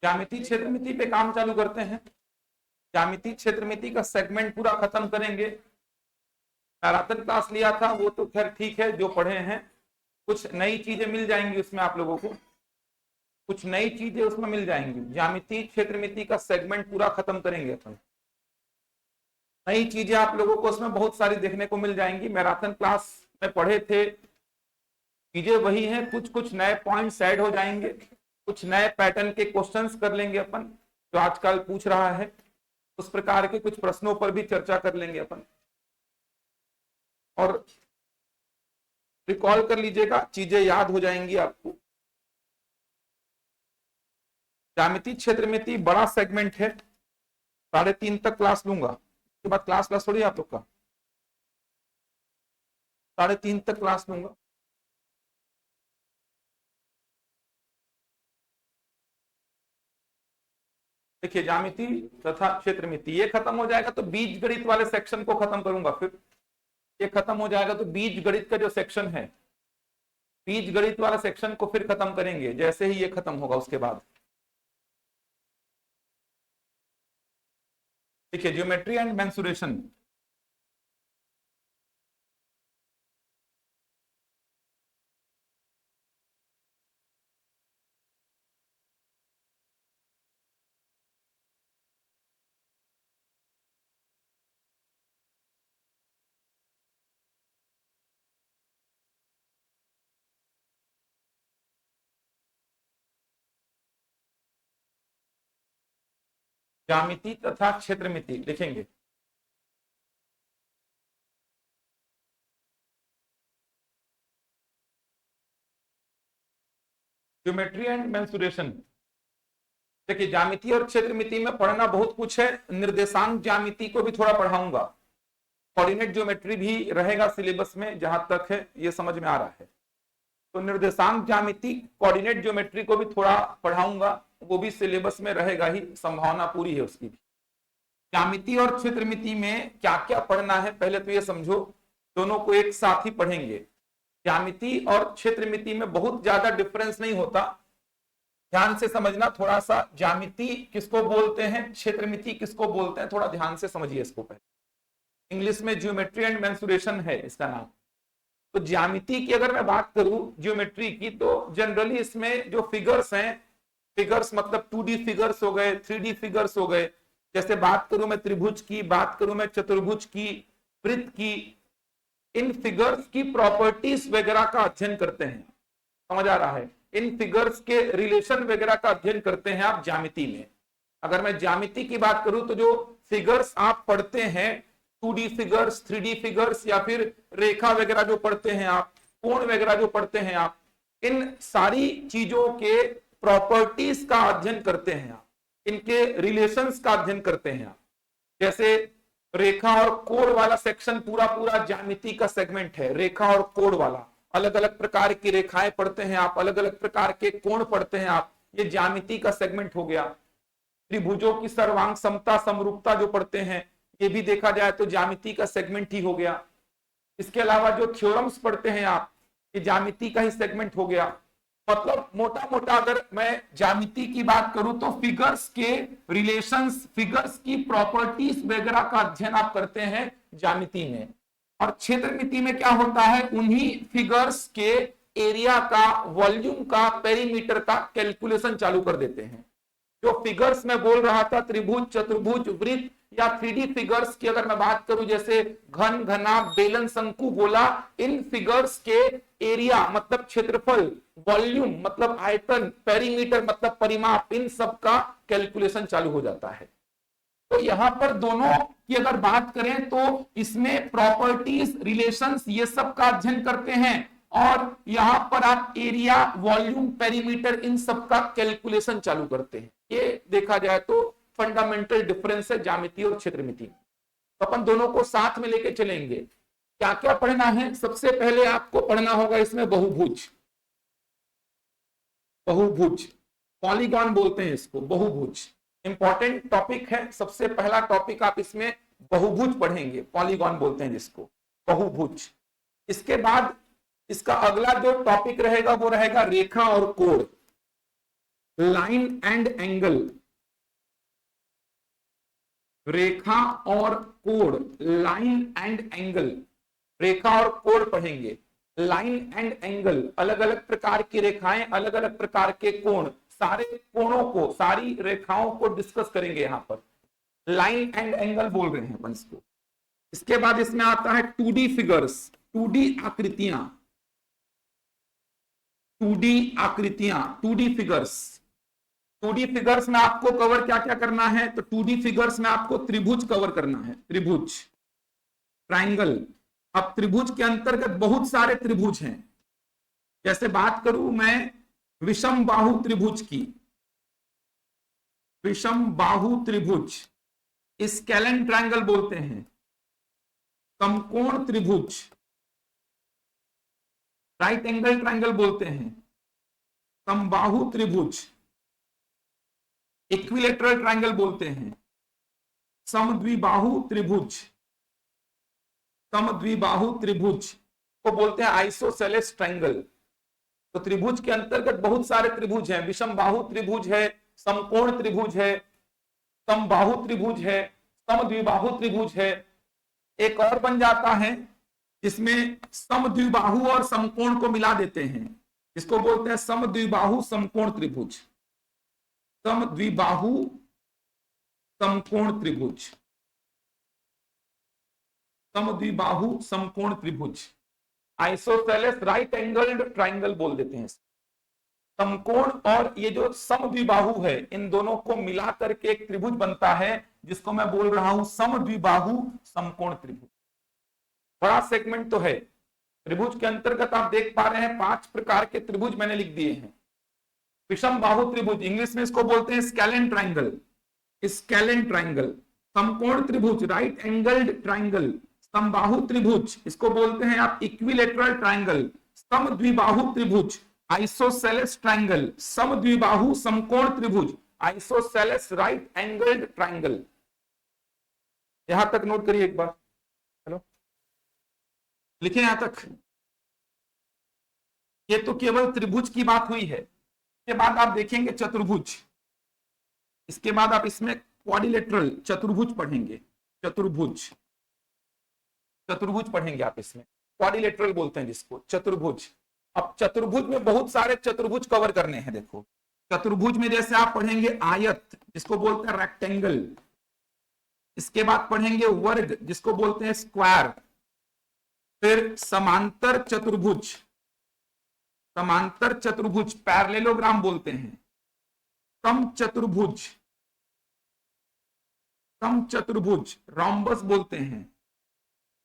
ज्यामितीय क्षेत्रमिति पे काम चालू करते हैं। ज्यामितीय क्षेत्रमिति का सेगमेंट पूरा खत्म करेंगे। मैराथन क्लास लिया था वो तो खैर ठीक है, जो पढ़े हैं कुछ नई चीजें मिल जाएंगी उसमें, आप लोगों को कुछ नई चीजें उसमें मिल जाएंगी। ज्यामितीय क्षेत्रमिति का सेगमेंट पूरा खत्म करेंगे अपन। नई चीजें आप लोगों को उसमें बहुत सारी देखने को मिल जाएंगी। मैराथन क्लास में पढ़े थे चीजें वही हैं, कुछ कुछ नए पॉइंट्स ऐड हो जाएंगे, कुछ नए पैटर्न के क्वेश्चंस कर लेंगे अपन जो आजकल पूछ रहा है, उस प्रकार के कुछ प्रश्नों पर भी चर्चा कर लेंगे अपन। और रिकॉल कर लीजिएगा, चीजें याद हो जाएंगी आपको। ज्यामितीय क्षेत्रमिति बड़ा सेगमेंट है, 3:30 तक क्लास लूंगा, उसके बाद क्लास थोड़ी आप लोग का, 3:30 तक क्लास लूंगा। देखिए ज्यामिति तथा क्षेत्रमिति ये खत्म हो जाएगा तो बीज गणित वाले सेक्शन को खत्म करूंगा। फिर ये खत्म हो जाएगा तो बीज गणित का जो सेक्शन है, बीज गणित वाला सेक्शन को फिर खत्म करेंगे जैसे ही ये खत्म होगा। उसके बाद देखिए ज्योमेट्री एंड मेंसुरेशन, ज्यामिति तथा क्षेत्रमिति लिखेंगे। ज्योमेट्री एंड मेंसुरेशन, देखिए ज्यामिति और क्षेत्रमिति में पढ़ना बहुत कुछ है। निर्देशांक ज्यामिति को भी थोड़ा पढ़ाऊंगा, कोऑर्डिनेट ज्योमेट्री भी रहेगा सिलेबस में, जहां तक है ये समझ में आ रहा है। तो निर्देशांक ज्यामिति कोऑर्डिनेट ज्योमेट्री को भी थोड़ा पढ़ाऊंगा, वो भी सिलेबस में रहेगा ही, संभावना पूरी है उसकी भी। ज्यामिति और क्षेत्रमिति में क्या क्या पढ़ना है पहले तो ये समझो, दोनों को एक साथ ही पढ़ेंगे। ज्यामिति और क्षेत्रमिति में बहुत ज्यादा डिफरेंस नहीं होता, ध्यान से समझना थोड़ा सा। ज्यामिति किसको बोलते हैं, क्षेत्रमिति किसको बोलते हैं, थोड़ा ध्यान से समझिए इसको। पहले इंग्लिश में ज्योमेट्री एंड मेंसुरेशन है इसका नाम। तो ज्यामिति की अगर मैं बात करूं ज्योमेट्री की, तो जनरली इसमें जो फिगर्स हैं, फिगर्स मतलब 2D फिगर्स हो गए, 3D फिगर्स हो गए। जैसे बात करूं मैं त्रिभुज की, बात करूं मैं चतुर्भुज की, वृत्त की, इन फिगर्स की प्रॉपर्टीज वगैरह का अध्ययन करते हैं। समझ आ रहा है? इन फिगर्स के रिलेशन वगैरह का अध्ययन करते हैं आप ज्यामिति में। अगर मैं ज्यामिति की बात करूं तो जो फिगर्स आप पढ़ते हैं, 2D फिगर्स, 3D फिगर्स, या फिर रेखा वगैरह जो पढ़ते हैं आप, कोण वगैरह जो पढ़ते हैं आप, इन सारी चीजों के प्रॉपर्टीज का अध्ययन करते हैं आप, इनके रिलेशंस का अध्ययन करते हैं आप। जैसे रेखा और कोण वाला सेक्शन पूरा पूरा ज्यामिति का सेगमेंट है। रेखा और कोण वाला, अलग अलग प्रकार की रेखाएं पढ़ते हैं आप, अलग अलग प्रकार के कोण पढ़ते हैं आप, ये ज्यामिति का सेगमेंट हो गया। त्रिभुजों की सर्वांग समता समरूपता जो पढ़ते हैं, ये भी देखा जाए तो ज्यामिति का सेगमेंट ही हो गया। इसके अलावा जो थ्योरम्स पढ़ते हैं आप, ये ज्यामिति का ही सेगमेंट हो गया। मतलब मोटा मोटा अगर मैं ज्यामिति की बात करूं तो फिगर्स के रिलेशंस, फिगर्स की प्रॉपर्टीज वगैरह का अध्ययन आप करते हैं ज्यामिति में। और क्षेत्रमिति में क्या होता है, उन्हीं फिगर्स के एरिया का, वॉल्यूम का, पेरीमीटर का कैलकुलेशन चालू कर देते हैं। जो फिगर्स में बोल रहा था, त्रिभुज, चतुर्भुज, वृत्त या 3D फिगर्स की अगर मैं बात करूं, जैसे घन, घना, बेलन, शंकु बोला, इन फिगर्स के एरिया मतलब क्षेत्रफल, वॉल्यूम मतलब आयतन, पेरीमीटर मतलब परिमाप, इन सब का कैलकुलेशन चालू हो जाता है। तो यहां पर दोनों की अगर बात करें तो इसमें प्रॉपर्टीज, रिलेशंस, ये सब का अध्ययन करते हैं, और यहां पर आप एरिया, वॉल्यूम, पेरीमीटर, इन सब का कैलकुलेशन चालू करते हैं। ये देखा जाए तो फंडामेंटल डिफरेंस है ज्यामिति और क्षेत्रमिति। तो अपन दोनों को साथ में लेके चलेंगे। क्या क्या पढ़ना है, सबसे पहले आपको पढ़ना होगा इसमें बहुभुज। बहुभुज, पॉलीगॉन बोलते हैं इसको, बहुभुज इंपॉर्टेंट टॉपिक है। सबसे पहला टॉपिक आप इसमें बहुभुज पढ़ेंगे, पॉलीगॉन बोलते हैं जिसको, बहुभुज। इसके बाद इसका अगला जो टॉपिक रहेगा वो रहेगा रेखा और कोण। लाइन एंड एंगल, रेखा और कोण, लाइन एंड एंगल, रेखा और कोण पढ़ेंगे। लाइन एंड एंगल, अलग अलग प्रकार की रेखाएं, अलग अलग प्रकार के कोण, सारे कोणों को, सारी रेखाओं को डिस्कस करेंगे यहां पर। लाइन एंड एंगल बोल रहे हैं अपन इसको। इसके बाद इसमें आता है 2D फिगर्स, 2D आकृतियां, 2D आकृतियां, 2D फिगर्स। 2D फिगर्स में आपको कवर क्या क्या करना है? तो 2D फिगर्स में आपको त्रिभुज कवर करना है, त्रिभुज, ट्राइंगल। अब त्रिभुज के अंतर्गत बहुत सारे त्रिभुज हैं। जैसे बात करूं मैं विषम बाहु त्रिभुज की, विषम बाहु त्रिभुज, स्केलेन ट्रायंगल बोलते हैं, समकोण त्रिभुज, राइट एंगल ट्रायंगल बोलते हैं, समबाहु त्रिभुज, इक्विलेटरल ट्रायंगल बोलते हैं, समद्विबाहु त्रिभुज, समद्विबाहु त्रिभुज को बोलते हैं आइसोसेलेस ट्रायंगल। तो त्रिभुज के अंतर्गत बहुत सारे त्रिभुज हैं, विषम बाहु त्रिभुज है, समकोण त्रिभुज है, समबाहु त्रिभुज है, समद्विबाहु त्रिभुज है। एक और बन जाता है जिसमें समद्विबाहु और समकोण को मिला देते हैं, इसको बोलते हैं समद्विबाहु समकोण त्रिभुज, समद्विबाहु समकोण त्रिभुज, समद्विबाहु समकोण त्रिभुज, आइसोसेलेस राइट एंगल्ड ट्रायंगल बोल देते हैं। समकोण और ये जो समद्विबाहु है, इन दोनों को मिला करके एक त्रिभुज बनता है जिसको मैं बोल रहा हूं समद्विबाहु समकोण त्रिभुज। बड़ा सेगमेंट तो है। त्रिभुज के अंतर्गत आप देख पा रहे हैं 5 प्रकार के त्रिभुज मैंने लिख दिए हैं। विषम बाहु त्रिभुज, इंग्लिश में इसको बोलते हैं स्केलेन ट्रायंगल, स्केलेन ट्रायंगल। समकोण त्रिभुज, राइट एंगल्ड ट्रायंगल। समबाहु त्रिभुज, इसको बोलते हैं आप इक्विलेटरल ट्रायंगल। समद्विबाहु त्रिभुज, आइसोसेलेस ट्रायंगल। समद्विबाहु समकोण त्रिभुज, आइसोसेलेस राइट एंगल्ड ट्रायंगल। यहां तक नोट करिए एक बार, हेलो लिखे यहां तक। ये तो केवल त्रिभुज की बात हुई है। इसके बाद आप देखेंगे चतुर्भुज, इसके बाद आप इसमें क्वाड्रिलेटरल चतुर्भुज पढ़ेंगे, चतुर्भुज, चतुर्भुज पढ़ेंगे आप इसमें, क्वाड्रिलेटरल बोलते हैं जिसको, चतुर्भुज। अब चतुर्भुज में बहुत सारे चतुर्भुज कवर करने हैं। देखो चतुर्भुज में जैसे आप पढ़ेंगे आयत, जिसको बोलते हैं रेक्टेंगल। इसके बाद पढ़ेंगे वर्ग, जिसको बोलते हैं स्क्वायर। फिर समांतर चतुर्भुज, समांतर चतुर्भुज पैरेललोग्राम बोलते हैं। सम चतुर्भुज, सम चतुर्भुज रोम्बस बोलते हैं।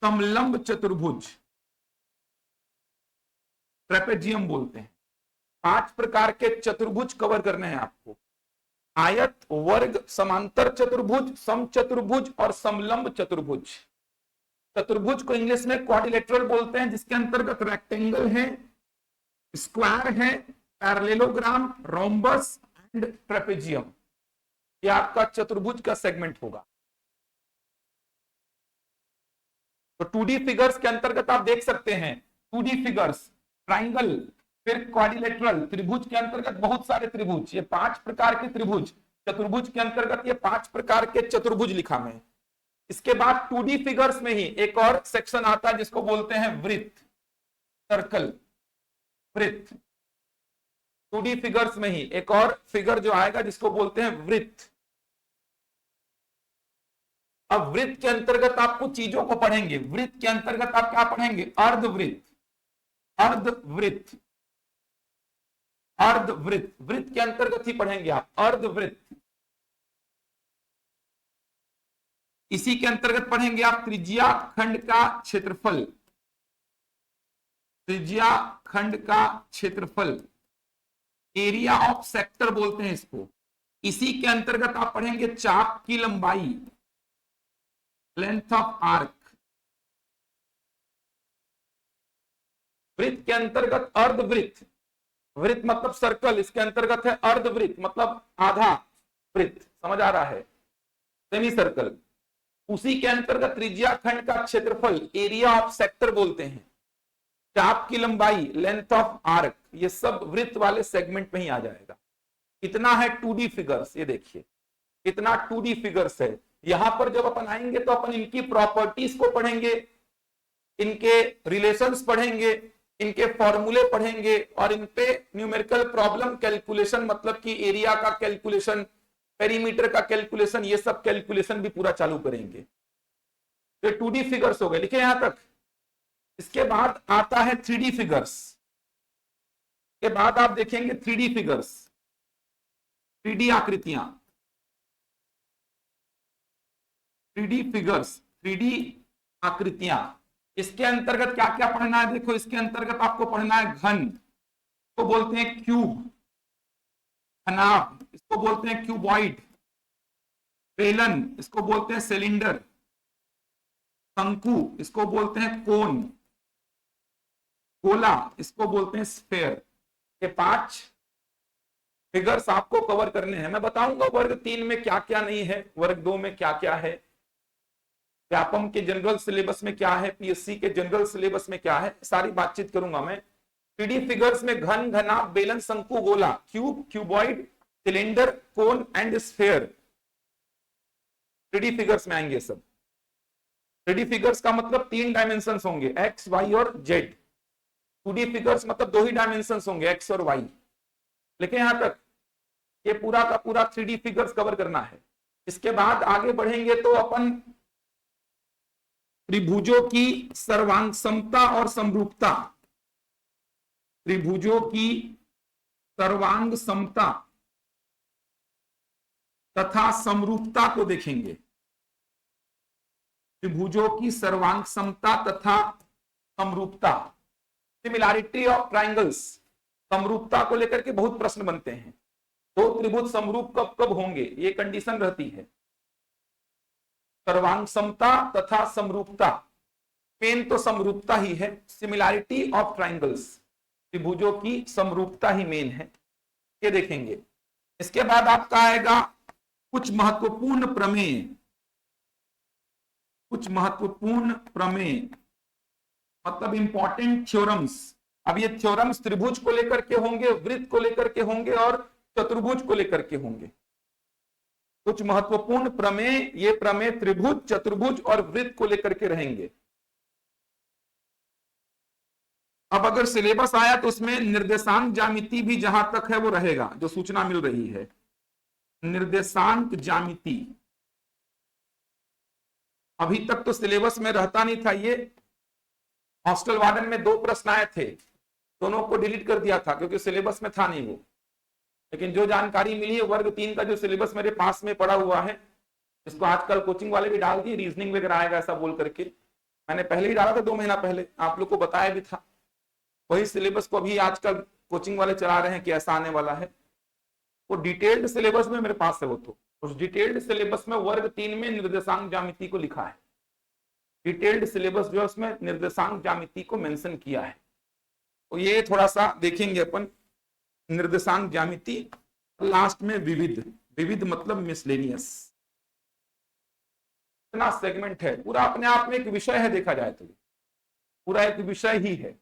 समलंब चतुर्भुज ट्रेपेजियम बोलते हैं। 5 प्रकार के चतुर्भुज कवर करने हैं आपको। आयत, वर्ग, समांतर चतुर्भुज, सम चतुर्भुज और समलंब चतुर्भुज। चतुर्भुज को इंग्लिश में क्वाड्रिलेटरल बोलते हैं, जिसके अंतर्गत रेक्टेंगल है, स्क्वायर है, पैरेललोग्राम, रोम्बस एंड ट्रेपेजियम। ये आपका चतुर्भुज का सेगमेंट होगा। तो 2D फिगर्स के अंतर्गत आप देख सकते हैं 2D फिगर्स, ट्राइंगल, फिर क्वाड्रिलेटरल। त्रिभुज के अंतर्गत बहुत सारे त्रिभुज, ये 5 प्रकार के त्रिभुज। चतुर्भुज के अंतर्गत ये 5 प्रकार के चतुर्भुज लिखा मैं। इसके बाद 2D फिगर्स में ही एक और सेक्शन आता है जिसको बोलते हैं वृत्त, सर्कल, वृत्त। 2D फिगर्स में ही एक और फिगर जो आएगा जिसको बोलते हैं वृत्त। अब वृत्त के अंतर्गत आप कुछ चीजों को पढ़ेंगे। वृत्त के अंतर्गत आप क्या पढ़ेंगे? अर्धवृत्त, अर्धवृत्त, अर्धवृत्त। वृत्त के अंतर्गत ही पढ़ेंगे आप अर्धवृत्त। इसी के अंतर्गत पढ़ेंगे आप त्रिज्या खंड का क्षेत्रफल, त्रिज्या खंड का क्षेत्रफल, एरिया ऑफ सेक्टर बोलते हैं इसको। इसी के अंतर्गत आप पढ़ेंगे चाप की लंबाई, लेंथ ऑफ आर्क। वृत्त के अंतर्गत अर्धवृत्त, वृत्त मतलब सर्कल, इसके अंतर्गत है अर्धवृत्त मतलब आधा वृत्त, समझ आ रहा है, सेमी सर्कल। उसी के अंतर्गत त्रिज्या खंड का क्षेत्रफल, एरिया ऑफ सेक्टर बोलते हैं, चाप की लंबाई, लेंथ ऑफ आर्क, ये सब वृत्त वाले सेगमेंट में ही आ जाएगा। इतना है 2D फिगर्स, ये देखिए इतना 2D फिगर्स है। यहां पर जब अपन आएंगे तो अपन इनकी प्रॉपर्टीज को पढ़ेंगे, इनके रिलेशंस पढ़ेंगे, इनके फॉर्मूले पढ़ेंगे और इन पे न्यूमेरिकल प्रॉब्लम कैलकुलेशन, मतलब कि एरिया का कैलकुलेशन, पेरीमीटर का कैलकुलेशन, ये सब कैलकुलेशन भी पूरा चालू करेंगे। तो 2D फिगर्स हो गए, लिखे यहां तक। इसके बाद आता है 3D फिगर्स। के बाद आप देखेंगे 3D फिगर्स, 3D आकृतियां, 3D फिगर्स, 3D आकृतियां। इसके अंतर्गत क्या क्या पढ़ना है, देखो इसके अंतर्गत आपको पढ़ना है घन, तो बोलते हैं क्यूब, घनाभ इसको बोलते हैं क्यूबॉइड, बेलन इसको बोलते हैं सिलेंडर, शंकु इसको बोलते हैं कोन, गोला इसको बोलते हैं स्फेयर। ये 5 फिगर्स आपको कवर करने हैं। मैं बताऊंगा वर्ग 3 में क्या क्या नहीं है, वर्ग 2 में क्या क्या है, व्यापम के जनरल सिलेबस में क्या है, पीएससी के जनरल सिलेबस में क्या है, सारी बातचीत करूंगा मैं। 3D फिगर्स में घन, घनाभ, बेलन, शंकु, गोला, cube, cuboid, cylinder, cone and sphere, 3D figures में आएंगे सब। 3D फिगर्स का मतलब 3 डायमेंशन होंगे, एक्स, वाई और जेड। 2D फिगर्स मतलब 2 ही डायमेंशन होंगे, एक्स और वाई। लेकिन यहां तक ये पूरा का पूरा 3D फिगर्स कवर करना है। इसके बाद आगे बढ़ेंगे तो अपन त्रिभुजों की सर्वांग समता और समरूपता, त्रिभुजों की सर्वांग समता तथा समरूपता को देखेंगे। त्रिभुजों की सर्वांग समता तथा समरूपता, सिमिलैरिटी ऑफ ट्रायंगल्स। समरूपता को लेकर के बहुत प्रश्न बनते हैं, दो त्रिभुज समरूप कब कब होंगे, ये कंडीशन रहती है। सर्वांग समता तथा समरूपता, पेन तो समरूपता ही है, सिमिलैरिटी ऑफ ट्रायंगल्स, त्रिभुजों की समरूपता ही मेन है, ये देखेंगे। इसके बाद आपका आएगा कुछ महत्वपूर्ण प्रमेय, कुछ महत्वपूर्ण प्रमेय मतलब इंपॉर्टेंट थ्योरम्स। अब ये थ्योरम्स त्रिभुज को लेकर के होंगे, वृत्त को लेकर के होंगे और चतुर्भुज को लेकर के होंगे। कुछ महत्वपूर्ण प्रमेय, ये प्रमेय त्रिभुज, चतुर्भुज और वृत्त को लेकर के रहेंगे। अब अगर सिलेबस आया तो उसमें निर्देशांक ज्यामिति भी जहां तक है वो रहेगा, जो सूचना मिल रही है। निर्देशांक ज्यामिति अभी तक तो सिलेबस में रहता नहीं था, ये हॉस्टल वार्डन में 2 प्रश्न आए थे, दोनों को डिलीट कर दिया था क्योंकि सिलेबस में था नहीं वो। लेकिन जो जानकारी मिली है, वर्ग 3 का जो सिलेबस मेरे पास में पड़ा हुआ है, इसको आजकल कोचिंग वाले भी डाल दिए, रीजनिंग वगैरह आएगा ऐसा बोल करके। मैंने पहले ही डाला था 2 महीना पहले, आप लोग को बताया भी था। वही सिलेबस को अभी आजकल कोचिंग वाले चला रहे हैं कि ऐसा आने वाला है। वो डिटेल्ड सिलेबस में मेरे पास है वो, तो उस डिटेल्ड सिलेबस में वर्ग 3 में निर्देशांक ज्यामिति को लिखा है। डिटेल्ड सिलेबस जो है उसमें निर्देशांक ज्यामिति को मेंशन किया है, तो ये थोड़ा सा देखेंगे अपन निर्देशांक ज्यामिति। लास्ट में विविध, विविध मतलब मिसलेनियस, इतना सेगमेंट है पूरा, अपने आप में एक विषय है, देखा जाए तो पूरा एक विषय ही है।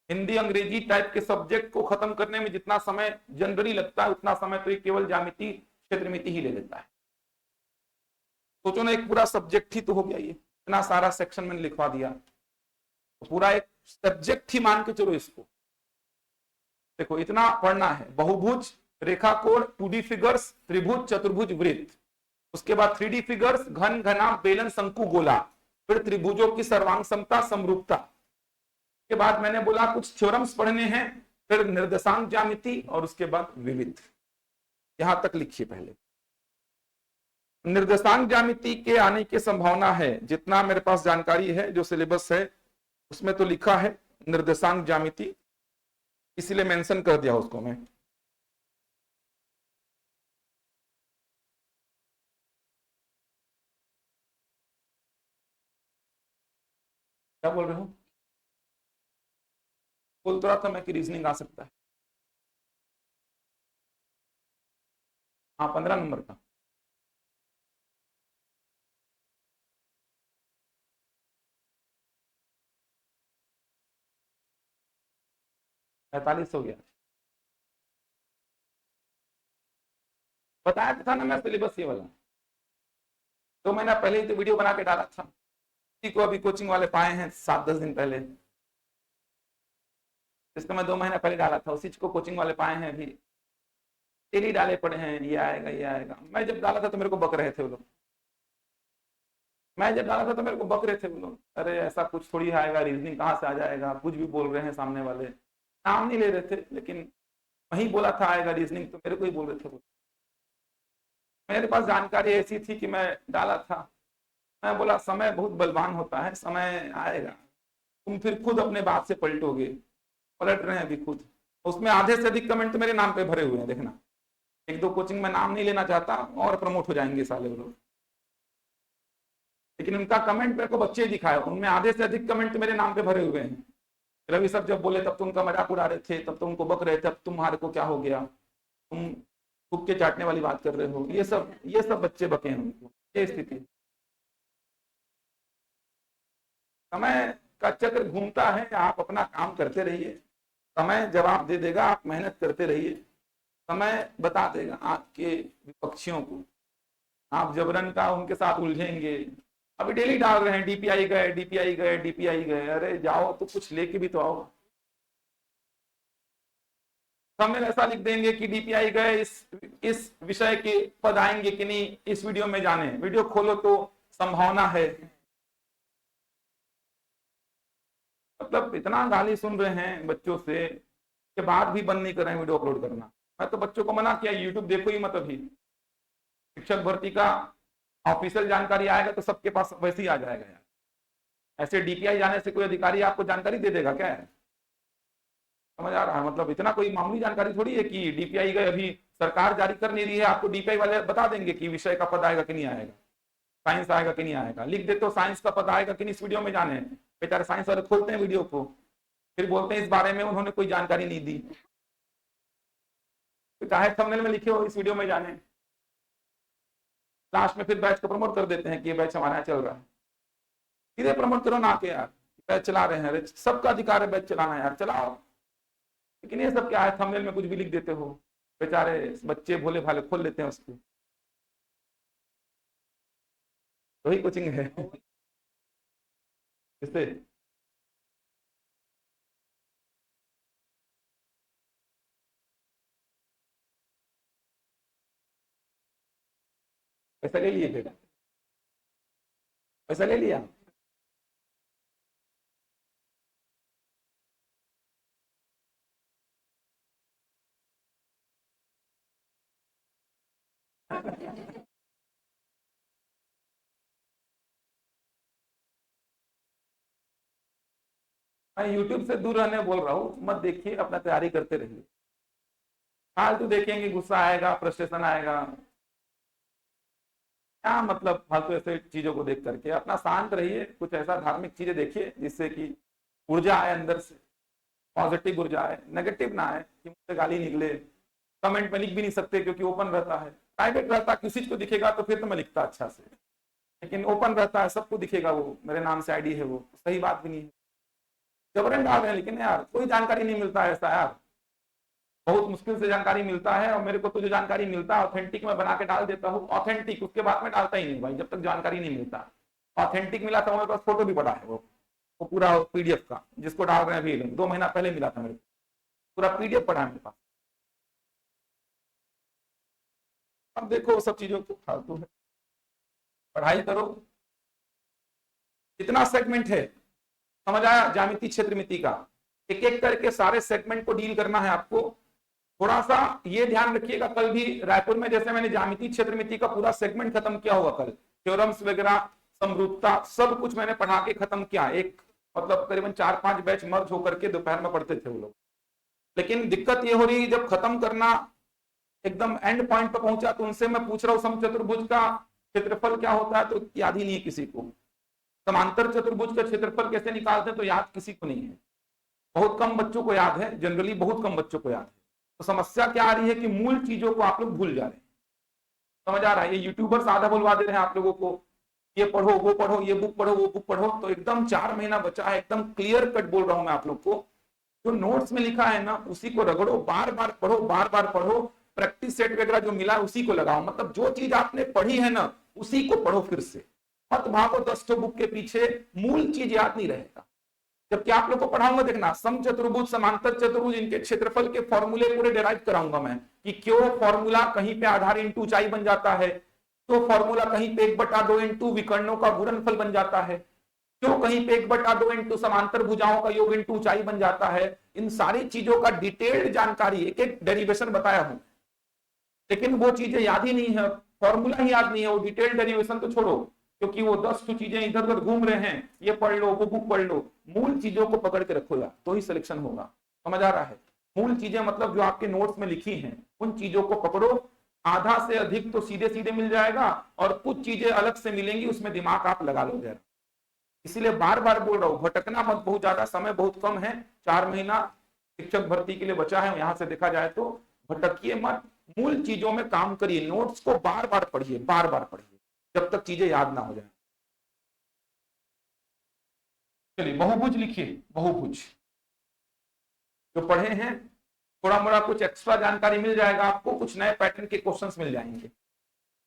हिंदी अंग्रेजी टाइप के सब्जेक्ट को खत्म करने में जितना समय जनरली लगता है, उतना समय तो ये केवल ज्यामिति, क्षेत्रमिति ही ले लेता है। सोचो ना, एक पूरा सब्जेक्ट ही तो हो गया, ये इतना सारा सेक्शन मैंने लिखवा दिया, तो पूरा एक सब्जेक्ट ही मान के चलो इसको। देखो इतना पढ़ना है, बहुभुज, रेखाकोण, 2D फिगर्स, त्रिभुज, चतुर्भुज, वृत्त। उसके बाद 3D फिगर्स, घन, घनाभ, बेलन, शंकु, गोला, फिर त्रिभुजों की सर्वांग समता, समरूपता। के बाद मैंने बोला कुछ थ्योरम्स पढ़ने हैं, फिर निर्देशांक ज्यामिति और उसके बाद विविध। यहां तक लिखिए पहले। निर्देशांक ज्यामिति के आने की संभावना है, जितना मेरे पास जानकारी है, जो सिलेबस है उसमें तो लिखा है निर्देशांक ज्यामिति, इसीलिए मेंशन कर दिया उसको मैं। क्या बोल रहे हो? बोल तो रहा था मैं कि रीजनिंग आ सकता है। हाँ, 15 नंबर का। पैंतालीस हो गया। बताया था ना मैं सिलेबस ये वाला, 2 महीना पहले ही तो वीडियो बना के डाला था। किसी को अभी कोचिंग वाले पाए हैं 7-10 दिन पहले, इसको मैं 2 महीना पहले डाला था, उसी को कोचिंग वाले पाए हैं अभी, डेली डाले पड़े हैं, ये आएगा ये आएगा। मैं जब डाला था तो मेरे को बक रहे थे वो लोग, मैं जब डाला था तो मेरे को बक रहे थे वो लोग, अरे ऐसा कुछ थोड़ी आएगा, रीजनिंग कहाँ से आ जाएगा, कुछ भी बोल रहे हैं सामने वाले, नाम नहीं ले रहे थे, लेकिन वहीं बोला था आएगा रीजनिंग, तो मेरे को ही बोल रहे थे वो। मेरे पास जानकारी ऐसी थी कि मैं डाला था, मैं बोला समय बहुत बलवान होता है, समय आएगा, तुम फिर खुद अपने बात से पलटोगे, पलट रहे हैं अभी खुद। उसमें आधे से अधिक कमेंट तो मेरे नाम पे भरे हुए हैं, देखना, 1-2 कोचिंग में नाम नहीं लेना चाहता और प्रमोट हो जाएंगे साले वो लोग, लेकिन उनका कमेंट मेरे को बच्चे दिखाए, उनमें आधे से अधिक कमेंट मेरे नाम पे भरे हुए हैं। रवि सर जब बोले तब तो उनका मजाक उड़ा रहे थे, तब तो उनको बक रहे थे, अब तुम्हारे को क्या हो गया, तुम थूक के चाटने वाली बात कर रहे हो, ये सब बच्चे बके हैं उनको, ये स्थिति। समय का चक्र घूमता है, आप अपना काम करते रहिए, समय जवाब दे देगा, आप मेहनत करते रहिए, समय बता देगा आपके विपक्षियों को, आप जबरन का उनके साथ उलझेंगे। अभी डेली डाल रहे हैं डीपीआई गए डीपीआई गए डीपीआई गए, अरे जाओ तो कुछ लेके भी तो आओ। समय ऐसा लिख देंगे कि डीपीआई गए, इस विषय के पद आएंगे कि नहीं, इस वीडियो में जाने, वीडियो खोलो तो संभावना है। मतलब इतना गाली सुन रहे हैं बच्चों से के बाद भी बंद नहीं कर रहे हैं वीडियो अपलोड करना। मैं तो बच्चों को मना किया, यूट्यूब देखो ही मत अभी, शिक्षक भर्ती का ऑफिशियल जानकारी आएगा तो सबके पास वैसे ही आ जाएगा यार, ऐसे डीपीआई जाने से कोई अधिकारी आपको जानकारी दे देगा क्या है, समझ आ रहा है? मतलब इतना कोई मामूली जानकारी थोड़ी है कि डीपीआई गए, अभी सरकार जारी कर नहीं रही है, आपको डीपीआई वाले बता देंगे कि विषय का पद आएगा कि नहीं आएगा, साइंस आएगा कि नहीं आएगा, लिख देते हो साइंस का पद आएगा कि नहीं इस वीडियो में जाने, बेचारे साइंस वाले खोलते हैं वीडियो को, फिर बोलते हैं इस बारे में उन्होंने कोई जानकारी नहीं दी, तो चाहे थंबनेल में लिखे हो इस वीडियो में जाने, लास्ट में फिर बैच को प्रमोट कर देते हैं कि ये बैच हमारा यहाँ चल रहा है। सीधे प्रमोट करो ना, के यार बैच चला रहे हैं, सबका अधिकार है बैच चलाना, यार चलाओ। लेकिन ये सब क्या है, थंबनेल में कुछ भी लिख देते हो, बेचारे बच्चे भोले भाले खोल लेते हैं उसको, वही कोचिंग है इससे। पैसा ले लिए फिर, पैसा ले लिया। मैं यूट्यूब से दूर रहने बोल रहा हूँ, मत देखिए, अपना तैयारी करते रहिए, फालतू देखेंगे गुस्सा आएगा, फ्रस्ट्रेशन आएगा, क्या मतलब फालतू ऐसे चीजों को देख करके, अपना शांत रहिए, कुछ ऐसा धार्मिक चीजें देखिए जिससे कि ऊर्जा आए अंदर से, पॉजिटिव ऊर्जा आए, नेगेटिव ना आए कि मुझसे गाली निकले। कमेंट में लिख भी नहीं सकते क्योंकि ओपन रहता है, प्राइवेट रहता किसी को दिखेगा तो फिर तो मैं लिखता अच्छा से, लेकिन ओपन रहता है सबको दिखेगा, वो मेरे नाम से आईडी है, वो सही बात भी नहीं है, जबरन डाल रहे हैं। लेकिन यार कोई जानकारी नहीं मिलता है ऐसा यार, बहुत मुश्किल से जानकारी मिलता है, और मेरे को तो जो जानकारी मिलता है ऑथेंटिक मैं बना के डाल देता हूँ, ऑथेंटिक, उसके बाद में डालता ही नहीं भाई जब तक जानकारी नहीं मिलता। ऑथेंटिक मिला था, मेरे पास फोटो भी पड़ा है, वो पूरा पीडीएफ का, जिसको डाल रहे हैं अभी 2 महीना पहले मिला था मेरे को, पूरा पीडीएफ पड़ा है मेरे पास। अब देखो सब चीजों को फालतू है, पढ़ाई करो, कितना सेगमेंट है समझ आया, ज्यामिति क्षेत्रमिति का, एक एक करके सारे सेगमेंट को डील करना है आपको। थोड़ा सा ये ध्यान रखिएगा, कल भी रायपुर में जैसे मैंने ज्यामिति क्षेत्रमिति का पूरा सेगमेंट खत्म किया होगा, कल थ्योरम्स वगैरह, समरूपता, सब कुछ मैंने पढ़ा के खत्म किया, एक मतलब करीबन 4-5 बैच मर्ज होकर के दोपहर में पढ़ते थे वो लोग। लेकिन दिक्कत ये हो रही है, जब खत्म करना एकदम एंड पॉइंट पर पहुंचा तो उनसे मैं पूछ रहा हूँ समचतुर्भुज का क्षेत्रफल क्या होता है, तो याद ही नहीं है किसी को। समांतर चतुर्भुज का क्षेत्रफल कैसे निकालते हैं तो याद किसी को नहीं है, बहुत कम बच्चों को याद है, जनरली बहुत कम बच्चों को याद है। तो समस्या क्या आ रही है कि मूल चीजों को आप लोग भूल जा रहे हैं, समझ आ रहा है? ये यूट्यूबर्स आधा बुलवा दे रहे हैं आप लोगों को, ये पढ़ो वो पढ़ो, ये बुक पढ़ो वो बुक पढ़ो, तो एकदम 4 महीना बचा है, एकदम क्लियर कट बोल रहा हूं मैं आप लोग को, जो नोट्स में लिखा है ना उसी को रगड़ो, बार बार पढ़ो, बार बार पढ़ो, प्रैक्टिस सेट वगैरह जो मिला है उसी को लगाओ, मतलब जो चीज आपने पढ़ी है ना उसी को पढ़ो फिर से, मत भागो 10 बुक के पीछे, मूल चीज याद नहीं रहेगा। जबकि आप लोग को पढ़ाऊंगा, देखना, सम चतुर्भुज, समांतर चतुर्भुज, इनके क्षेत्रफल के फॉर्मूले पूरे डिराइव कराऊंगा मैं, कि क्यों फॉर्मूला कहीं पे आधार इंटू ऊंचाई बन जाता है, तो फॉर्मूला कहीं पे 1/2 इंटू विकर्णों का गुणनफल बन जाता है, क्यों कहीं पे 1/2 इंटू समांतर भुजाओं का योग इंटू ऊंचाई बन जाता है। इन सारी चीजों का डिटेल्ड जानकारी, एक एक डेरिवेशन बताया हूं, लेकिन वो चीजें याद ही नहीं है, फॉर्मूला ही याद नहीं है, वो डिटेल्ड डेरिवेशन तो छोड़ो, क्योंकि वो 10 चीजें इधर उधर घूम रहे हैं, ये पढ़ लो वो बुक पढ़ लो, मूल चीजों को पकड़ के रखो यार, तो ही सिलेक्शन होगा। समझ आ रहा है? मूल चीजें मतलब जो आपके नोट्स में लिखी हैं उन चीजों को पकड़ो, आधा से अधिक तो सीधे सीधे मिल जाएगा और कुछ चीजें अलग से मिलेंगी, उसमें दिमाग आप लगा लो जरा। इसीलिए बार बार बोल रहा हूं, भटकना मत, बहुत ज्यादा समय बहुत कम है, 4 महीना शिक्षक भर्ती के लिए बचा है, यहां से देखा जाए तो भटकिए मत, मूल चीजों में काम करिए, नोट्स को बार बार पढ़िए, बार बार पढ़िए, जब तक चीजें याद ना हो जाए। चलिए बहुभुज लिखिए, बहुभुज जो पढ़े हैं, थोड़ा मोड़ा कुछ एक्स्ट्रा जानकारी मिल जाएगा आपको, कुछ नए पैटर्न के क्वेश्चंस मिल जाएंगे।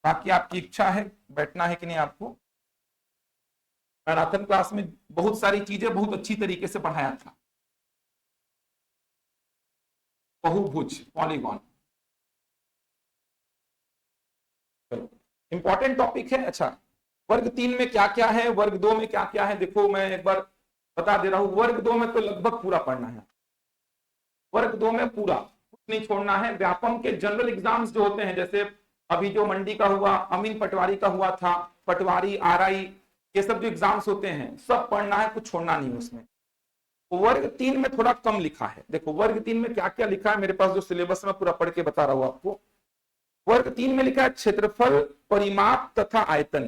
बाकी आपकी इच्छा है बैठना है कि नहीं आपको। मैराथन क्लास में बहुत सारी चीजें बहुत अच्छी तरीके से पढ़ाया था। बहुभुज, पॉलीगॉन, चलो इंपॉर्टेंट टॉपिक है। अच्छा, वर्ग 3 में क्या क्या है, वर्ग 2 में क्या क्या है, देखो मैं एक बार बता दे रहा हूं। वर्ग 2 में तो लगभग पूरा पढ़ना है, वर्ग 2 में पूरा, कुछ नहीं छोड़ना है। व्यापम के जनरल एग्जाम्स जो होते हैं, जैसे अभी जो मंडी का हुआ, अमीन पटवारी का हुआ था, पटवारी, आरआई, ये सब जो एग्जाम्स होते हैं सब पढ़ना है, कुछ छोड़ना नहीं उसमें। वर्ग 3 में थोड़ा कम लिखा है, देखो वर्ग 3 में क्या क्या लिखा है, मेरे पास जो सिलेबस में पूरा पढ़ के बता रहा हूं आपको। वर्ग 3 में लिखा है क्षेत्रफल, परिमाप तथा आयतन।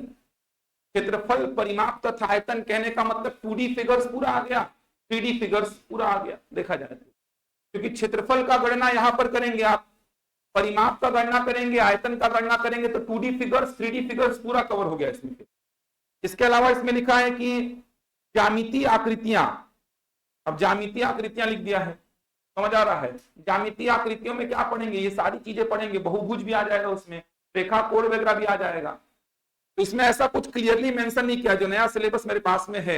क्षेत्रफल, परिमाप तथा आयतन कहने का मतलब 2D फिगर्स पूरा आ गया, 3D फिगर्स पूरा आ गया, देखा जाए तो, क्योंकि क्षेत्रफल का गणना यहां पर करेंगे आप, परिमाप का गणना करेंगे, आयतन का गणना करेंगे, तो 2D फिगर्स, 3D फिगर्स पूरा कवर हो गया इसमें। इसके अलावा इसमें लिखा है कि ज्यामितीय आकृतियां, अब ज्यामितीय आकृतियां लिख दिया है, समझ आ रहा है? ज्यामितीय आकृतियों में क्या पढ़ेंगे, ये सारी चीजें पढ़ेंगे, बहुभुज भी आ जाएगा उसमें, रेखा कोण वगैरह भी आ जाएगा। तो इसमें ऐसा कुछ क्लियरली मेंशन नहीं किया, जो नया सिलेबस मेरे पास में है।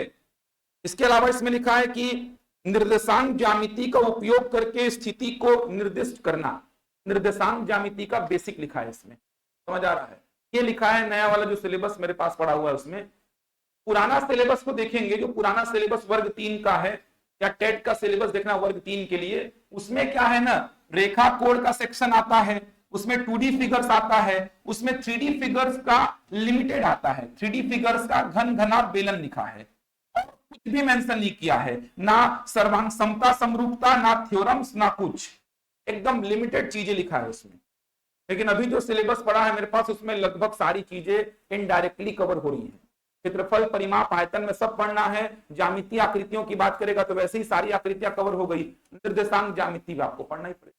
इसके अलावा इसमें लिखा है कि निर्देशांक ज्यामिति का उपयोग करके स्थिति को निर्दिष्ट करना, निर्देशांक ज्यामिति का बेसिक लिखा है इसमें, समझ आ रहा है? ये लिखा है नया वाला जो सिलेबस मेरे पास पड़ा हुआ है उसमें। पुराना सिलेबस को देखेंगे, जो पुराना सिलेबस वर्ग 3 का है, या टेट का सिलेबस देखना वर्ग 3 के लिए, उसमें क्या है ना, रेखा कोण का सेक्शन आता है, उसमें 2D फिगर्स आता है, उसमें 3D फिगर्स का लिमिटेड आता है, 3D फिगर्स का घन घना बेलन लिखा है, और कुछ भी मेंशन नहीं किया है, ना सर्वांग समता समरूपता, ना थ्योरम्स, ना कुछ, एकदम लिमिटेड चीजें लिखा है उसमें। लेकिन अभी जो सिलेबस पड़ा है मेरे पास, उसमें लगभग सारी चीजें इनडायरेक्टली कवर हो रही है। क्षेत्रफल, परिमाप, आयतन में सब पढ़ना है। ज्यामितीय आकृतियों की बात करेगा तो वैसे ही सारी आकृतियां कवर हो गई, निर्देशांक ज्यामिति भी आपको पढ़ना ही पड़ेगा,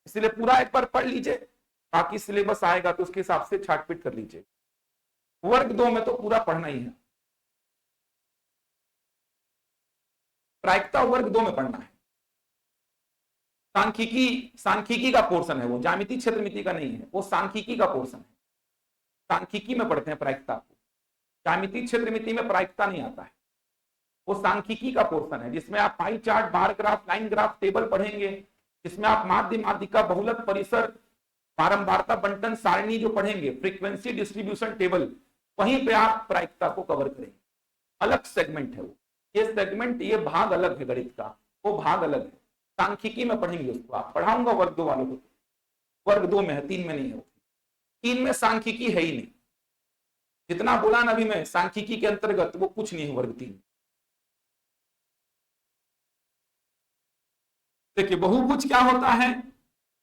इसलिए पूरा एक बार पढ़ लीजिए, बाकी सिलेबस आएगा तो उसके हिसाब से छाटपीट कर लीजिए। वर्ग 2 में तो पूरा पढ़ना ही है। प्रायिकता वर्ग 2 में पढ़ना है, सांख्यिकी, सांख्यिकी का पोर्शन है वो, ज्यामिति क्षेत्रमिति का नहीं है, वो सांख्यिकी का पोर्शन है, सांख्यिकी में पढ़ते हैं प्रायिकता को, ज्यामिति क्षेत्रमिति में प्रायिकता नहीं आता है, वो सांख्यिकी का पोर्शन है, जिसमें आप pie chart, bar graph, line graph, table पढ़ेंगे, जिसमें आप माध्य, माध्यिका, बहुलक, परिसर, बारंबारता, बंटन, सारणी जो पढ़ेंगे, फ्रीक्वेंसी डिस्ट्रीब्यूशन टेबल, वहीं पे आप प्रायिकता को कवर करेंगे। अलग सेगमेंट है वो, ये सेगमेंट, ये भाग अलग है गणित का, वो भाग अलग है, सांख्यिकी में पढ़ेंगे उसको, आप पढ़ाऊंगा वर्ग 2 वालों को, वर्ग 2 में है, 3 में नहीं है। 3 में सांख्यिकी है ही नहीं, जितना बोला ना अभी मैं सांख्यिकी के अंतर्गत, वो कुछ नहीं है वर्ग 3। देखिए बहुभुज क्या होता है।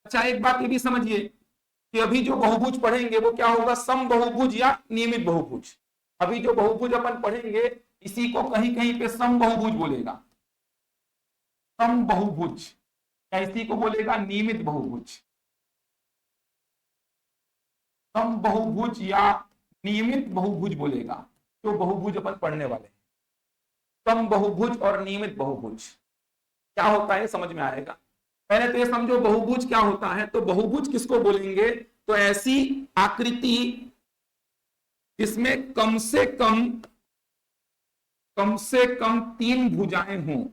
अच्छा एक बात ये भी समझिए कि अभी जो बहुभुज पढ़ेंगे वो क्या होगा, सम बहुभुज या नियमित बहुभुज। अभी जो बहुभुज अपन पढ़ेंगे इसी को कहीं कहीं पे सम बहुभुज बोलेगा, सम बहुभुज, या इसी को बोलेगा नियमित बहुभुज, सम बहुभुज या नियमित बहुभुज बोलेगा, जो बहुभुज अपन पढ़ने वाले, सम बहुभुज और नियमित बहुभुज क्या होता है समझ में आएगा। पहले तो ये समझो बहुभुज क्या होता है। तो बहुभुज किसको बोलेंगे, तो ऐसी आकृति जिसमें कम से कम 3 भुजाएं हों।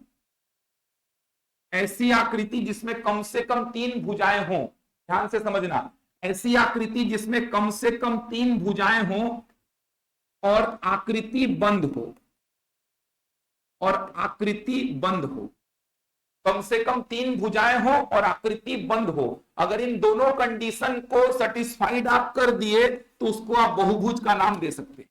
ऐसी आकृति जिसमें कम से कम 3 भुजाएं हों, ध्यान से समझना, ऐसी आकृति जिसमें कम से कम 3 भुजाएं हों और आकृति बंद हो, कम से कम 3 भुजाएं हो और आकृति बंद हो। अगर इन दोनों कंडीशन को सेटिस्फाइड आप कर दिए तो उसको आप बहुभुज का नाम दे सकते हैं।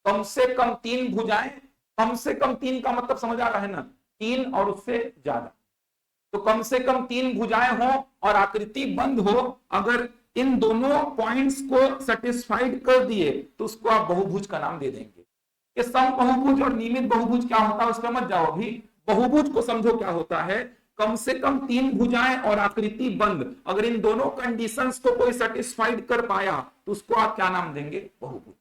कम से कम 3 भुजाएं, कम से कम 3 का मतलब समझ आ रहा है ना, 3 और उससे ज्यादा। तो कम से कम 3 भुजाएं हो और आकृति बंद हो, अगर इन दोनों पॉइंट्स को सेटिस्फाइड कर दिए तो उसको आप बहुभुज का नाम दे देंगे। ये सम बहुभुज और नियमित बहुभुज क्या होता है उस पर मत जाओ अभी, बहुभुज को समझो क्या होता है। कम से कम 3 भुजाएं और आकृति बंद, अगर इन दोनों कंडीशंस को कोई सेटिस्फाइड कर पाया तो उसको आप क्या नाम देंगे, बहुभुज।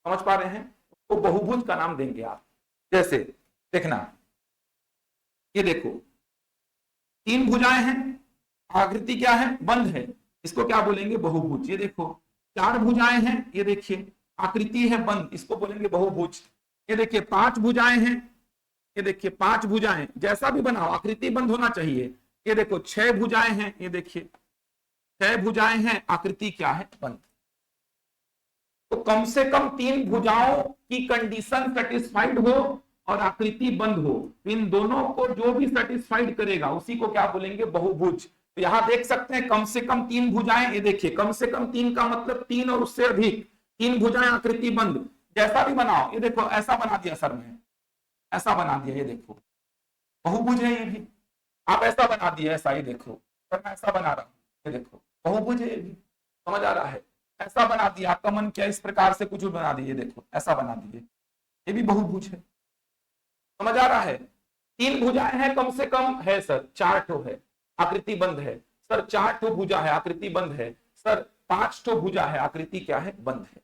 समझ पा रहे हैं, उसको बहुभुज का नाम देंगे आप। जैसे देखना, ये देखो 3 भुजाएं हैं, आकृति क्या है, बंद है, इसको क्या बोलेंगे, बहुभुज। ये देखो 4 भुजाएं हैं, ये देखिए आकृति है बंद, इसको बोलेंगे बहुभुज। ये देखिए 5 भुजाएं हैं, ये देखिए 5 भुजाएं, जैसा भी बनाओ आकृति बंद होना चाहिए। ये देखो 6 भुजाएं हैं, ये देखिए 6 भुजाएं हैं, आकृति क्या है, बंद। तो कम से कम 3 भुजाओं की कंडीशन सेटिस्फाइड हो और आकृति बंद हो, इन दोनों को जो भी सेटिस्फाइड करेगा उसी को क्या बोलेंगे, बहुभुज। तो यहां देख सकते हैं कम से कम 3 भुजाएं, ये देखिए कम से कम 3 का मतलब 3 और उससे अधिक, 3 भुजाएं, आकृति बंद, जैसा भी बनाओ। ये देखो ऐसा बना दिया सर, में ऐसा बना दिया, ये देखो बहुभुज है ये भी। आप ऐसा बना दिया, ऐसा ही देखो सर, मैं ऐसा बना रहा हूं, ये देखो बहुभुज है ये भी। समझ आ रहा है, ऐसा बना दिया, आपका मन क्या इस प्रकार से कुछ बना दिए, देखो ऐसा बना दिए, ये भी बहुभुज है। समझ आ रहा है, 3 भुजाएं हैं कम से कम, है सर 4 ठो है, आकृति बंद है सर, 4 ठो भुजा है, आकृति बंद है सर, 5 ठो भुजा है, आकृति क्या है, बंद है।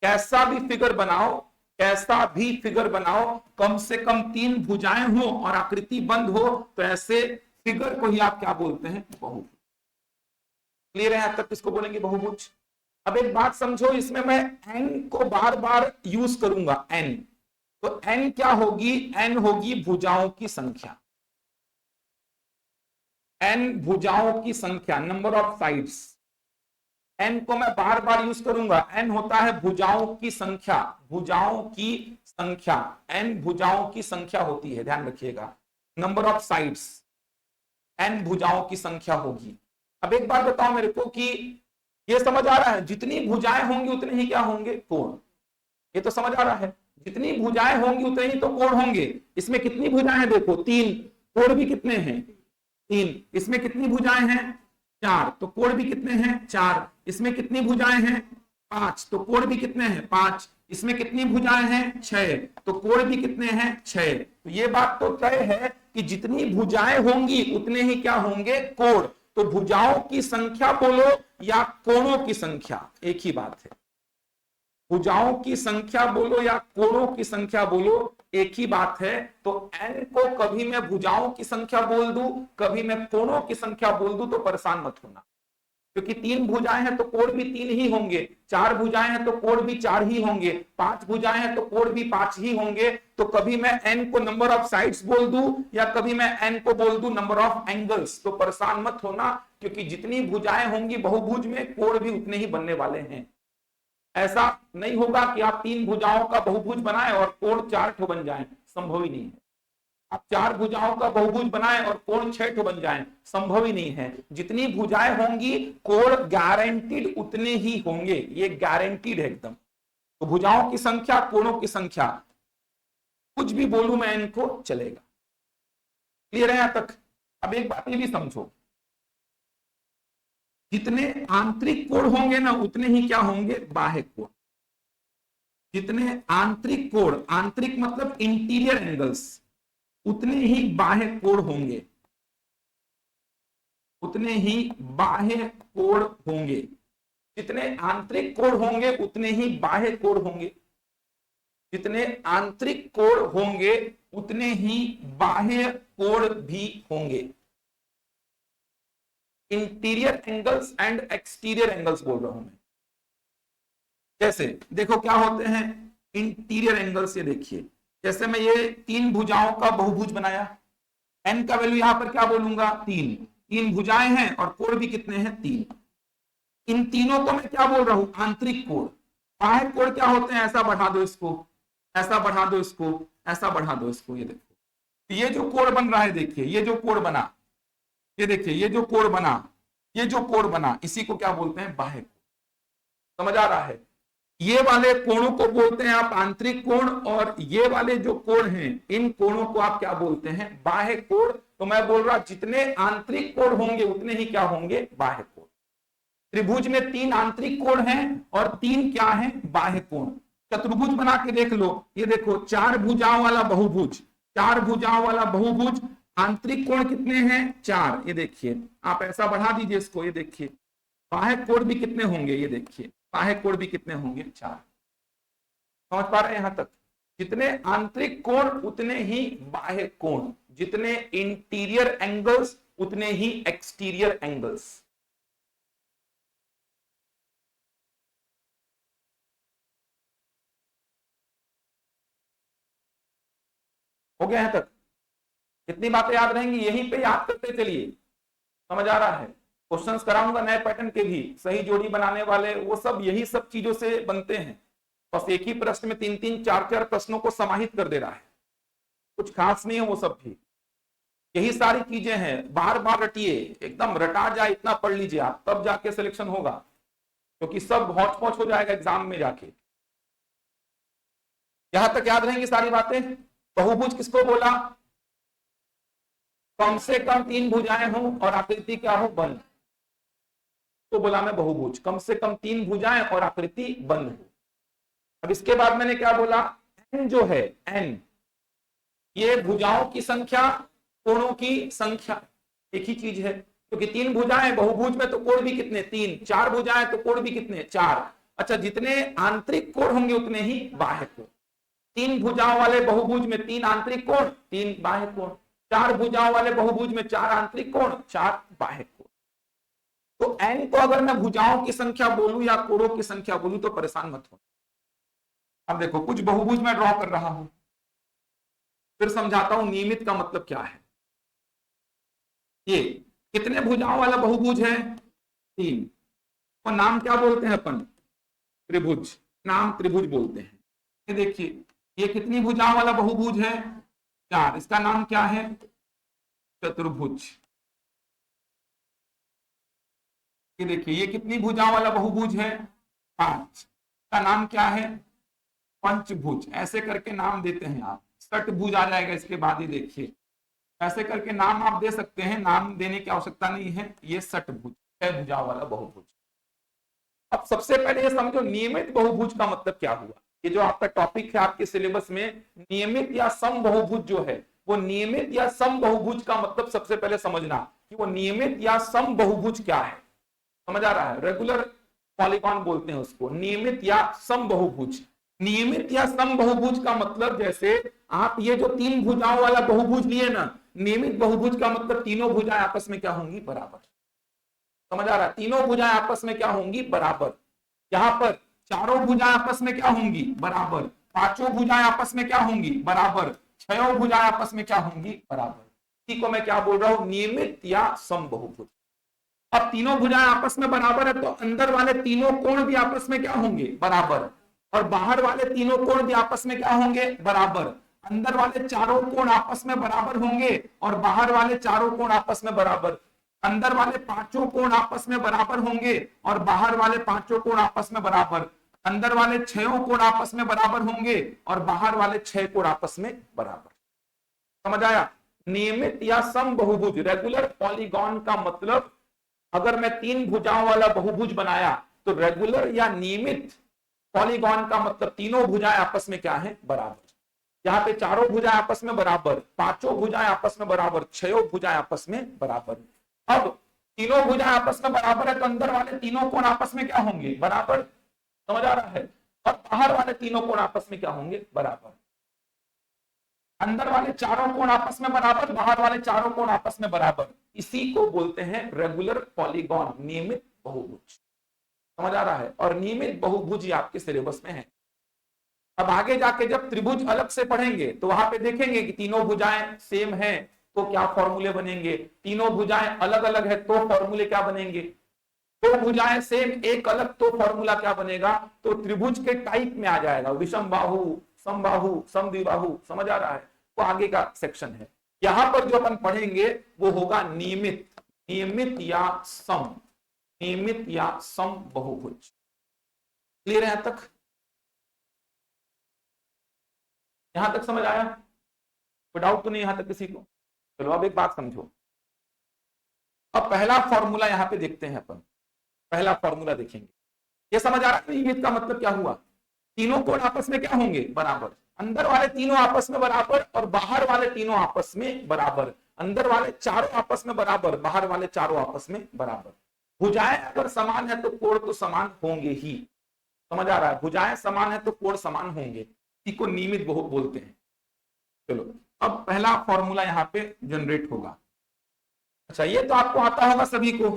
कैसा भी फिगर बनाओ, कैसा भी फिगर बनाओ, कम से कम 3 भुजाएं हो और आकृति बंद हो, तो ऐसे फिगर को ही आप क्या बोलते हैं, बहुभुज। क्लियर है, अब तक किसको बोलेंगे, बहुभुज। अब एक बात समझो, इसमें मैं एन को बार बार यूज करूंगा, एन। तो एन क्या होगी, एन होगी भुजाओं की संख्या, एन भुजाओं की संख्या, नंबर ऑफ साइड्स। एन को मैं बार बार यूज करूंगा, एन होता है भुजाओं की संख्या, भुजाओं की संख्या, एन भुजाओं की संख्या होती है, ध्यान रखिएगा। नंबर ऑफ साइड्स, एन भुजाओं की संख्या होगी। अब एक बात बताओ मेरे को कि ये समझ आ रहा है, जितनी भुजाएं होंगी उतने ही क्या होंगे, कोण। ये तो समझ आ रहा है, जितनी भुजाएं होंगी उतने ही तो कोण होंगे। इसमें कितनी भुजाएं हैं, देखो 3, कोण भी कितने हैं, 3। इसमें कितनी भुजाएं हैं, 4, तो कोण भी कितने हैं, 4। इसमें कितनी भुजाएं हैं, 5, तो कोण भी कितने हैं, 5। इसमें कितनी भुजाएं हैं, 6, तो कोण भी कितने हैं, 6। तो ये बात तो तय है कि जितनी भुजाएं होंगी उतने ही क्या होंगे, कोण। तो भुजाओं की संख्या बोलो या कोणों की संख्या, एक ही बात है। भुजाओं की संख्या बोलो या कोणों की संख्या बोलो, एक ही बात है। तो n को कभी मैं भुजाओं की संख्या बोल दूं, कभी मैं कोणों की संख्या बोल दूं, तो परेशान मत होना, क्योंकि 3 भुजाएं हैं तो कोण भी 3 ही होंगे, 4 भुजाएं हैं तो कोण भी 4 ही होंगे, 5 भुजाएं हैं तो कोण भी 5 ही होंगे। तो कभी मैं n को नंबर ऑफ साइड्स बोल दूं या कभी मैं n को बोल दूं नंबर ऑफ एंगल्स, तो परेशान मत होना, क्योंकि जितनी भुजाएं होंगी बहुभुज में, कोण भी उतने ही बनने वाले हैं। ऐसा नहीं होगा कि आप 3 भुजाओं का बहुभुज बनाएं और कोण 4 ठो बन जाएं, संभव ही नहीं है। आप 4 भुजाओं का बहुभुज बनाएं और कोण 6 ठो बन जाएं, संभव ही नहीं है। जितनी भुजाएं होंगी कोण गारंटीड उतने ही होंगे, ये गारंटीड है एकदम। तो भुजाओं की संख्या, कोणों की संख्या, कुछ भी बोलूं मैं इनको चलेगा। क्लियर है यहां तक। अब एक बात ये भी समझो, जितने आंतरिक कोण होंगे ना उतने ही क्या होंगे, बाह्य कोण। जितने आंतरिक कोण, आंतरिक मतलब इंटीरियर एंगल्स, उतने ही बाह्य कोण होंगे, उतने ही बाह्य कोण होंगे। जितने आंतरिक कोण होंगे उतने ही बाह्य कोण होंगे, जितने आंतरिक कोण होंगे उतने ही बाह्य कोण भी होंगे। Interior angles and exterior angles बोल रहा हूं मैं। जैसे देखो क्या होते हैं इंटीरियर एंगल्स, ये देखिए जैसे मैं ये तीन भुजाओं का बहुभुज बनाया, एन का वैल्यू यहां पर क्या बोलूंगा, तीन, तीन भुजाएं हैं और कोण भी कितने हैं, तीन। इन तीनों को मैं क्या बोल रहा हूं, आंतरिक कोण। बाह्य कोण क्या होते हैं, ऐसा बढ़ा दो इसको, ऐसा बढ़ा दो इसको, ऐसा बढ़ा दो इसको, ये देखो ये जो कोण बन रहा है, देखिए ये जो कोण बना, ये देखिए ये जो कोण बना, ये जो कोण बना, इसी को क्या बोलते हैं, बाह्य कोण। समझ आ रहा है? ये वाले कोणों को बोलते हैं आप आंतरिक कोण, और ये वाले जो कोण हैं इन कोणों को आप क्या बोलते हैं, बाह्य कोण। तो मैं बोल रहा जितने आंतरिक कोण होंगे उतने ही क्या होंगे, बाह्य कोण। त्रिभुज में तीन आंतरिक कोण हैं और तीन क्या हैं, बाह्य कोण। चतुर्भुज बना के देख लो, ये देखो चार भुजाओं वाला बहुभुज, चार भुजाओं वाला बहुभुज, आंतरिक कोण कितने हैं, चार। ये देखिए आप ऐसा बढ़ा दीजिए इसको, ये देखिए बाह्य कोण भी कितने होंगे, ये देखिए बाह्य कोण भी कितने होंगे, चार। समझ पा रहे हैं यहां तक? जितने आंतरिक कोण उतने ही बाह्य कोण, जितने इंटीरियर एंगल्स उतने ही एक्सटीरियर एंगल्स। हो गया यहां तक? कितनी बातें याद रहेंगी, यहीं पे याद करते चलिए। समझ आ रहा है? क्वेश्चंस कराऊंगा नए पैटर्न के भी, सही जोड़ी बनाने वाले, वो सब यही सब चीजों से बनते हैं। बस एक ही प्रश्न में तीन तीन चार चार प्रश्नों को समाहित कर दे रहा है, कुछ खास नहीं है वो सब भी। यही सारी चीजें हैं, बार बार रटिए, एकदम रटा जाए इतना पढ़ लीजिए आप, तब जाके सिलेक्शन होगा, क्योंकि सब हौच पौच हो जाएगा एग्जाम में जाके। यहां तक याद रहेंगी सारी बातें। बहुभुज किसको बोला, कम से कम तीन भुजाएं हों और आकृति क्या हो, बंद, तो बोला मैं बहुभुज। कम से कम तीन भुजाएं और आकृति बंद हो। अब इसके बाद मैंने क्या बोला, एन जो है, एन ये भुजाओं की संख्या, कोणों की संख्या, एक ही चीज है, क्योंकि तीन भुजाएं, बहुभुज में तो कोण भी कितने, तीन, चार भुजाएं तो कोण भी कितने, चार। अच्छा, जितने आंतरिक कोण होंगे उतने ही बाह्य कोण। तीन भुजाओं वाले बहुभुज में तीन आंतरिक कोण, तीन बाह्य कोण। चार भुजाओं वाले बहुभुज में चार आंतरिक कोण, चार बाह्य कोण। तो एन को अगर मैं भुजाओं की संख्या बोलूं या कोणों की संख्या बोलूं तो परेशान मत हो। अब देखो कुछ बहुभुज में ड्रॉ कर रहा हूं, फिर समझाता हूं नियमित का मतलब क्या है। ये कितने भुजाओं वाला बहुभुज है, तीन, और नाम क्या बोलते हैं अपन, त्रिभुज, नाम त्रिभुज बोलते हैं। ये देखिए ये कितनी भुजाओं वाला बहुभुज है, चार, इसका नाम क्या है, चतुर्भुज। ये देखिए ये कितनी भुजाओं वाला बहुभुज है, पांच, का नाम क्या है, पंचभुज। ऐसे करके नाम देते हैं आप, षटभुज आ जाएगा इसके बाद ही, देखिए ऐसे करके नाम आप दे सकते हैं, नाम देने की आवश्यकता नहीं है। ये षटभुज, छह भुजाओं वाला बहुभुज। अब सबसे पहले ये समझो नियमित बहुभुज का मतलब क्या हुआ। ये जो आपका टॉपिक है आपके सिलेबस में, नियमित या सम बहुभुज जो है, वो नियमित या सम बहुभुज का मतलब सबसे पहले समझना कि वो नियमित या सम बहुभुज क्या है। समझ आ रहा है? रेगुलर पॉलीगॉन बोलते हैं उसको, नियमित या सम बहुभुज। नियमित या सम बहुभुज का मतलब, जैसे आप ये जो तीन भुजाओं वाला बहुभुज लिए ना, नियमित बहुभुज का मतलब तीनों भुजाएं आपस में क्या होंगी, बराबर। समझ आ रहा है? तीनों भुजाएं आपस में क्या होंगी, बराबर। यहां पर चारों भुजाएं आपस में क्या होंगी, बराबर। पांचों भुजाएं आपस में क्या होंगी, बराबर। छह भुजाएं आपस में क्या होंगी, बराबर। इसी को मैं क्या बोल रहा हूं, नियमित या सम बहुभुज। अब तीनों भुजाएं आपस में बराबर है, तो अंदर वाले तीनों कोण भी आपस में क्या होंगे, बराबर, और बाहर वाले तीनों कोण भी आपस में क्या होंगे, बराबर। अंदर वाले चारों कोण आपस में बराबर होंगे और बाहर वाले चारों कोण आपस में बराबर। अंदर वाले पांचों कोण आपस में बराबर होंगे और बाहर वाले पांचों कोण आपस में बराबर। अंदर वाले छह कोण आपस में बराबर होंगे और बाहर वाले छह कोण आपस में बराबर। समझ आया? नियमित या सम बहुभुज, रेगुलर पॉलीगॉन का मतलब, अगर मैं तीन भुजाओं वाला बहुभुज बनाया तो रेगुलर या नियमित पॉलीगॉन का मतलब तीनों भुजाएं आपस में क्या है, बराबर। यहाँ पे चारों भुजाएं आपस में बराबर, पांचों भुजाएं आपस में बराबर, छह भुजाएं आपस में बराबर। अब तीनों भुजाएं आपस में बराबर है तो अंदर वाले तीनों कोण आपस में क्या होंगे, बराबर। समझ आ रहा है? और बाहर वाले तीनों कोण आपस में क्या होंगे, बराबर। अंदर वाले चारों कोण आपस में बराबर, बाहर वाले चारों कोण आपस में बराबर, इसी को बोलते हैं रेगुलर पॉलीगॉन, नियमित बहुभुज। समझ आ रहा है? और नियमित बहुभुज ये आपके सिलेबस में है। अब आगे जाके जब त्रिभुज अलग से पढ़ेंगे तो वहां पे देखेंगे कि तीनों भुजाएं सेम हैं तो क्या फॉर्मूले बनेंगे, तीनों भुजाएं अलग अलग है तो फॉर्मूले क्या बनेंगे, दो भुजाएं सेम एक अलग तो फॉर्मूला क्या बनेगा। तो त्रिभुज के टाइप में आ जाएगा, विषम बाहु, समबाहु, समद्विबाहु। समझ आ रहा है? तो आगे का सेक्शन है। यहां पर जो अपन पढ़ेंगे वो होगा नियमित, नियमित या सम, नियमित या सम बहुभुज। क्लियर है? यहां तक, यहां तक समझ आया? कोई डाउट तो नहीं यहां तक किसी को? चलो अब एक बात समझो। अब पहला फॉर्मूला यहां पे देखते हैं अपन, पहला फॉर्मूला देखेंगे। ये समझ आ रहा है नियमित का मतलब क्या हुआ? तीनों कोण आपस में क्या होंगे? बराबर। अंदर वाले तीनों आपस में बराबर और बाहर वाले तीनों आपस में बराबर। अंदर वाले चारों आपस में बराबर, बाहर वाले चारों आपस में बराबर। भुजाएं अगर समान है तो कोण तो समान होंगे ही। समझ आ रहा है? भुजाएं समान है तो कोण समान होंगे, इसी को नियमित बहु बोलते हैं। चलो अब पहला फॉर्मूला यहां पे जनरेट होगा। अच्छा ये तो आपको आता होगा सभी को,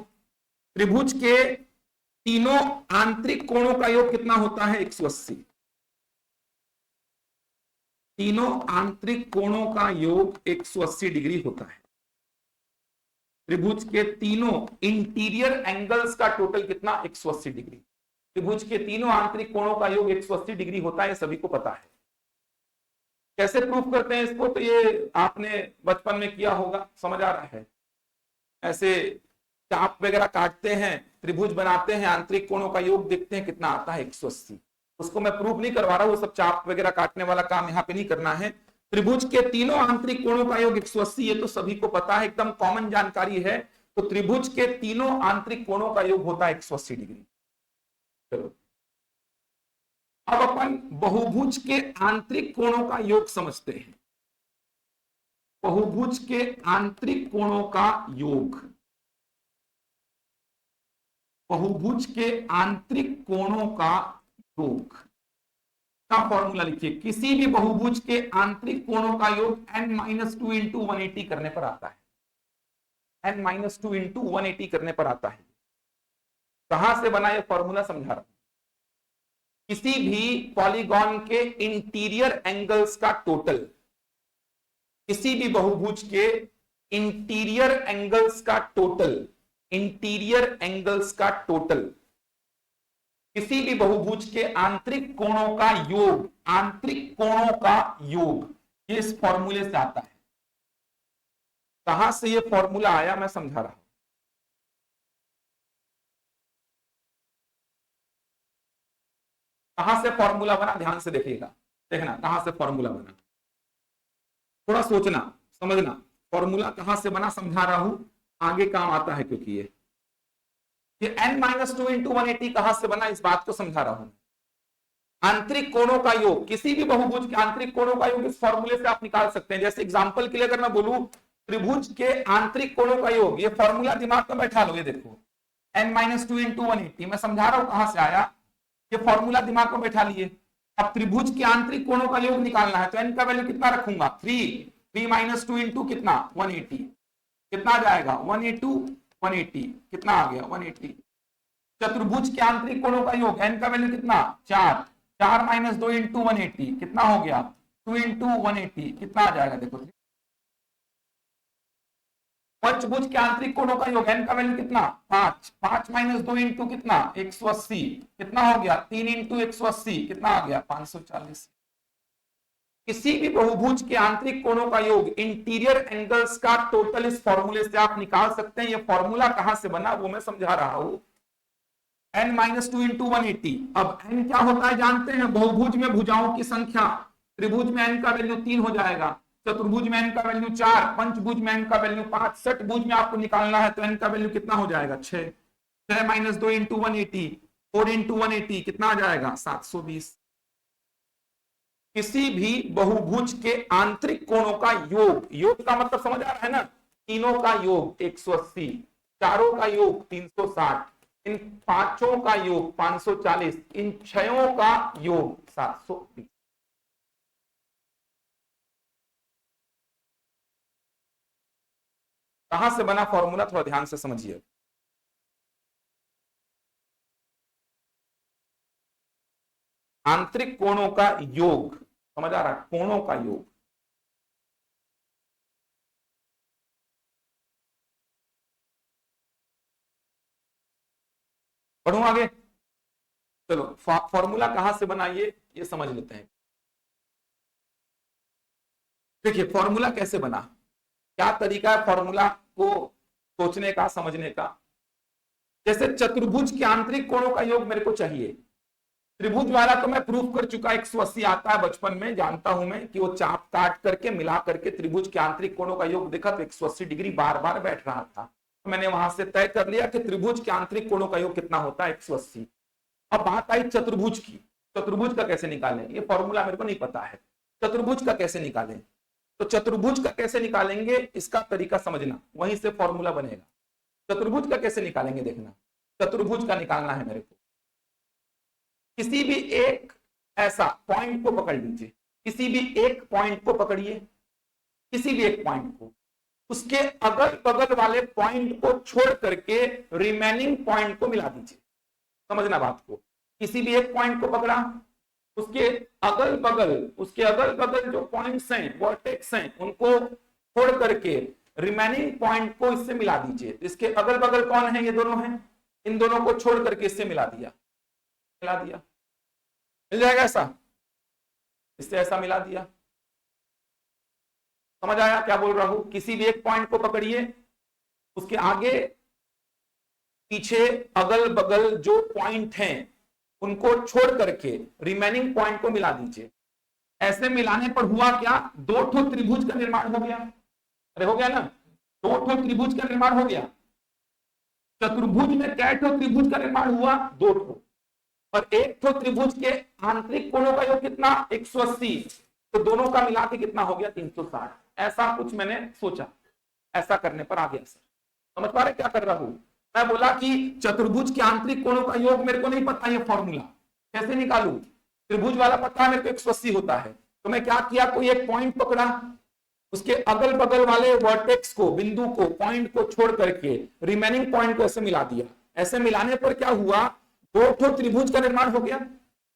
त्रिभुज के तीनों आंतरिक कोणों का योग कितना होता है? 180। तीनों आंतरिक कोणों का योग 180 डिग्री होता है। त्रिभुज के तीनों इंटीरियर एंगल्स का टोटल कितना? 180 डिग्री। त्रिभुज के तीनों आंतरिक कोणों का योग 180 डिग्री होता है, सभी को पता है। कैसे प्रूफ करते हैं इसको? तो ये आपने बचपन में किया होगा, समझ आ रहा है? ऐसे चाप वगैरह काटते हैं, त्रिभुज बनाते हैं, आंतरिक कोणों का योग देखते हैं कितना आता है? 180। उसको मैं प्रूफ नहीं करवा रहा हूं, वो सब चाप वगैरह काटने वाला काम यहाँ पे नहीं करना है। त्रिभुज के तीनों आंतरिक कोणों का योग 180, ये तो सभी को पता है, एकदम कॉमन जानकारी है। तो त्रिभुज के तीनों आंतरिक कोणों का योग होता है 180 डिग्री। चलो अब अपन बहुभुज के आंतरिक कोणों का योग समझते हैं। बहुभुज के आंतरिक कोणों का योग, बहुभुज के आंतरिक कोणों का योग का फॉर्मूला लिखिए। किसी भी बहुभुज के आंतरिक कोणों का योग n-2 इंटू 180 करने पर आता है। n-2 इंटू 180 करने पर आता है। कहां से बना? ये फॉर्मूला समझा रहा हूं। किसी भी पॉलीगॉन के इंटीरियर एंगल्स का टोटल, किसी भी बहुभुज के इंटीरियर एंगल्स का टोटल, इंटीरियर एंगल्स का टोटल, किसी भी बहुभुज के आंतरिक कोणों का योग, आंतरिक कोणों का योग, ये इस फॉर्मूले से आता है। कहां से ये फॉर्मूला आया मैं समझा रहा हूं। कहां से फॉर्मूला बना? ध्यान से देखिएगा, देखना कहां से फॉर्मूला बना, थोड़ा सोचना समझना। फॉर्मूला कहां से बना समझा रहा हूं, आगे काम आता है। क्योंकि ये n-2 इंटू 180 कहां से बना, इस बात को समझा रहा हूं। आंतरिक कोणों का योग, किसी भी बहुभुज के आंतरिक कोणों का योग इस फॉर्मूले से आप निकाल सकते हैं। जैसे एग्जांपल के लिए अगर मैं बोलूं त्रिभुज के आंतरिक कोणों का योग, ये फॉर्मूला दिमाग में बैठा लो। ये देखो n-2 इंटू 180, मैं समझा रहा हूं कहां से आया। ये फॉर्मूला दिमाग में बैठा लिए। अब त्रिभुज के आंतरिक कोणों का योग निकालना है तो n का वैल्यू कितना रखूंगा? 3 इंटू कितना? 180। कितना आ जाएगा? 180 कितना आ गया? 180। चतुर्भुज के आंतरिक कोणों का योग, n का वैल्यू कितना? 4 2 इंटू 180 कितना हो गया? 2 इंटू 180 कितना आ जाएगा? देखो पंचभुज के आंतरिक कोणों का योग, n का वैल्यू कितना? 5 2 इंटू कितना? 180 कितना हो गया? 3 इंटू 180 कितना आ गया? 540। किसी भी बहुभुज के आंतरिक कोणों का योग, इंटीरियर एंगल्स का टोटल, इस फॉर्मूले से आप निकाल सकते हैं। ये फॉर्मूला कहां से बना वो मैं समझा रहा हूं। n-2 into 180। अब n क्या होता है जानते हैं? बहुभुज में भुजाओं की संख्या। त्रिभुज में n का वैल्यू 3 हो जाएगा, चतुर्भुज में n का वैल्यू 4, पंचभुज में n का वैल्यू 5, षटभुज में आपको निकालना है तो n का वैल्यू कितना हो जाएगा? 6। 6 2 इंटू 180, 4 इंटू 180 कितना आ जाएगा? 720। किसी भी बहुभुज के आंतरिक कोणों का योग, योग का मतलब समझ आ रहा है ना? तीनों का योग 180, चारों का योग 360, इन पांचों का योग 540, इन छयों का योग 720। कहां से बना फॉर्मूला, थोड़ा ध्यान से समझिए। आंतरिक कोणों का योग, समझ आ रहा है, कोणों का योग। पढ़ूं आगे, चलो फॉर्मूला कहां से बना ये समझ लेते हैं। देखिए फॉर्मूला कैसे बना, क्या तरीका है फॉर्मूला को सोचने का, समझने का। जैसे चतुर्भुज के आंतरिक कोणों का योग मेरे को चाहिए, त्रिभुज वाला तो मैं प्रूफ कर चुका, 180 आता है बचपन में, जानता हूं मैं कि वो चाप काट करके मिला करके त्रिभुज के आंतरिक कोणों का योग देखा तो 180 डिग्री बार बार बैठ रहा था, तो मैंने वहां से तय कर लिया कि त्रिभुज के आंतरिक कोणों का योग कितना होता है, 180। अब बात आई चतुर्भुज की, चतुर्भुज का कैसे निकालें, ये फॉर्मूला मेरे को नहीं पता है, चतुर्भुज का कैसे निकालें। तो चतुर्भुज का कैसे निकालेंगे इसका तरीका समझना, वहीं से फॉर्मूला बनेगा। चतुर्भुज का कैसे निकालेंगे देखना, चतुर्भुज का निकालना है मेरे को। किसी भी एक ऐसा पॉइंट को पकड़ लीजिए, किसी भी एक पॉइंट को पकड़िए, किसी भी एक पॉइंट को, उसके अगल बगल वाले पॉइंट को छोड़ करके रिमेनिंग पॉइंट को मिला दीजिए। समझना बात को, किसी भी एक पॉइंट को पकड़ा, उसके अगल बगल जो पॉइंट्स हैं, वर्टेक्स हैं, उनको छोड़ करके रिमेनिंग पॉइंट को इससे मिला दीजिए। इसके अगल बगल कौन है, ये दोनों हैं, इन दोनों को छोड़ करके इससे मिला दिया, मिल जाएगा ऐसा, इससे ऐसा मिला दिया। समझ आया क्या बोल रहा हूं, किसी भी एक पॉइंट को पकड़िए, उसके आगे पीछे अगल बगल जो पॉइंट हैं उनको छोड़ करके रिमेनिंग पॉइंट को मिला दीजिए। ऐसे मिलाने पर हुआ क्या, दो ठो त्रिभुज का निर्माण हो गया। अरे हो गया ना, दो ठो त्रिभुज का निर्माण हो गया। चतुर्भुज में कै ठो त्रिभुज का निर्माण हुआ, दो ठो, और एक ठो त्रिभुज के आंतरिक कोणों का योग कितना, 180, तो दोनों का मिला के कितना हो गया, 360। ऐसा कुछ मैंने सोचा, ऐसा करने पर आ गया सर। समझ पा रहे क्या कर रहा हूं मैं, बोला कि चतुर्भुज के आंतरिक कोणों का योग मेरे को नहीं पता, ये फॉर्मूला कैसे निकालू, त्रिभुज वाला पता है मेरे को 180 होता है, तो मैं क्या किया, कोई एक पॉइंट पकड़ा, उसके अगल बगल वाले वर्टेक्स को, बिंदु को, पॉइंट को छोड़ करके रिमेनिंग पॉइंट को ऐसे मिला दिया। ऐसे मिलाने पर क्या हुआ, दो ठो त्रिभुज का निर्माण हो गया,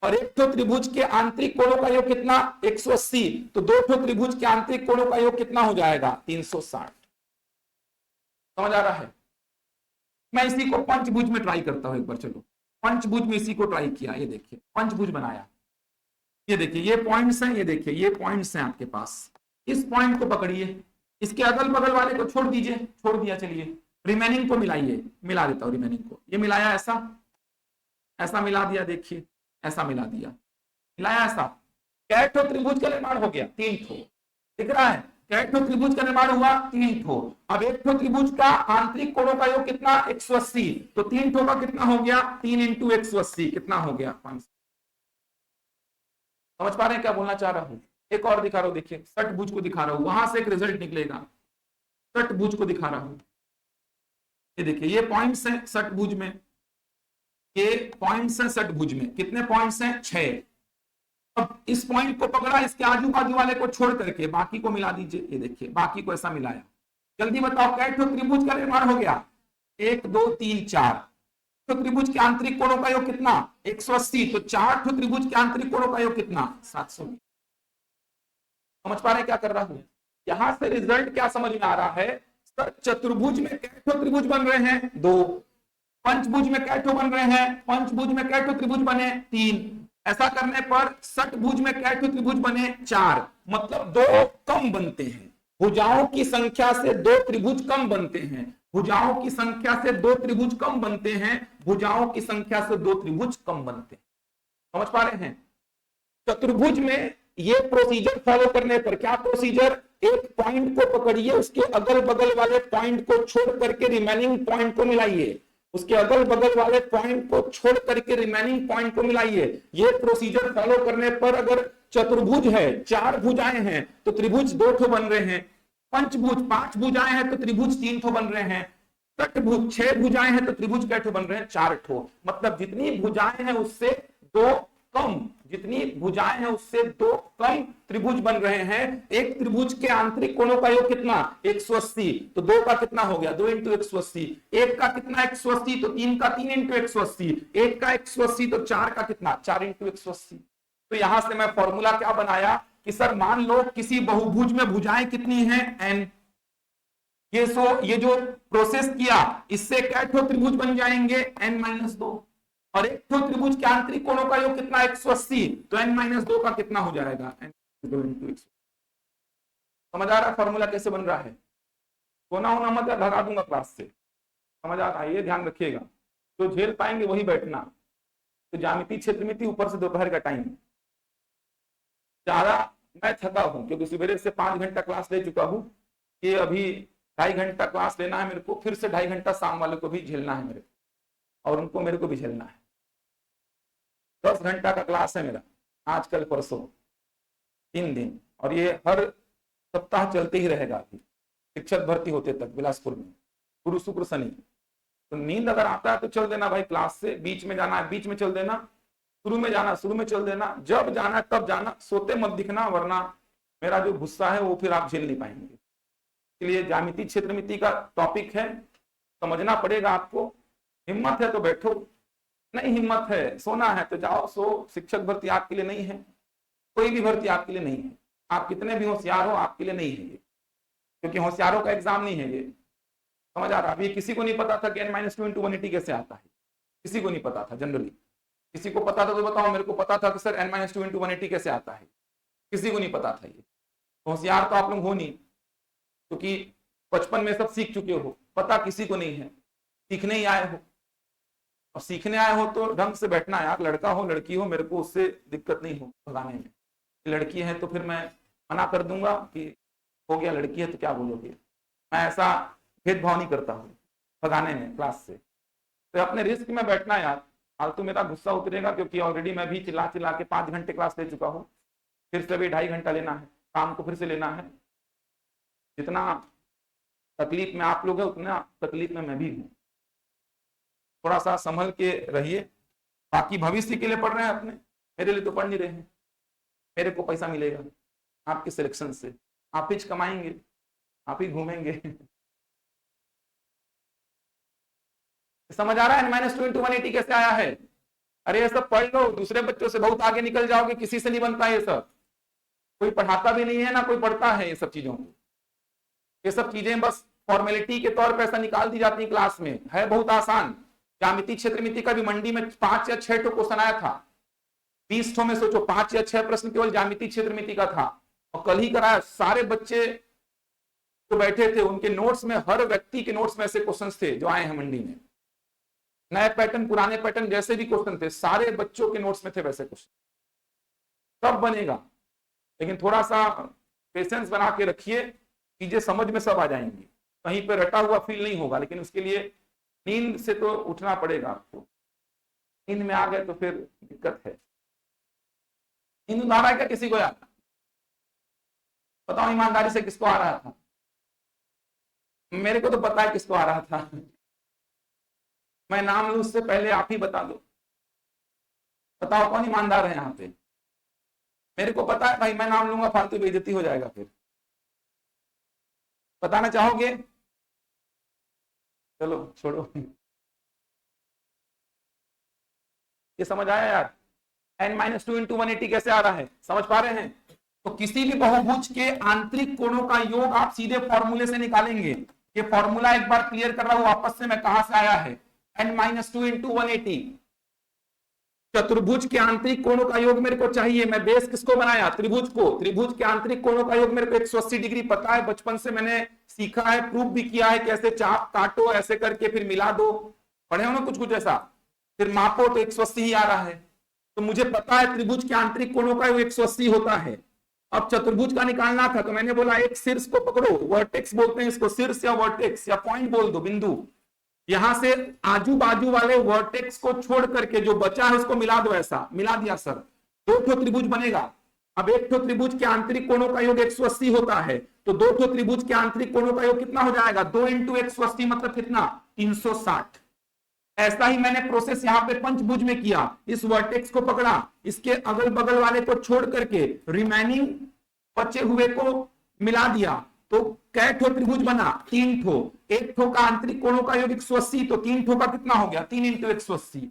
और एक ठो त्रिभुज के आंतरिक कोणों का योग कितना, 180, तो दो ठो त्रिभुज के आंतरिक कोणों का योग कितना हो जाएगा, 360। समझ आ रहा है। मैं इसी को पंचभुज में ट्राई करता हूं एक बार, चलो पंचभुज में इसी को ट्राई किया, ये देखिए पंचभुज बनाया, ये देखिए ये पॉइंट्स हैं, ये देखिए ये पॉइंट्स हैं आपके पास, इस पॉइंट को पकड़िए, इसके अगल बगल वाले को छोड़ दीजिए, छोड़ दिया, चलिए रिमेनिंग को मिलाइए, मिला देता हूं रिमेनिंग को, ये मिलाया, ऐसा ऐसा मिला दिया, देखिए ऐसा मिला दिया, मिलाया ऐसा, कै ठो त्रिभुज का निर्माण हो गया, 3 ठो, दिख रहा है, कै ठो त्रिभुज का निर्माण हुआ, 3 ठो। अब एक ठो त्रिभुज का आंतरिक कोणों का योग कितना, 180, तो 3 ठो का कितना हो गया, 3 इंटू 180 कितना हो गया, 500। समझ पा रहे हैं क्या बोलना चाह रहा हूं। एक और दिखा रहा हूं, देखिए षटभुज को दिखा रहा हूं, वहां से एक रिजल्ट निकलेगा, षटभुज को दिखा रहा हूं, ये देखिए ये पॉइंट्स हैं षटभुज में, ये पॉइंट्स हैं षटभुज में, कितने पॉइंट्स हैं, 6। अब इस पॉइंट को पकड़ा, इसके आजू बाजू वाले को छोड़ करके बाकी को मिला दीजिए, ये देखिए बाकी को ऐसा मिलाया। जल्दी बताओ कै ठो त्रिभुज का निर्माण हो गया, 1 2 3 4। तो त्रिभुज के आंतरिक कोणों का योग कितना, 180, तो 4 ठो त्रिभुज के आंतरिक कोणों का योग कितना, 700। समझ पा रहे क्या कर रहा हूं, यहां से रिजल्ट क्या समझ में आ रहा है, चतुर्भुज में कै ठो त्रिभुज बन रहे हैं, 2। पंचभुज में कै ठो बन रहे हैं, पंचभुज में कै ठो त्रिभुज बने, 3। ऐसा करने पर षटभुज में कै ठो त्रिभुज बने, 4, मतलब 2 कम बनते हैं। भुजाओं की संख्या से 2 त्रिभुज कम बनते हैं, भुजाओं की संख्या से 2 त्रिभुज कम बनते हैं, भुजाओं की संख्या से 2 त्रिभुज कम बनते हैं। समझ पा रहे हैं। चतुर्भुज में ये प्रोसीजर फॉलो करने पर, क्या प्रोसीजर, एक पॉइंट को पकड़िए, उसके अगल बगल वाले पॉइंट को छोड़ करके रिमेनिंग पॉइंट को मिलाइए, उसके अगल बगल वाले पॉइंट को छोड़ करके रिमेनिंग पॉइंट को मिलाइए। ये प्रोसीजर फॉलो करने पर अगर चतुर्भुज है, 4 भुजाएं हैं तो त्रिभुज 2 ठो बन रहे हैं, पंचभुज 5 भुजाएं हैं तो त्रिभुज 3 ठो बन रहे हैं, षटभुज 6 भुजाएं हैं तो त्रिभुज कै ठो बन रहे हैं, 4 ठो। मतलब जितनी भुजाएं हैं उससे 2 कम जितनी भुजाएं हैं उससे दो कम त्रिभुज बन रहे हैं। एक त्रिभुज के आंतरिक कोणों का योग कितना 180, तो दो का कितना हो गया 2 इंटू 180। एक का कितना 180, तो तीन का 3 इंटू 180। एक का 180 तो चार का कितना 4 इंटू 180। तो यहां से मैं फॉर्मूला क्या बनाया कि सर मान लो किसी बहुभुज में भुजाएं कितनी हैं n, ये जो प्रोसेस किया इससे क्या त्रिभुज बन जाएंगे n-2, और एक त्रिभुज के आंतरिक कोणों का योग कितना 180, तो n-2 का कितना हो जाएगा n2 इंटू 180। समझ आ रहा है फॉर्मूला कैसे बन रहा है? सोना होना मत भगा दूंगा क्लास से, समझ आ रहा है? ये ध्यान रखिएगा, जो झेल पाएंगे वही बैठना। तो ज्यामिति क्षेत्रमिति ऊपर से दोपहर का टाइम ज्यादा मैं थका हूं क्योंकि सवेरे से 5 घंटा क्लास ले चुका हूं कि अभी 2.5 घंटा क्लास लेना है मेरे को, फिर से 2.5 घंटा शाम वाले को भी झेलना है मेरे को, और उनको मेरे को भी झेलना है। 10 घंटा का क्लास है मेरा, आज कल परसों 3 दिन, और ये हर सप्ताह चलते ही रहेगा अभी शिक्षक भर्ती होते तक बिलासपुर में, गुरु शुक्र शनि। तो नींद अगर आता है तो चल देना भाई क्लास से, बीच में जाना है बीच में चल देना, शुरू में जाना शुरू में चल देना, जब जाना है तब जाना, सोते मत दिखना, वरना मेरा जो गुस्सा है वो फिर आप झेल नहीं पाएंगे। इसलिए ज्यामिति क्षेत्रमिति का टॉपिक है, समझना पड़ेगा आपको। हिम्मत है तो बैठो, नहीं हिम्मत है सोना है तो जाओ सो। शिक्षक भर्ती आपके लिए नहीं है, कोई भी भर्ती आपके लिए नहीं है, आप कितने भी होशियार हो आपके लिए नहीं है ये, क्योंकि होशियारों का एग्जाम नहीं है ये। समझ आ रहा? अभी किसी को नहीं पता था कि n-2 इंटू 180 कैसे आता है, किसी को नहीं पता था। जनरली किसी को पता था तो बताओ मेरे को पता था कि सर n-2 इंटू 180 कैसे आता है, किसी को नहीं पता था ये। होशियार तो आप लोग हो नहीं, क्योंकि बचपन में सब सीख चुके हो, पता किसी को नहीं है, सीखने ही आए हो। और सीखने आए हो तो ढंग से बैठना यार, लड़का हो लड़की हो मेरे को उससे दिक्कत नहीं हो भगाने में। लड़की है तो फिर मैं मना कर दूंगा कि हो गया, लड़की है तो क्या बोलोगे, मैं ऐसा भेदभाव नहीं करता हूँ भगाने में क्लास से। तो अपने रिस्क में बैठना यार, फालतू मेरा गुस्सा उतरेगा, क्योंकि ऑलरेडी मैं भी चिल्ला चिल्ला के 5 घंटे क्लास ले चुका हूँ, फिर से भी 2.5 घंटा लेना है, काम को फिर से लेना है। जितना तकलीफ में आप लोग है उतना तकलीफ में मैं भी हूँ। थोड़ा सा संभल के रहिए, बाकी भविष्य के लिए पढ़ रहे हैं अपने, मेरे लिए तो पढ़ नहीं रहे हैं। मेरे को पैसा मिलेगा आपके सिलेक्शन से, आप ही कमाएंगे, आप ही घूमेंगे। समझ आ रहा है n-2 इंटू 180 कैसे आया है? अरे ये सब पढ़ लो, दूसरे बच्चों से बहुत आगे निकल जाओगे, किसी से नहीं बनता ये सब, कोई पढ़ाता भी नहीं है ना कोई पढ़ता है ये सब चीजों को। ये सब चीजें बस फॉर्मेलिटी के तौर पर ऐसा निकाल दी जाती है क्लास में, है बहुत आसान। ज्यामिति क्षेत्रमिति का भी मंडी में 5 या 6 ठो क्वेश्चन आया था, 20 ठो में सोचो 5 या 6 प्रश्न केवल ज्यामिति क्षेत्रमिति का था, और कल ही कराया। सारे बच्चे जो बैठे थे उनके नोट्स में, हर व्यक्ति के नोट्स में ऐसे क्वेश्चन थे जो आए हैं मंडी में, नए पैटर्न पुराने पैटर्न जैसे भी क्वेश्चन थे सारे बच्चों के नोट्स में थे वैसे क्वेश्चन। सब बनेगा, लेकिन थोड़ा सा पेशेंस बना के रखिए, चीजें समझ में सब आ जाएंगी, कहीं पे रटा हुआ फील नहीं होगा। लेकिन उसके लिए नींद से तो उठना पड़ेगा आपको, नींद में आ गए तो फिर दिक्कत है। नींद आ रहा है क्या किसी को यार? बताओ ईमानदारी से किसको आ रहा था? मेरे को तो पता है किसको आ रहा था, मैं नाम लूं उससे पहले आप ही बता दो। बताओ कौन ईमानदार है यहाँ पे? मेरे को पता है भाई, मैं नाम लूंगा फालतू बेइज्जती हो जाएगा फिर। बताना चाहोगे? चलो छोड़ो, ये समझ आया यार? n-2 इंटू 180 कैसे आ रहा है, समझ पा रहे हैं? तो किसी भी बहुभुज के आंतरिक कोणों का योग आप सीधे फॉर्मूले से निकालेंगे। ये फॉर्मूला एक बार क्लियर कर रहा हूं वापस से मैं, कहां से आया है? n-2 into 180। चतुर्भुज के आंतरिक कोणों का योग मेरे को चाहिए, मैं बेस किसको बनाया? त्रिभुज को। त्रिभुज के आंतरिक कोणों का योग मेरे को 180 डिग्री पता है, बचपन से मैंने सीखा है, प्रूफ भी किया है, कैसे चाप काटो ऐसे करके फिर मिला दो, पढ़े हो ना कुछ कुछ ऐसा, फिर मापो तो 180 ही आ रहा है। तो मुझे पता है त्रिभुज के आंतरिक कोणों का योग 180 होता है। अब चतुर्भुज का निकालना था तो मैंने बोला एक शीर्ष को पकड़ो, वर्टेक्स बोलते हैं इसको, शीर्ष या वर्टेक्स या पॉइंट बोल दो, बिंदु। यहां से आजू बाजू वाले वर्टेक्स को छोड़ करके जो बचा है उसको मिला दो, ऐसा मिला दिया सर, 2 ठो त्रिभुज बनेगा। अब एक ठो त्रिभुज के आंतरिक कोणों का योग 180 होता है, तो 2 ठो त्रिभुज के आंतरिक कोणों का योग कितना हो जाएगा? 2 इंटू 180 मतलब कितना? 360। ऐसा ही मैंने प्रोसेस यहां पे पंचभुज में किया, इस वर्टेक्स को पकड़ा, इसके अगल बगल वाले को छोड़ करके रिमेनिंग बचे हुए को मिला दिया, तो कै ठो त्रिभुज बना, 3 ठो। एक ठो का आंतरिक कोणों का योग 180, तो 3 ठो का कितना हो गया, 3 इंटू 180।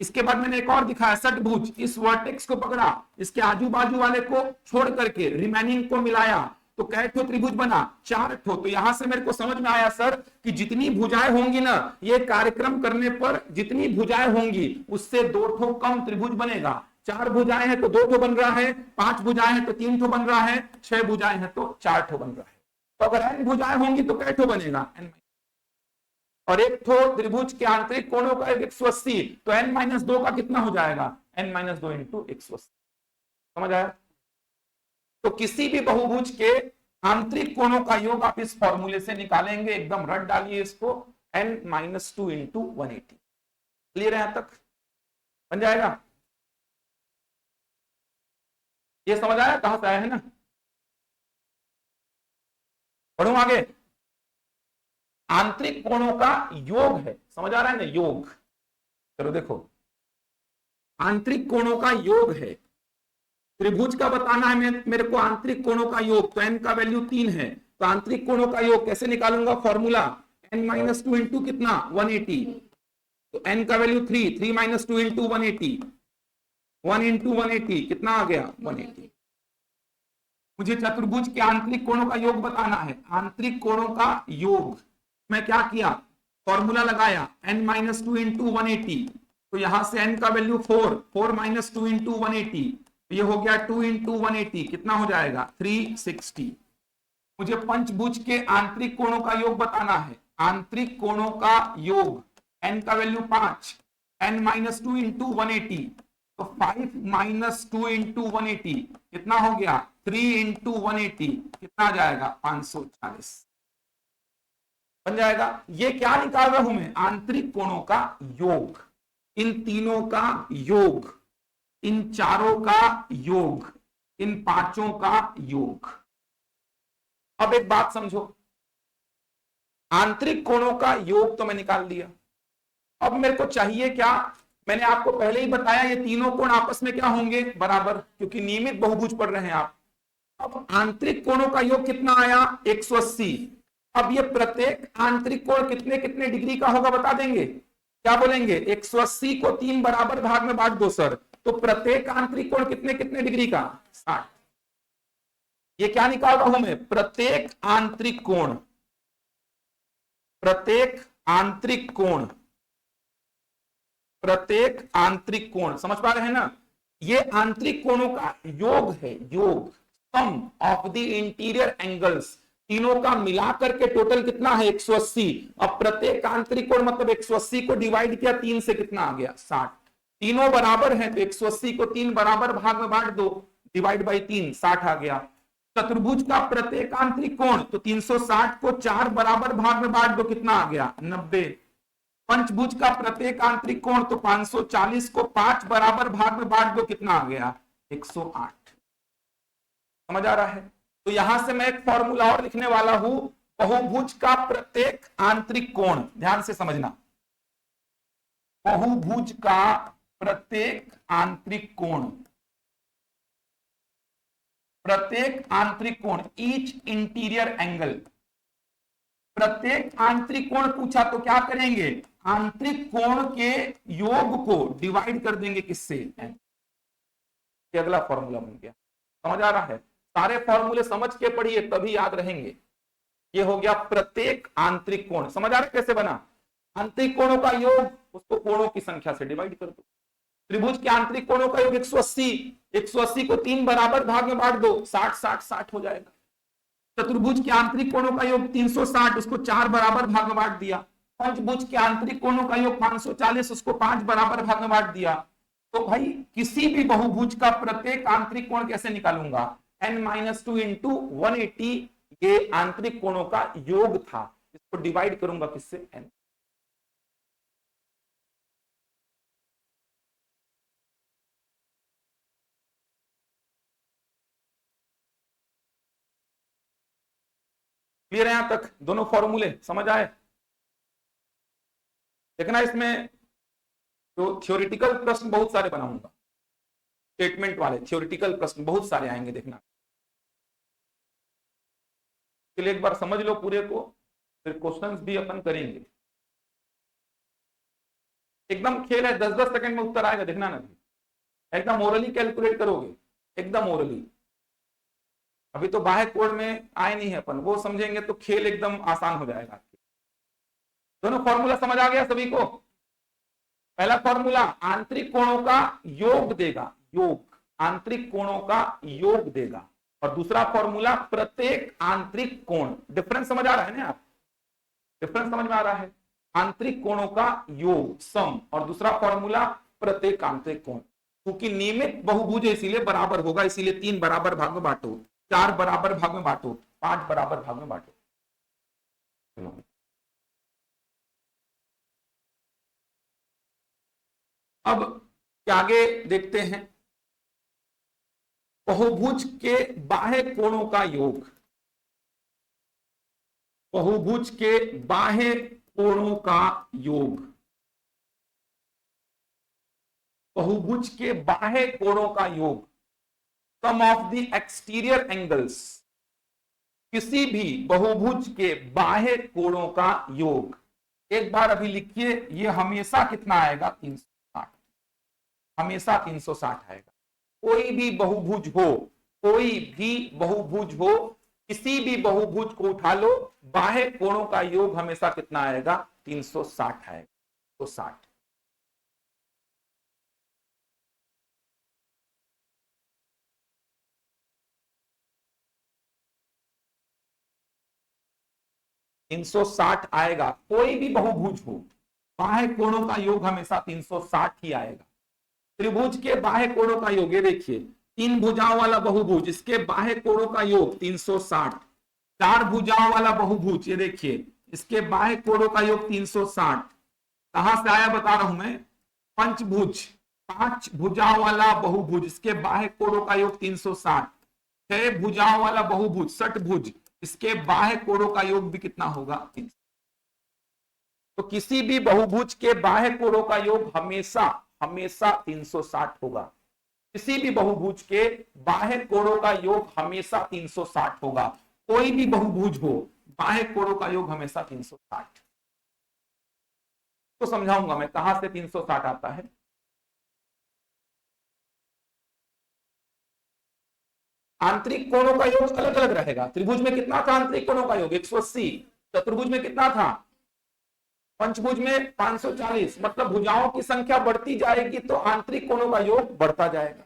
इसके बाद मैंने एक और दिखाया षटभुज, इस वर्टेक्स को पकड़ा, इसके आजू बाजू वाले को छोड़ करके रिमेनिंग को मिलाया, तो कै ठो त्रिभुज बना, 4 ठो। तो यहां से मेरे को समझ में आया सर कि जितनी भुजाएं होंगी ना, ये कार्यक्रम करने पर जितनी भुजाएं होंगी उससे 2 ठो कम त्रिभुज बनेगा। 4 भुजाएं हैं तो 2 ठो बन रहा है, 5 भुजाएं हैं तो 3 ठो बन रहा है, 6 भुजाएं हैं तो 4 ठो बन रहा है। तो अगर n भुजाएं होंगी तो कै ठो बनेगा, n। और एक ठो त्रिभुज के आंतरिक कोणों का 180, तो n-2 का कितना हो जाएगा, n-2 इंटू 180। समझ आया? तो किसी भी बहुभुज के आंतरिक कोणों का योग आप इस फॉर्मूले से निकालेंगे, एकदम रट डालिए इसको, n-2 इंटू 180। क्लियर है? यहां तक बन जाएगा? ये समझ आया कहां से आया है ना? पढ़ूं आगे? आंतरिक कोणों का योग है, समझ आ रहा है ना, योग। चलो देखो, आंतरिक कोणों का योग है, त्रिभुज का बताना है मेरे को आंतरिक कोणों का योग, तो n का वैल्यू 3 है, तो आंतरिक कोणों का योग कैसे निकालूंगा, फॉर्मूला n-2 इंटू कितना, 180। तो n का वैल्यू 3, 3 - 2 इंटू 180, 1 इंटू 180 कितना आ गया, 180। मुझे चतुर्भुज के आंतरिक कोणों का योग बताना है, आंतरिक कोणों का योग। मैं क्या किया, फॉर्मूला लगाया, n-2 इंटू 180, तो यहां से n का वैल्यू 4, 4 - 2 इंटू 180, ये हो गया 2 इंटू 180, कितना हो जाएगा, 360। मुझे पंचभुज के आंतरिक कोणों का योग बताना है, आंतरिक कोणों का योग, n का वैल्यू 5, n-2 इंटू 180, तो 5 - 2 इंटू 180 कितना हो गया, 3 इंटू 180 कितना आ जाएगा, 540 बन जाएगा। ये क्या निकाल रहा हूं मैं, आंतरिक कोणों का योग, इन तीनों का योग, इन चारों का योग, इन पांचों का योग। अब एक बात समझो, आंतरिक कोणों का योग तो मैं निकाल दिया, अब मेरे को चाहिए क्या, मैंने आपको पहले ही बताया ये तीनों कोण आपस में क्या होंगे, बराबर, क्योंकि नियमित बहुभुज पढ़ रहे हैं आप। अब आंतरिक कोणों का योग कितना आया, 180। अब ये प्रत्येक आंतरिक कोण कितने कितने डिग्री का होगा बता देंगे, क्या बोलेंगे, 180 को 3 बराबर भाग में बांट दो सर, तो प्रत्येक आंतरिक कोण कितने कितने डिग्री का, 60। ये क्या निकाल रहा हूं मैं, प्रत्येक आंतरिक कोण, प्रत्येक आंतरिक कोण, प्रत्येक आंतरिक कोण, समझ पा रहे हैं ना? ये आंतरिक कोणों का योग है, योग, sum of the interior angles, तीनों का मिलाकर के टोटल कितना है, 180। अब प्रत्येक आंतरिक कोण मतलब 180 को डिवाइड किया 3 से, कितना आ गया, 60। तीनों बराबर हैं तो 180 को 3 बराबर भाग में बांट दो, डिवाइड बाई 3, 60 आ गया। चतुर्भुज का प्रत्येक आंतरिक कोण, तो 360 को 4 बराबर भाग में बांट दो, कितना आ गया, 90। पंचभुज का प्रत्येक आंतरिक कोण, तो 540 को 5 बराबर भाग में बांट दो, कितना आ गया, 108। समझ आ रहा है? तो यहां से मैं एक फॉर्मूला और लिखने वाला हूं, बहुभुज का प्रत्येक आंतरिक कोण, ध्यान से समझना, बहुभुज का प्रत्येक आंतरिक कोण, प्रत्येक आंतरिक कोण, ईच इंटीरियर एंगल, प्रत्येक आंतरिक कोण पूछा तो क्या करेंगे, आंतरिक कोण के योग को डिवाइड कर देंगे किससे, ये अगला फॉर्मूला बन गया। समझ आ रहा है? सारे फॉर्मूले समझ के पढ़िए तभी याद रहेंगे। ये हो गया प्रत्येक आंतरिक कोण, समझ आ रहा है कैसे बना, आंतरिक कोणों का योग, उसको कोणों की संख्या से डिवाइड कर दो। त्रिभुज के आंतरिक कोणों का योग 180, 180 को 3 बराबर भाग में बांट दो, 60 60 60 हो जाएगा। चतुर्भुज के आंतरिक कोणों का योग 360, उसको 4 बराबर भाग में बांट दिया। पंचभुज के आंतरिक कोणों का योग 540, उसको 5 बराबर भाग में बांट दिया। तो भाई किसी भी बहुभुज का प्रत्येक आंतरिक कोण कैसे निकालूंगा, n-2 इंटू 180, ये आंतरिक कोणों का योग था, इसको डिवाइड करूंगा किससे, n। क्लियर है? यहां तक दोनों फॉर्मूले समझ आए? देखना इसमें तो थ्योरेटिकल प्रश्न बहुत सारे बनाऊंगा, स्टेटमेंट वाले थ्योरेटिकल प्रश्न बहुत सारे आएंगे, देखना। चलिए एक बार समझ लो पूरे को, फिर क्वेश्चंस भी अपन करेंगे। एकदम खेल है, 10-10 सेकंड में उत्तर आएगा, देखना ना, एकदम ओरली कैलकुलेट करोगे, एकदम ओरली। अभी तो बाह्य कोण में आए नहीं है अपन, वो समझेंगे तो खेल एकदम आसान हो जाएगा। दोनों फॉर्मूला समझ आ गया सभी को? पहला फॉर्मूला आंतरिक कोणों का योग देगा, योग, आंतरिक कोणों का योग देगा। और दूसरा फॉर्मूला प्रत्येक आंतरिक कोण, डिफरेंस समझ आ रहा है ना आप? डिफरेंस समझ में आ रहा है? आंतरिक कोणों का योग, सम, और दूसरा फॉर्मूला प्रत्येक आंतरिक कोण। क्योंकि नियमित बहुभुज है इसीलिए बराबर होगा, इसीलिए 3 बराबर भाग में बांटो, 4 बराबर भाग में बांटो, 5 बराबर भाग में बांटो। अब आगे देखते हैं, बहुभुज के बाह्य कोणों का योग, बहुभुज के बाह्य कोणों का योग, बहुभुज के बाह्य कोणों का योग, sum of the exterior angles, किसी भी बहुभुज के बाह्य कोणों का योग। एक बार अभी लिखिए, ये हमेशा कितना आएगा? 360, हमेशा 360 आएगा। कोई भी बहुभुज हो, कोई भी बहुभुज हो, किसी भी बहुभुज को उठा लो, बाह्य कोणों का योग हमेशा कितना आएगा? 360 आएगा, 360। आएगा, कोई भी बहुभुज हो, बाह्य कोणों का योग हमेशा 360 ही आएगा। त्रिभुज के बाह्य कोणों का योग, ये देखिए, 3 भुजाओं वाला बहुभुज, इसके बाह्य कोणों का योग 360। 4 भुजाओं वाला बहुभुज, ये देखिए, इसके बाह्य कोणों का योग 360। कहां से आया बता रहा हूं मैं? पंचभुज, 5 भुजाओं वाला बहुभुज, इसके बाह्य कोणों का योग 360। 6 भुजाओं वाला बहुभुज, षटभुज, इसके बाह्य कोणों का योग भी कितना होगा? 300। तो किसी भी बहुभुज के बाह्य कोणों का योग हमेशा हमेशा 360 होगा। किसी भी बहुभुज के बाह्य कोणों का योग हमेशा 360 होगा। कोई भी बहुभुज हो, बाह्य कोणों का योग हमेशा 360। तो समझाऊंगा मैं कहां से 360 आता है। आंतरिक कोणों का योग अलग अलग रहेगा। त्रिभुज में कितना था आंतरिक कोणों का योग? 180। चतुर्भुज में कितना था? पंचभुज में 540। मतलब भुजाओं की संख्या बढ़ती जाएगी तो आंतरिक कोणों का योग बढ़ता जाएगा।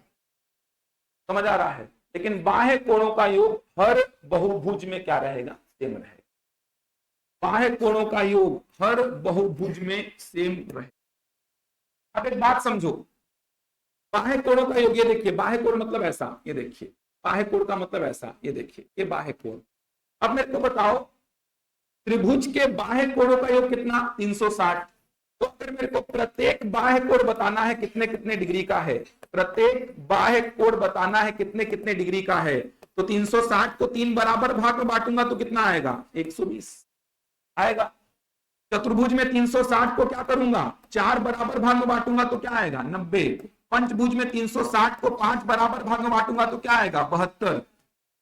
समझ आ रहा है? लेकिन बाह्य कोणों का योग हर बहुभुज में क्या रहेगा? सेम रहेगा। बाह्य कोणों का योग हर बहुभुज में सेम रहेगा। अब एक बात समझो, बाह्य कोणों का योग, ये देखिए, बाह्य कोण मतलब ऐसा, ये देखिए, बाह्य कोण का मतलब ऐसा, ये देखिए, ये बाह्य कोण। अब मेरे को बताओ, त्रिभुज के बाह्य कोणों का योग कितना? 360। तो अगर मेरे को प्रत्येक बाह्य कोण बताना है कितने कितने डिग्री का है, प्रत्येक बाह्य कोण बताना है कितने कितने डिग्री का है, तो 360 को 3 बराबर भाग में बांटूंगा तो कितना आएगा? 120 आएगा। चतुर्भुज में 360 को क्या करूंगा? 4 बराबर भाग में बांटूंगा तो क्या आएगा? 90। पंचभुज में 360 को 5 बराबर भाग में बांटूंगा तो क्या आएगा? 72।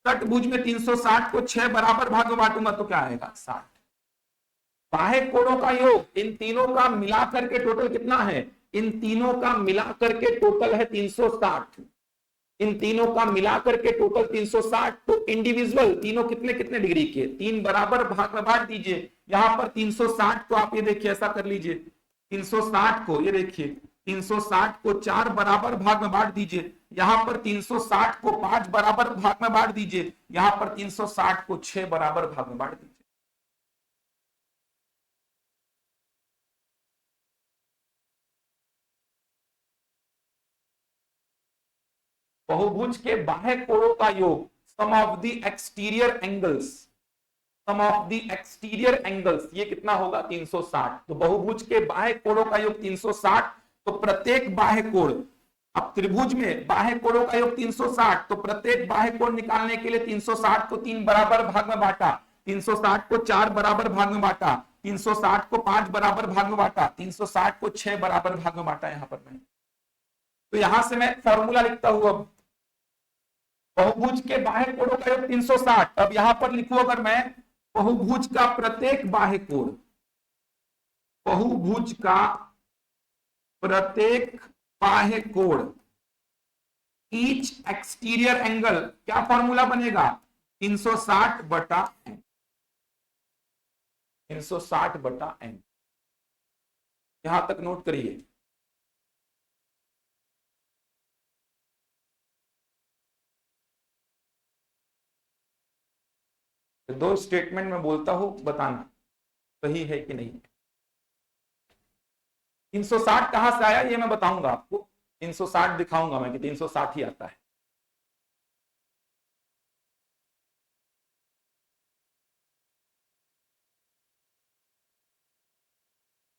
षटभुज में 360 को 6 बराबर भाग में बांटूंगा तो क्या आएगा? 60। बाह्य कोणों का योग इन तीनों का मिलाकर के टोटल कितना है? इन तीनों का मिलाकर के टोटल है 360। इन तीनों का मिलाकर के टोटल 360। तो इंडिविजुअल तीनों कितने कितने डिग्री के? 3 बराबर भाग में बांट दीजिए। यहां पर 360 को आप ये देखिए ऐसा कर लीजिए, 360 को ये देखिए, 360 को 4 बराबर भाग में बांट दीजिए। यहां पर 360 को 5 बराबर भाग में बांट दीजिए। यहां पर 360 को 6 बराबर भाग में बांट दीजिए। बहुभुज के बाह्य कोणों का योग, sum of the exterior angles, sum of the exterior angles, ये कितना होगा? 360। तो बहुभुज के बाह्य कोणों का योग 360। तो प्रत्येक बाह्य कोण, अब त्रिभुज में बाह्य कोणों का योग 360, तो प्रत्येक बाह्य कोण निकालने के लिए 360 को 3 बराबर भाग में बांटा, 360 को 4 बराबर भाग में बांटा, 360 को 5 बराबर भाग में बांटा, 360 को 6 बराबर भाग में बांटा यहां पर मैंने। तो यहां से मैं फॉर्मूला लिखता हूं, अब बहुभुज के बाह्य कोणों का योग 360। अब यहां पर लिखूं अगर मैं बहुभुज का प्रत्येक बाह्य कोण, बहुभुज का प्रत्येक बाह्य कोण, ईच एक्सटीरियर एंगल, क्या फॉर्मूला बनेगा 360 बटा एन, 360 बटा एन। यहां तक नोट करिए। तो दो स्टेटमेंट में बोलता हूं, बताना सही है कि नहीं। 360 कहां से आया ये मैं बताऊंगा आपको, 360 दिखाऊंगा मैं कि 360 ही आता है।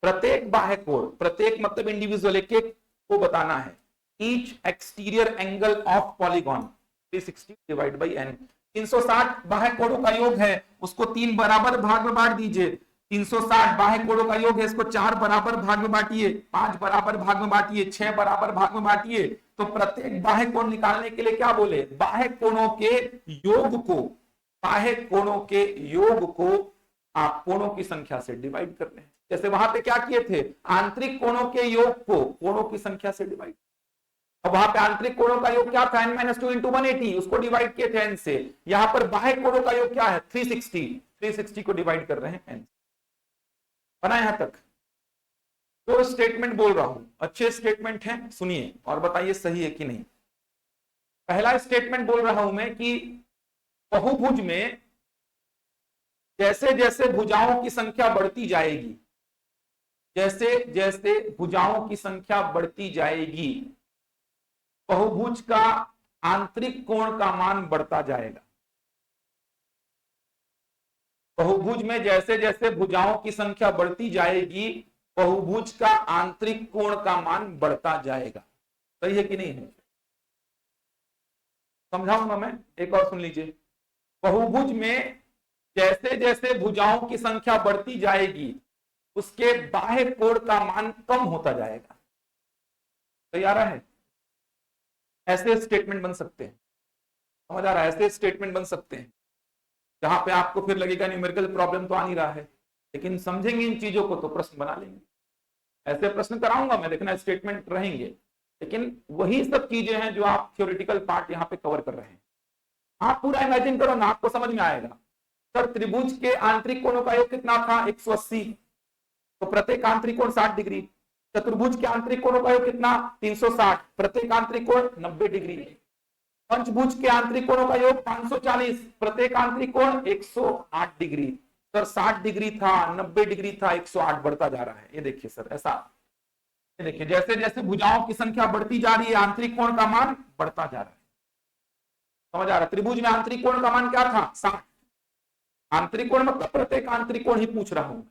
प्रत्येक बाह्य कोण, प्रत्येक मतलब इंडिविजुअल, एक एक को बताना है। Each exterior angle of polygon 360 divide by n. 360 बाह्य कोणों का योग है, उसको 3 बराबर भाग में बांट दीजिए। 360 बाह्य कोणों का योग है, इसको 4 बराबर भाग में बांटिए, 5 बराबर भाग में बांटिए, 6 बराबर भाग में बांटिए। तो प्रत्येक बाह्य कोण निकालने के लिए क्या बोले, बाह्य कोणों के योग को, बाह्य कोणों के योग को आप कोणों की संख्या से डिवाइड कर रहे हैं। जैसे वहां पे क्या किए थे, आंतरिक कोणों के योग को कोणों की संख्या से डिवाइड। अब वहां पे आंतरिक कोणों का योग क्या था, n-2 इंटू 180, उसको डिवाइड किए थे n से। यहां पर बाह्य कोणों का योग क्या है 360, 360 को डिवाइड कर रहे हैं n। बना यहां तक। तो स्टेटमेंट बोल रहा हूं, अच्छे स्टेटमेंट हैं, सुनिए और बताइए सही है कि नहीं। पहला स्टेटमेंट बोल रहा हूं मैं कि बहुभुज में जैसे जैसे भुजाओं की संख्या बढ़ती जाएगी, जैसे जैसे भुजाओं की संख्या बढ़ती जाएगी, बहुभुज का आंतरिक कोण का मान बढ़ता जाएगा। बहुभुज में जैसे जैसे भुजाओं की संख्या बढ़ती जाएगी, बहुभुज का आंतरिक कोण का मान बढ़ता जाएगा। सही है कि नहीं है, समझाऊंगा मैं, एक और सुन लीजिए। बहुभुज में जैसे जैसे भुजाओं की संख्या बढ़ती जाएगी, उसके बाह्य कोण का मान कम होता जाएगा। सही आ रहा है, ऐसे स्टेटमेंट बन सकते हैं, समझ आ रहा है, ऐसे स्टेटमेंट बन सकते हैं जहां पे आपको फिर लगेगा न्यूमेरिकल प्रॉब्लम तो आ नहीं रहा है, लेकिन समझेंगे इन चीजों को तो प्रश्न बना लेंगे। ऐसे प्रश्न कराऊंगा मैं, देखना स्टेटमेंट रहेंगे, लेकिन वही सब चीजें हैं जो आप थ्योरेटिकल पार्ट यहाँ पे कवर कर रहे हैं। आप पूरा इमेजिन करो ना, आपको समझ में आएगा। सर त्रिभुज के आंतरिक कोणों का योग कितना था 180, तो प्रत्येक आंतरिक कोण 60 डिग्री। चतुर्भुज के आंतरिक कोणों का योग कितना 360, प्रत्येक आंतरिक कोण 90 डिग्री। पंचभुज के आंतरिक कोणों का योग 540, प्रत्येक आंतरिक कोण 108 डिग्री। सर 60 डिग्री था, 90 डिग्री था, 108 बढ़ता जा रहा है। ये देखिए सर, ऐसा ये देखिए, जैसे जैसे भुजाओं की संख्या बढ़ती जा रही है, आंतरिक कोण का मान बढ़ता जा रहा है। समझ आ रहा है, त्रिभुज में आंतरिक कोण का मान क्या था 60। आंतरिक कोण मतलब प्रत्येक आंतरिक कोण ही पूछ रहा हूं,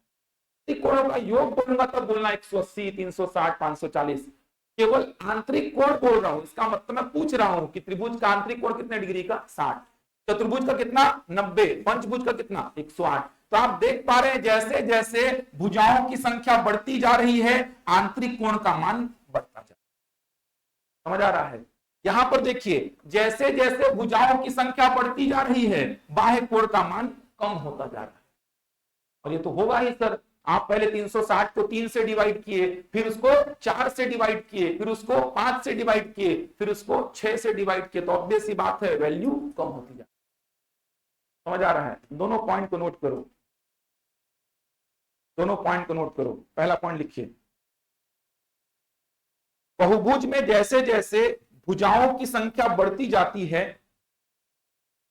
कोणों का योग बोलूंगा तब बोलना 180, 360, 540। केवल आंतरिक कोण बोल रहा हूं, इसका मतलब मैं पूछ रहा हूं कि त्रिभुज का आंतरिक कोण कितने डिग्री का 60, चतुर्भुज का कितना 90, पंचभुज का कितना 108। तो आप देख पा रहे हैं जैसे जैसे भुजाओं की संख्या बढ़ती जा रही है, आंतरिक कोण का मान बढ़ता जा रहा है। समझ आ रहा है, यहां पर देखिए जैसे जैसे भुजाओं की संख्या बढ़ती जा रही है, बाह्य कोण का मान कम होता जा रहा है। और ये तो होगा ही सर, आप पहले 360 को 3 से डिवाइड किए, फिर उसको 4 से डिवाइड किए, फिर उसको 5 से डिवाइड किए, फिर उसको 6 से डिवाइड किए, तो ऑब्वियस सी बात है वैल्यू कम होती जाए। समझ आ रहा है, दोनों पॉइंट को नोट करो, दोनों पॉइंट को नोट करो। पहला पॉइंट लिखिए, बहुभुज में जैसे जैसे भुजाओं की संख्या बढ़ती जाती है,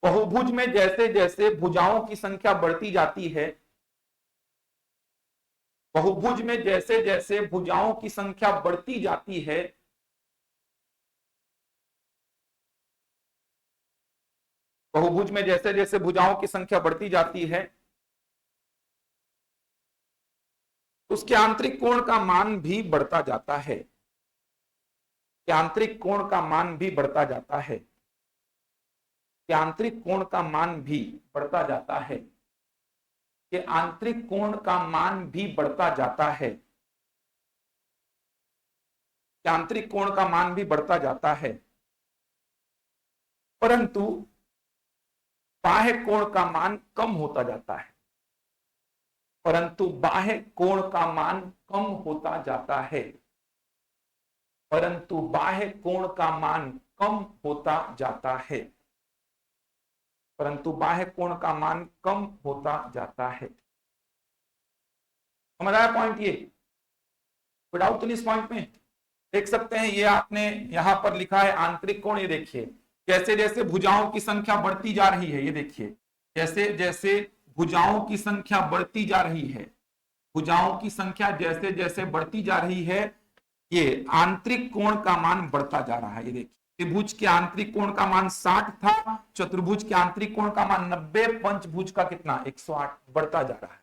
बहुभुज में जैसे जैसे भुजाओं की संख्या बढ़ती जाती है, बहुभुज में जैसे जैसे भुजाओं की संख्या बढ़ती जाती है, बहुभुज में जैसे जैसे भुजाओं की संख्या बढ़ती जाती है, उसके आंतरिक कोण का मान भी बढ़ता जाता है, आंतरिक कोण का मान भी बढ़ता जाता है, आंतरिक कोण का मान भी बढ़ता जाता है। कि आंतरिक कोण का मान भी बढ़ता जाता है, आंतरिक कोण का मान भी बढ़ता जाता है, परंतु बाह्य कोण का मान कम होता जाता है, परंतु बाह्य कोण का मान कम होता जाता है, परंतु बाह्य कोण का मान कम होता जाता है, परंतु बाह्य कोण का मान कम होता जाता है। समझ आया पॉइंट? ये कोई डाउट तो नहीं इस पॉइंट में? देख सकते हैं ये आपने यहां पर लिखा है आंतरिक कोण। ये देखिए जैसे जैसे भुजाओं की संख्या बढ़ती जा रही है, ये देखिए जैसे जैसे भुजाओं की संख्या बढ़ती जा रही है, भुजाओं की संख्या जैसे जैसे बढ़ती जा रही है, ये आंतरिक कोण का मान बढ़ता जा रहा है। ये देखिए त्रिभुज के आंतरिक कोण का मान 60 था, चतुर्भुज के आंतरिक कोण का मान 90, पंचभुज का कितना 108 बढ़ता जा रहा है,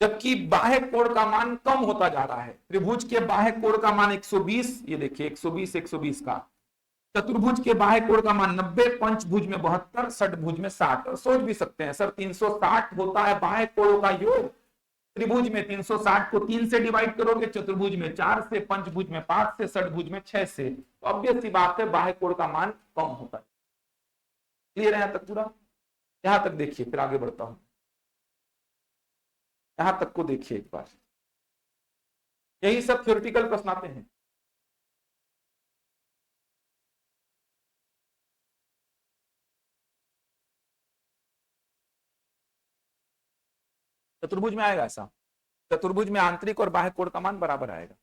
जबकि बाह्य कोण का मान कम होता जा रहा है। त्रिभुज के बाह्य कोण का मान 120, ये देखिए 120 120 का, चतुर्भुज के बाह्य कोण का मान 90, पंचभुज में 72, षटभुज में 60। और सोच भी सकते हैं सर 360 होता है बाह्य कोणों का योग, त्रिभुज में 360 को 3 से डिवाइड करोगे, चतुर्भुज में 4 से, पंचभुज में 5 से, षटभुज में 6 से, तो ऑब्वियस सी बात है बाह्य कोण का मान कम होता है। क्लियर है यहां तक पूरा? यहां तक देखिए, फिर आगे बढ़ता हूं। यहां तक को देखिए एक बार, यही सब थ्योरेटिकल प्रश्न आते हैं। चतुर्भुज में आएगा ऐसा, चतुर्भुज में आंतरिक और बाह्य कोण का मान बराबर आएगा।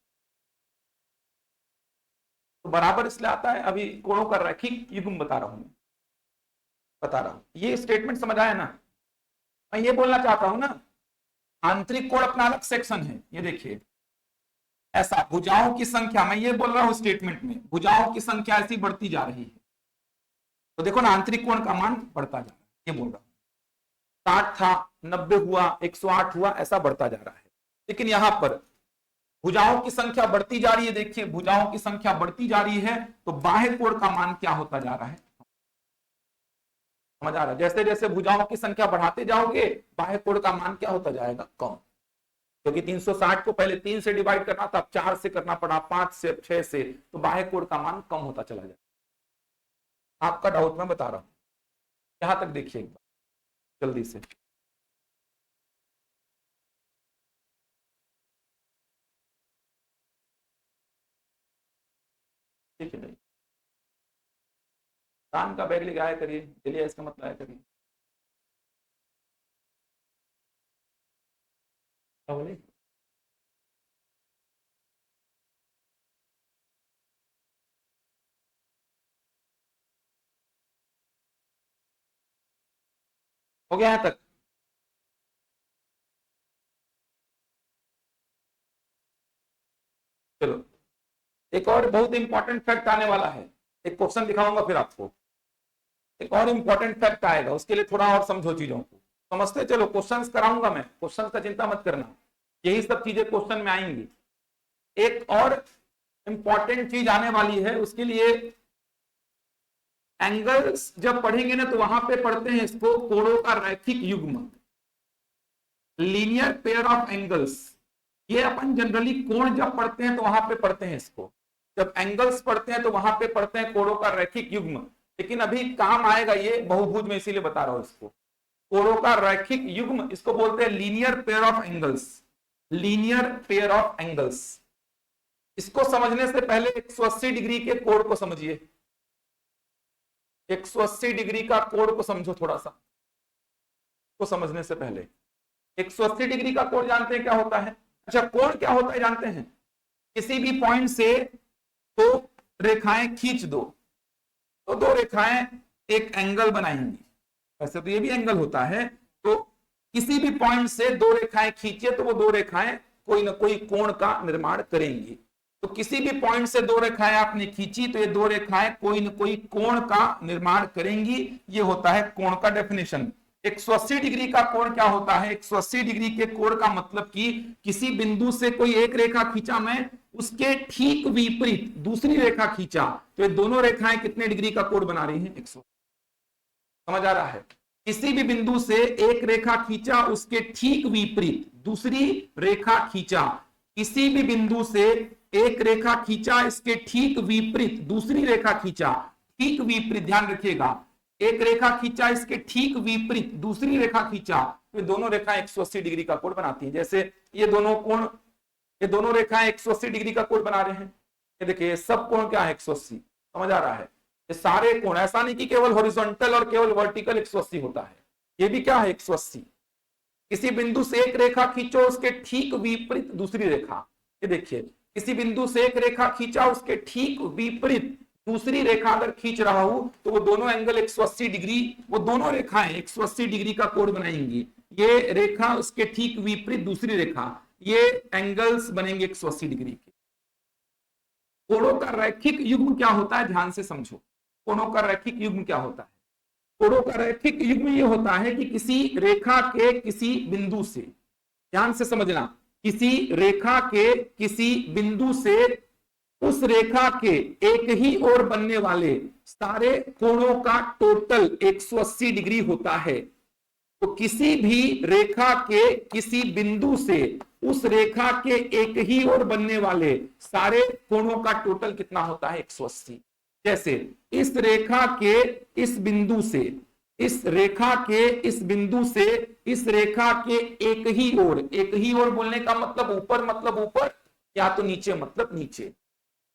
तो बराबर इसलिए आता है, अभी कोणों का रैखिक युग्म बता रहा हूं, बता रहा हूं। ये स्टेटमेंट समझ आया ना? मैं ये बोलना चाहता हूं ना, आंतरिक कोण अपना अलग सेक्शन है। ये देखिए ऐसा भुजाओं की संख्या, मैं ये बोल रहा हूं स्टेटमेंट में, भुजाओं की संख्या ऐसी बढ़ती जा रही है, तो देखो ना आंतरिक कोण का मान बढ़ता जा रहा है। ये बोल रहा हूं 60 था, 90 हुआ, 108 हुआ, ऐसा बढ़ता जा रहा है। लेकिन यहां पर भुजाओं की संख्या बढ़ती जा रही है, देखिए भुजाओं की संख्या बढ़ती जा रही है, तो बाह्य कोण का मान क्या होता जा रहा है? समझ आ रहा है? जैसे जैसे भुजाओं की संख्या बढ़ाते जाओगे, बाह्य कोण का मान क्या होता जाएगा? कम। क्योंकि 360 को पहले 3 से डिवाइड करना था, अब 4 से करना पड़ा, 5 से, 6 से, तो बाह्य कोण का मान कम होता चला जाएगा। आपका डाउट मैं बता रहा हूं, यहां तक देखिए एक बार जल्दी से। ठीक है, नहीं कान का बैग लेके आया करिए, चलिए इसका मतलब आया करिए। क्या बोले? हो गया यहां तक? चलो एक और बहुत इंपॉर्टेंट फैक्ट आने वाला है, एक क्वेश्चन दिखाऊंगा फिर आपको, एक और इंपॉर्टेंट फैक्ट आएगा, उसके लिए थोड़ा और समझो चीजों को। समझते चलो, क्वेश्चंस कराऊंगा मैं, क्वेश्चंस का चिंता मत करना, यही सब चीजें क्वेश्चन में आएंगी। एक और इंपॉर्टेंट चीज आने वाली है, उसके लिए एंगल्स जब पढ़ेंगे ना, तो वहां पे पढ़ते हैं इसको कोणों का रैखिक युग्म, लीनियर पेयर ऑफ एंगल्स। ये अपन जनरली कोण जब पढ़ते हैं तो वहां पे पढ़ते हैं इसको, जब एंगल्स पढ़ते हैं तो वहां पे पढ़ते हैं कोणों का रैखिक युग्म। लेकिन अभी काम आएगा ये बहुभुज में, इसीलिए बता रहा हूं इसको, कोणों का रैखिक युग्म, इसको बोलते हैं linear pair of angles, linear pair of angles. इसको समझने से पहले 180 डिग्री के कोण को समझिए, 180 डिग्री का कोण को समझो थोड़ा सा, को समझने से पहले 180 डिग्री का कोण जानते हैं क्या होता है? अच्छा कोण क्या होता है जानते हैं? किसी भी पॉइंट से दो रेखाएं खींच दो, तो दो रेखाएं एक एंगल बनाएंगी, वैसे तो ये भी एंगल होता है, तो किसी भी पॉइंट से दो रेखाएं खींचिए तो वो दो रेखाएं कोई ना कोई कोण का निर्माण करेंगी। तो किसी भी पॉइंट से दो रेखाएं आपने खींची, तो ये दो रेखाएं कोई ना कोई कोण का निर्माण करेंगी, ये होता है कोण का डेफिनेशन। 180 डिग्री का कोण क्या होता है? 180 डिग्री के कोण का मतलब कि किसी बिंदु से कोई एक रेखा खींचा मैं, उसके ठीक विपरीत दूसरी रेखा खींचा, तो ये दोनों रेखाएं कितने डिग्री का कोण बना रही हैं? 180। समझ आ रहा है? किसी भी बिंदु से एक रेखा खींचा, उसके ठीक विपरीत दूसरी रेखा खींचा। किसी भी बिंदु से एक रेखा खींचा, इसके ठीक विपरीत दूसरी रेखा खींचा। ठीक विपरीत, ध्यान रखिएगा, एक रेखा खींचा, इसके ठीक विपरीत दूसरी रेखा खींचा, तो दोनों रेखा 180 डिग्री का कोण बनाती हैं। जैसे ये दोनों कोण, ये दोनों रेखाएं 180 डिग्री का कोण बना रहे हैं। ये देखिए सब कोण क्या है 180, समझ आ रहा है। ये सारे कोण, ऐसा नहीं कि केवल हॉरिजॉन्टल और केवल वर्टिकल 180 होता है, ये भी क्या है 180। किसी बिंदु से एक रेखा खींचो, उसके ठीक विपरीत दूसरी रेखा। ये देखिए किसी बिंदु से एक रेखा खींचा, उसके ठीक विपरीत दूसरी रेखा अगर खींच रहा हूं तो वो दोनों एंगल 180 डिग्री, वो दोनों रेखाएं 180 डिग्री का कोण बनाएंगी। ये रेखा उसके ठीक विपरीत दूसरी रेखा, ये एंगल्स बनेंगे 180 डिग्री के। कोणों का रैखिक युग्म क्या होता है, ध्यान से समझो। कोणों का रैखिक युग्म क्या होता है? कोणों का रैखिक युग्म ये होता है कि किसी रेखा के किसी बिंदु से, ध्यान से समझना, किसी रेखा के किसी बिंदु से उस रेखा के एक ही ओर बनने वाले सारे कोणों का टोटल 180 डिग्री होता है। तो किसी भी रेखा के किसी बिंदु से उस रेखा के एक ही ओर बनने वाले सारे कोणों का टोटल कितना होता है 180। जैसे इस रेखा के इस बिंदु से, इस रेखा के इस बिंदु से इस रेखा के एक ही ओर, एक ही ओर बोलने का मतलब ऊपर मतलब ऊपर, या तो नीचे मतलब नीचे।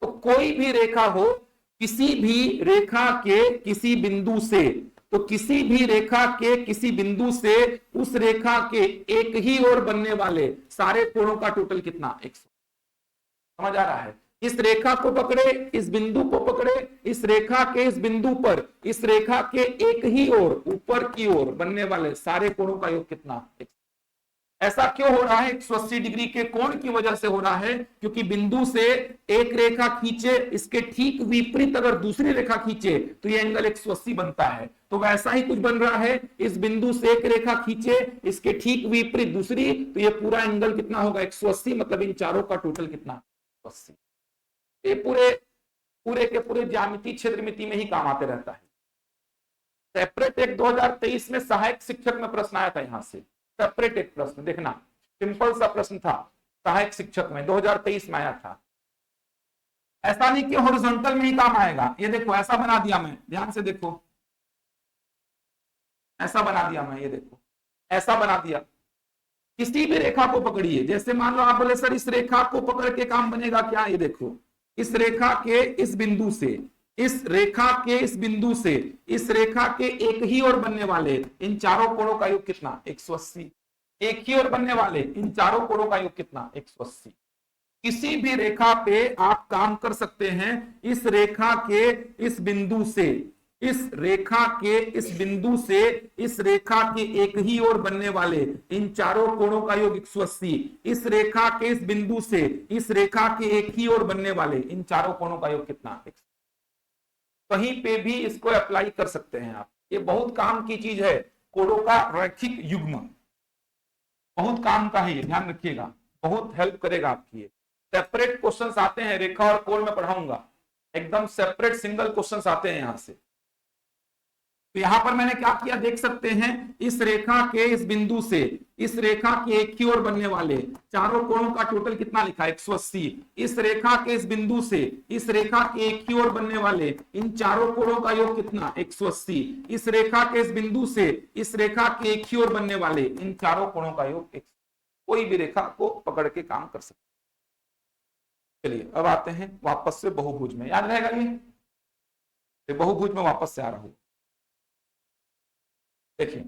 तो कोई भी रेखा हो, किसी भी रेखा के किसी बिंदु से, तो किसी भी रेखा के किसी बिंदु से उस रेखा के एक ही ओर बनने वाले सारे कोणों का टोटल कितना 100। समझ आ रहा है? इस रेखा को पकड़े, इस बिंदु को पकड़े, इस रेखा के इस बिंदु पर इस रेखा के एक ही ओर ऊपर की ओर बनने वाले सारे कोणों का योग कितना 100। ऐसा क्यों हो रहा है? 180 डिग्री के कोण की वजह से हो रहा है, क्योंकि बिंदु से एक रेखा खींचे, इसके ठीक विपरीत अगर दूसरी रेखा खींचे तो ये एंगल 180 बनता है। तो वैसा ही कुछ बन रहा है, इस बिंदु से एक रेखा खींचे, इसके ठीक विपरीत दूसरी, तो ये पूरा एंगल कितना होगा 180, मतलब इन चारों का टोटल कितना 80। ये पूरे पूरे के पूरे ज्यामिति क्षेत्रमिति में ही काम आते रहता है। सेपरेट एक 2023 में सहायक शिक्षक में प्रश्न आया था, यहां से सेपरेट एक प्रश्न देखना, सिंपल सा प्रश्न था, सहायक शिक्षक में 2023 में आया था। ऐसा नहीं कि हॉरिजॉन्टल में ही काम आएगा। ये देखो ऐसा बना दिया मैं, ध्यान से देखो, ऐसा बना दिया मैं, ये देखो ऐसा बना दिया। किसी भी रेखा को पकड़िए, जैसे मान लो आप बोले सर इस रेखा को पकड़ के काम बनेगा क्या? ये देखो इस रेखा के इस बिंदु से, इस रेखा के इस बिंदु से इस रेखा के एक ही ओर बनने वाले इन चारों कोणों का योग कितना 180। एक ही ओर बनने वाले इन चारों कोणों का योग कितना 180। किसी भी रेखा पे आप काम कर सकते हैं, इस रेखा के इस बिंदु से, इस रेखा के इस बिंदु से इस रेखा के एक ही ओर बनने वाले इन चारों कोणों का योग 180। इस रेखा के इस बिंदु से इस रेखा के एक ही ओर बनने वाले इन चारों कोणों का योग कितना 180। कहीं पे भी इसको अप्लाई कर सकते हैं आप। ये बहुत काम की चीज है, कोणों का रैखिक युग्म बहुत काम का है, ये ध्यान रखिएगा, बहुत हेल्प करेगा आपकी। सेपरेट क्वेश्चंस आते हैं, रेखा और कोण में पढ़ाऊंगा, एकदम सेपरेट सिंगल क्वेश्चंस आते हैं यहां से। तो यहां पर मैंने क्या किया देख सकते हैं, इस रेखा के इस बिंदु से इस रेखा के एक ही ओर बनने वाले चारों कोणों का टोटल कितना लिखा 180। इस रेखा के इस बिंदु से इस रेखा के एक ही ओर बनने वाले इन चारों कोणों का योग कितना 180। इस रेखा के इस बिंदु से इस रेखा के एक ही ओर बनने वाले इन चारों कोणों का योग 180। कोई भी रेखा को पकड़ के काम कर सकते। चलिए अब आते हैं वापस से बहुभुज में, याद रहेगा ये बहुभुज में वापस से आ रहा हूं। देखिए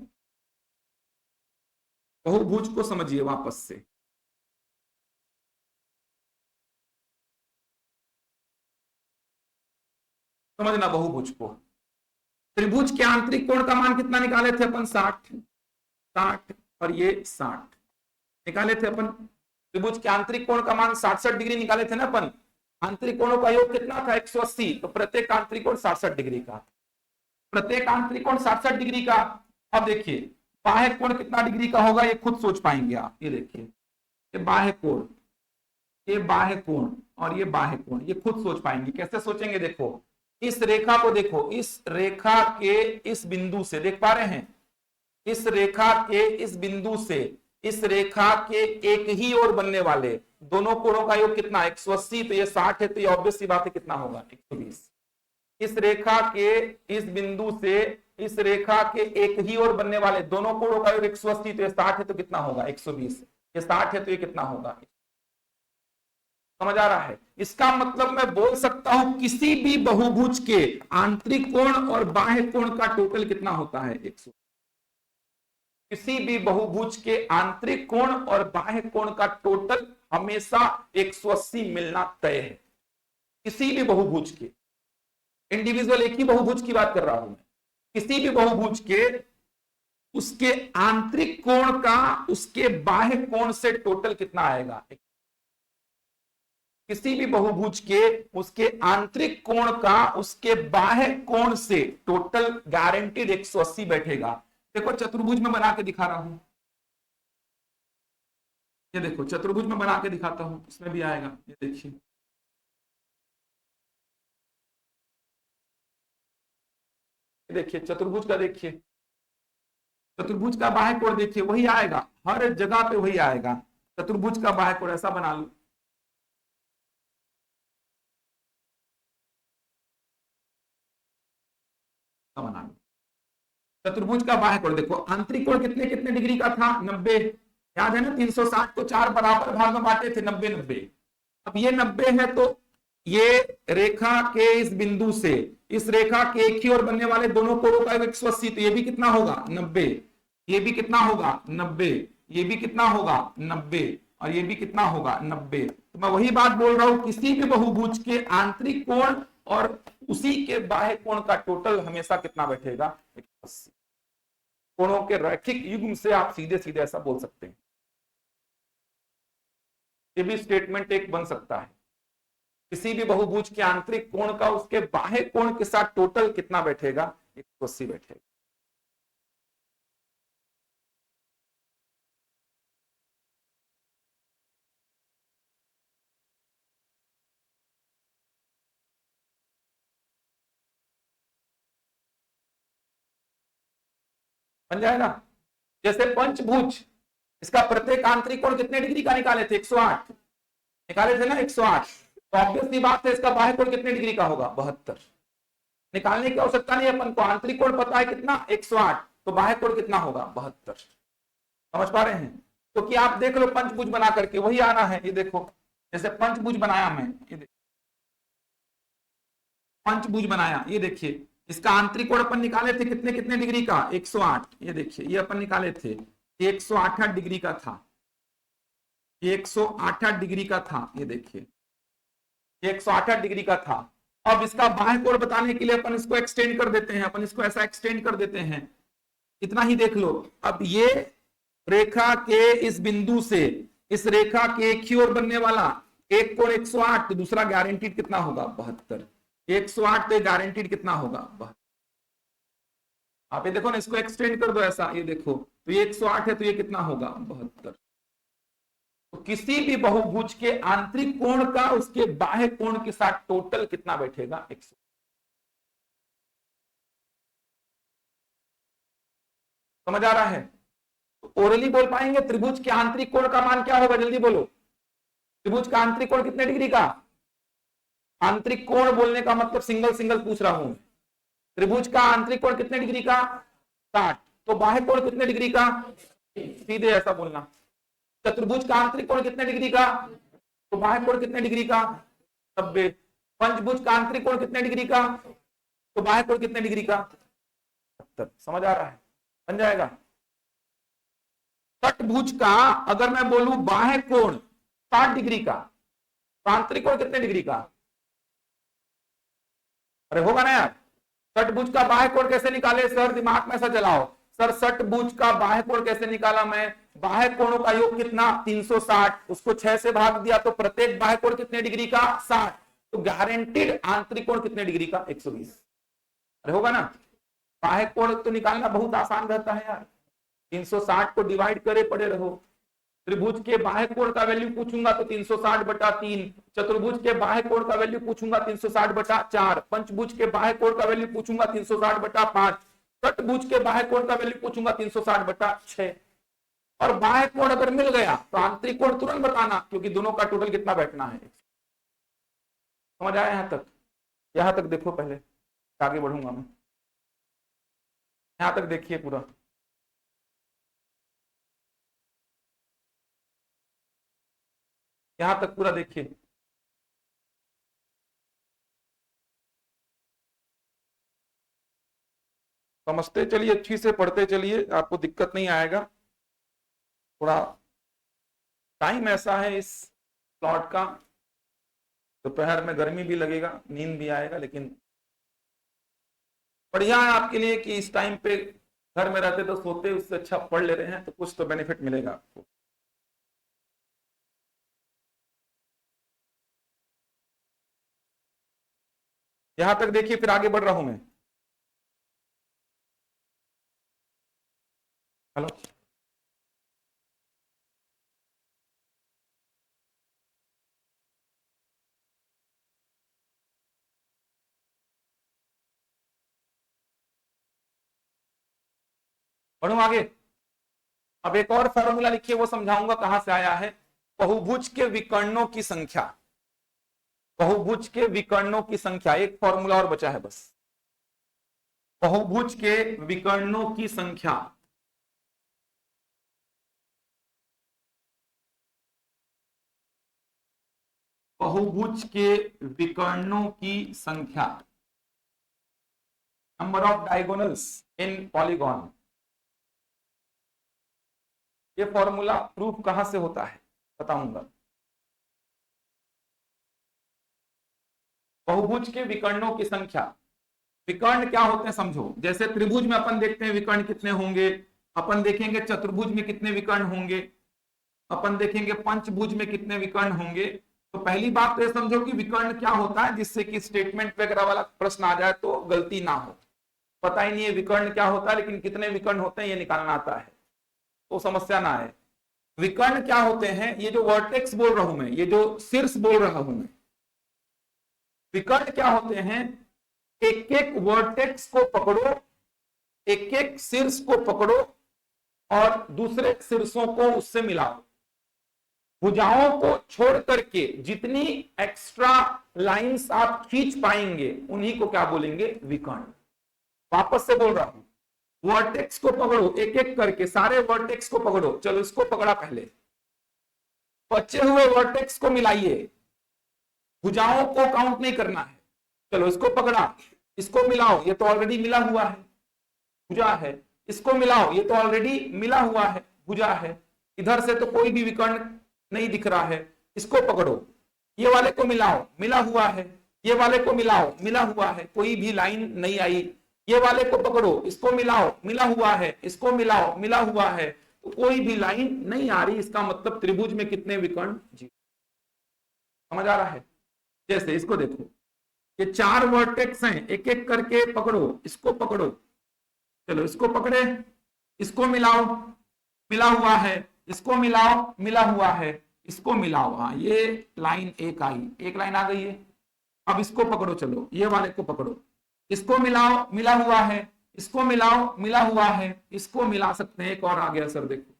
बहुभुज को समझिए वापस से। समझना बहुभुज को। त्रिभुज के आंतरिक कोण का मान कितना निकाले थे अपन 60, 60 और ये 60 निकाले थे अपन। त्रिभुज के आंतरिक कोण का मान 60 डिग्री निकाले थे ना अपन। आंतरिक कोणों का योग कितना था 180, तो प्रत्येक आंतरिक कोण 60 डिग्री का, प्रत्येक आंतरिक कोण 60 डिग्री का। अब देखिए बाह्य कोण कितना डिग्री का होगा, ये खुद सोच पाएंगे आप। ये देखिए ये बाह्य कोण, ये बाह्य कोण और ये बाह्य कोण, ये खुद सोच पाएंगे। कैसे सोचेंगे? देखो इस रेखा को देखो, इस रेखा के इस बिंदु से देख पा रहे हैं, इस रेखा के इस बिंदु से इस रेखा के एक ही ओर बनने वाले दोनों कोणों का योग कितना, 180, तो ये 60 है, तो ये ऑब्वियस सी बात है कितना होगा, 120। इस रेखा के इस बिंदु से इस रेखा के एक ही ओर बनने वाले दोनों कोणों का योग 180, तो ये 60 है, तो कितना होगा, 120। ये 60 है, तो ये कितना होगा, समझ आ रहा है। इसका मतलब मैं बोल सकता हूं किसी भी बहुभुज के आंतरिक कोण और बाह्य कोण का टोटल कितना होता है, 100। किसी भी बहुभुज के आंतरिक कोण और बाह्य कोण का टोटल हमेशा 180 मिलना तय है। किसी भी बहुभुज के, इंडिविजुअल एक ही बहुभुज की बात कर रहा हूं मैं, किसी भी बहुभुज के उसके आंतरिक कोण का उसके बाह्य कोण से टोटल कितना आएगा, किसी भी बहुभुज के उसके आंतरिक कोण का उसके बाह्य कोण से टोटल गारंटीड 180 बैठेगा। देखो चतुर्भुज में बना के दिखा रहा हूं, ये देखो चतुर्भुज में बना के दिखाता हूं, इसमें भी आएगा, ये देखिए, देखिए चतुर्भुज का, देखिए चतुर्भुज का बाह्य कोण देखिए, वही आएगा, हर जगह पे वही आएगा। चतुर्भुज का बाह्य कोण ऐसा बना लो, बना लो। चतुर्भुज का बाह्य कोण देखो, आंतरिक कोण कितने कितने डिग्री का था, 90। याद है ना, 360 को 4 बराबर भाग में बांटे थे, 90 90। अब ये 90 है, तो ये रेखा के इस बिंदु से इस रेखा के एक ही ओर बनने वाले दोनों कोणों का 180, तो ये भी कितना होगा, 90। ये भी कितना होगा, 90। ये भी कितना होगा, 90। और ये भी कितना होगा, 90। तो मैं वही बात बोल रहा हूं, किसी भी बहुभुज के आंतरिक कोण और उसी के बाह्य कोण का टोटल हमेशा कितना बैठेगा, 180। कोणों के रैखिक युग्म से आप सीधे सीधे ऐसा बोल सकते हैं। ये भी स्टेटमेंट एक बन सकता है, किसी भी बहुभुज के आंतरिक कोण का उसके बाह्य कोण के साथ टोटल कितना बैठेगा, 180 बैठेगा। बन जाएगा। जैसे पंचभुज, इसका प्रत्येक आंतरिक कोण कितने डिग्री का निकाले थे, 108 निकाले थे ना, 108। तो ऑब्वियसली बात है इसका बाह्य कोण कितने डिग्री का होगा, 72। निकालने की आवश्यकता नहीं, अपन को आंतरिक कोण पता है कितना, 108, तो बाह्य कोण कितना होगा, 72। समझ पा रहे हैं। तो कि आप देख लो पंचभुज बना करके वही आना है। ये देखो जैसे पंचभुज बनाया मैं, ये पंचभुज बनाया, ये देखिए इसका आंतरिक कोण अपन निकाले थे कितने कितने डिग्री का, 108। ये देखिए ये अपन निकाले थे, 108 डिग्री का था, 108 डिग्री का था। ये देखिए 108 डिग्री का था। अब इसका बाह्य कोण बताने के लिए अपन इसको एक्सटेंड कर देते हैं, अपन इसको ऐसा एक्सटेंड कर देते हैं, इतना ही देख लो। अब ये रेखा के इस बिंदु से इस रेखा के एक ही ओर बनने वाला एक कोण 108, तो दूसरा गारंटीड कितना होगा, 72। 108 तो गारंटीड कितना होगा, 72। आप ये देखो ना, इसको एक्सटेंड कर दो ऐसा, ये देखो तो ये 108 है, तो ये कितना होगा, 72। तो किसी भी बहुभुज के आंतरिक कोण का उसके बाह्य कोण के साथ टोटल कितना बैठेगा, 100। समझ आ रहा है। तो ओरली बोल पाएंगे त्रिभुज के आंतरिक कोण का मान क्या होगा, जल्दी बोलो। त्रिभुज का आंतरिक कोण कितने डिग्री का, आंतरिक कोण बोलने का मतलब सिंगल सिंगल पूछ रहा हूं। त्रिभुज का आंतरिक कोण कितने डिग्री का, 60। तो बाह्य कोण कितने डिग्री का, सीधे ऐसा बोलना। चतुर्भुज का आंतरिक कोण कितने डिग्री का, तो बाह्य कोण कितने डिग्री का, 90। पंचभुज का आंतरिक कोण कितने डिग्री का, तो बाह्य कोण कितने डिग्री का, 70। समझ आ रहा है, बन जाएगा। षटभुज का अगर मैं बोलूं बाह्य कोण 60 डिग्री का, तो आंतरिक कोण कितने डिग्री का, अरे होगा ना यार। षटभुज का बाह्य कोण कैसे निकाले सर, दिमाग में ऐसा चलाओ सर, षटभुज का बाह्य कोण कैसे निकाला मैं, बाह्य कोणों का योग कितना, 360, उसको 6 से भाग दिया, तो प्रत्येक बाह्य कोण कितने डिग्री का, 60। तो गारंटीड आंतरिक कोण कितने डिग्री का, 120। अरे होगा ना। बाह्य कोण तो निकालना बहुत आसान रहता है यार, 360 को डिवाइड करे पड़े रहो। त्रिभुज के बाह्य कोण का वैल्यू पूछूंगा तो 360/3, चतुर्भुज के बाह्य कोण का वैल्यू पूछूंगा 360/4, पंचभुज के बाह्य कोण का वैल्यू पूछूंगा 360/5, षटभुज के बाह्य कोण का वैल्यू पूछूंगा 360/6, और बाह्य कोण अगर मिल गया तो आंतरिक कोण तुरंत बताना, क्योंकि दोनों का टोटल कितना बैठना है। समझ आया यहां तक? यहां तक देखो, पहले आगे बढ़ूंगा मैं, यहां तक देखिए पूरा। यहां तक पूरा देखिए। समझते चलिए, अच्छी से पढ़ते चलिए, आपको दिक्कत नहीं आएगा। थोड़ा टाइम ऐसा है इस प्लॉट का, दोपहर में गर्मी भी लगेगा, नींद भी आएगा, लेकिन बढ़िया है आपके लिए कि इस टाइम पे घर में रहते तो सोते, उससे अच्छा पढ़ ले रहे हैं तो कुछ तो बेनिफिट मिलेगा आपको। यहां तक देखिए, फिर आगे बढ़ रहा हूं मैं। हेलो, बढ़ू आगे। अब एक और फॉर्मूला लिखिए, वो समझाऊंगा कहां से आया है। बहुभुज के विकर्णों की संख्या, बहुभुज के विकर्णों की संख्या, एक फॉर्मूला और बचा है बस। बहुभुज के विकर्णों की संख्या, बहुभुज के विकर्णों की संख्या, number of diagonals in polygon. ये फॉर्मूला प्रूफ कहां से होता है बताऊंगा। बहुभुज के विकर्णों की संख्या, विकर्ण क्या होते हैं समझो। जैसे त्रिभुज में अपन देखते हैं विकर्ण कितने होंगे, अपन देखेंगे चतुर्भुज में कितने विकर्ण होंगे, अपन देखेंगे पंचभुज में कितने विकर्ण होंगे। तो पहली बात तो ये समझो कि विकर्ण क्या होता है, जिससे कि स्टेटमेंट वगैरह वाला प्रश्न आ जाए तो गलती ना हो। पता ही नहीं है विकर्ण क्या होता है, लेकिन कितने विकर्ण होते हैं ये निकालना आता है, तो समस्या ना आए। विकर्ण क्या होते हैं, ये जो वर्टेक्स बोल रहा हूं मैं, ये जो शीर्ष बोल रहा हूं मैं, विकर्ण क्या होते हैं, एक एक वर्टेक्स को पकड़ो, एक एक शीर्ष को पकड़ो और दूसरे शीर्षों को उससे मिलाओ। भुजाओं को छोड़ करके जितनी एक्स्ट्रा लाइंस आप खींच पाएंगे उन्हीं को क्या बोलेंगे, विकर्ण। वापस से बोल रहा हूं, वर्टेक्स को पकड़ो, एक एक करके सारे वर्टेक्स को पकड़ो। चलो इसको पकड़ा पहले, बचे हुए वर्टेक्स को मिलाइए, भुजाओं को काउंट नहीं करना है। चलो इसको पकड़ा, इसको मिलाओ, ये तो ऑलरेडी मिला हुआ है, भुजा है। इसको मिलाओ, ये तो ऑलरेडी मिला हुआ है, भुजा है। इधर से तो कोई भी विकर्ण नहीं दिख रहा है, इसको पकड़ो, ये वाले को मिलाओ, मिला हुआ है, ये वाले को मिलाओ, मिला हुआ है, कोई भी लाइन नहीं आई। ये वाले को पकड़ो, इसको मिलाओ, मिला हुआ है, इसको मिलाओ, मिला हुआ है, तो कोई भी लाइन नहीं आ रही। इसका मतलब त्रिभुज में कितने विकर्ण, जी समझ आ रहा है। जैसे इसको देखो, ये चार वर्टेक्स हैं, एक एक करके पकड़ो, इसको पकड़ो, चलो इसको पकड़े, इसको मिलाओ, मिला हुआ है, इसको मिलाओ, मिला हुआ है, इसको मिलाओ। हाँ, ये लाइन एक आई, एक लाइन आ गई है। अब इसको पकड़ो, चलो ये वाले को पकड़ो, इसको मिलाओ, मिला हुआ है, इसको मिलाओ, मिला हुआ है, इसको मिला सकते हैं। एक और आ गया सर, देखो,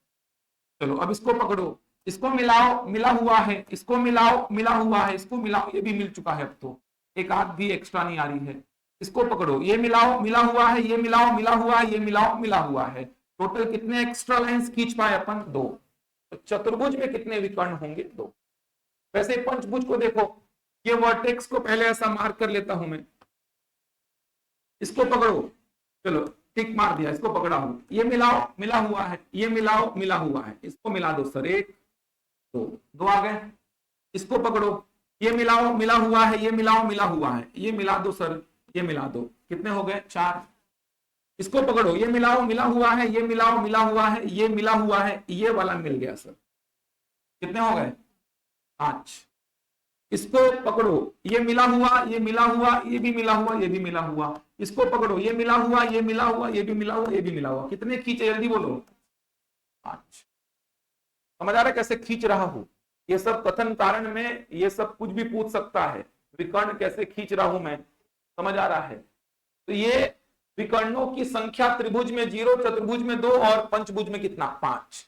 चलो अब इसको पकड़ो, इसको मिलाओ, मिला हुआ है, इसको मिलाओ, मिला हुआ है, इसको मिलाओ, ये भी मिल चुका है। अब तो एक आध भी एक्स्ट्रा नहीं आ रही है। इसको पकड़ो, ये मिलाओ, मिला हुआ है, ये मिलाओ, मिला हुआ है, ये मिलाओ, मिला हुआ है। टोटल कितने एक्स्ट्रा लाइंस खींच पाए अपन, दो। तो चतुर्भुज में कितने विकर्ण होंगे, दो। वैसे पंचभुज को देखो, ये वर्टेक्स को पहले ऐसा मार्क कर लेता हूं मैं, इसको पकड़ो, चलो टिक मार दिया, इसको पकड़ा हूं, ये मिलाओ, मिला हुआ है, ये मिलाओ, मिला हुआ है, इसको मिला दो सर, एक दो, दो आ गए। इसको पकड़ो, ये मिलाओ, मिला हुआ है, ये मिलाओ, मिला हुआ है, ये मिला दो सर, ये मिला दो, कितने हो गए, चार। इसको पकड़ो, ये मिलाओ, मिला हुआ है, ये मिलाओ, मिला हुआ है, ये मिला हुआ है, ये वाला मिल गया सर, कितने हो गए, पांच। इसको पकड़ो, ये मिला हुआ, ये मिला हुआ, ये भी मिला हुआ, ये भी मिला हुआ। इसको पकड़ो, ये मिला हुआ, ये मिला हुआ, ये भी मिला हुआ, ये भी मिला हुआ, कितने खींचे, जल्दी बोलो, पांच। समझ आ रहा है कैसे खींच रहा हूं। ये सब कथन कारण में ये सब कुछ भी पूछ सकता है, विकर्ण कैसे खींच रहा हूं मैं, समझ आ रहा है। तो ये विकर्णों की संख्या त्रिभुज में 0, चतुर्भुज में 2 और पंचभुज में कितना 5।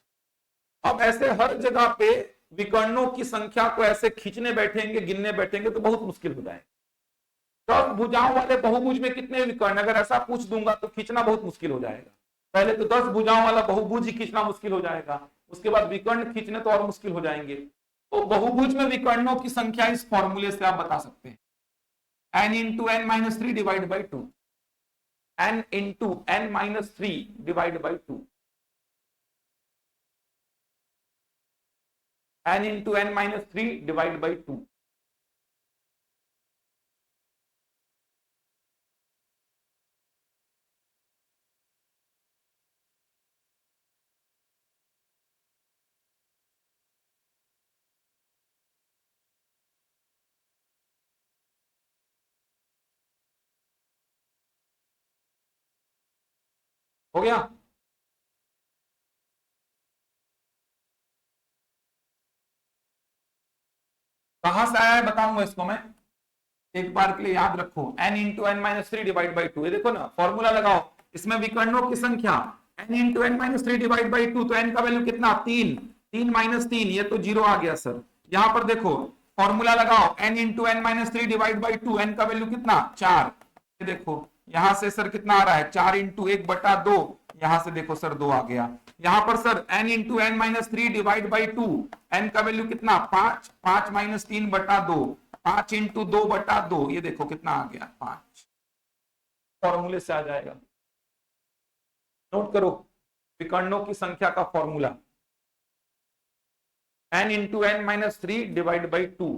अब ऐसे हर जगह पे विकर्णों की संख्या को ऐसे खींचने बैठेंगे, गिनने बैठेंगे तो बहुत मुश्किल हो जाएगा। 10 भुजाओं वाले बहुभुज में कितने विकर्ण, अगर ऐसा पूछ दूंगा तो खींचना बहुत मुश्किल हो जाएगा। पहले तो 10 भुजाओं वाला बहुभुज ही खींचना मुश्किल हो जाएगा, उसके बाद विकर्ण खींचने तो और मुश्किल हो जाएंगे। तो बहुभुज में विकर्णों की संख्या इस फॉर्मूले से आप बता सकते हैं, n into n minus three divide by two, n into n minus three divide by two, n into n minus three divide by two. हो गया? कहां से आया है बताऊंगा इसको मैं, एक बार के लिए याद रखो, n into n minus three divide by two. ये देखो ना फॉर्मूला लगाओ, इसमें विकर्णों की संख्या n into n minus three divide by two, तो n का वैल्यू कितना 3, 3 माइनस 3, ये तो 0 आ गया सर। यहां पर देखो फॉर्मूला लगाओ, n into n minus three divide by two, n का वैल्यू कितना 4। ये देखो यहां से सर कितना आ रहा है 4 इंटू एक बटा दो, यहां से देखो सर 2 आ गया। यहां पर sir n into n minus three divide by two, n का वैल्यू कितना 5, 5 माइनस 3 बटा दो, 5 इंटू 2 बटा 2, ये देखो कितना आ गया 5। फॉर्मूले से आ जाएगा, नोट करो विकर्णों की संख्या का formula, n into n minus three divide by two.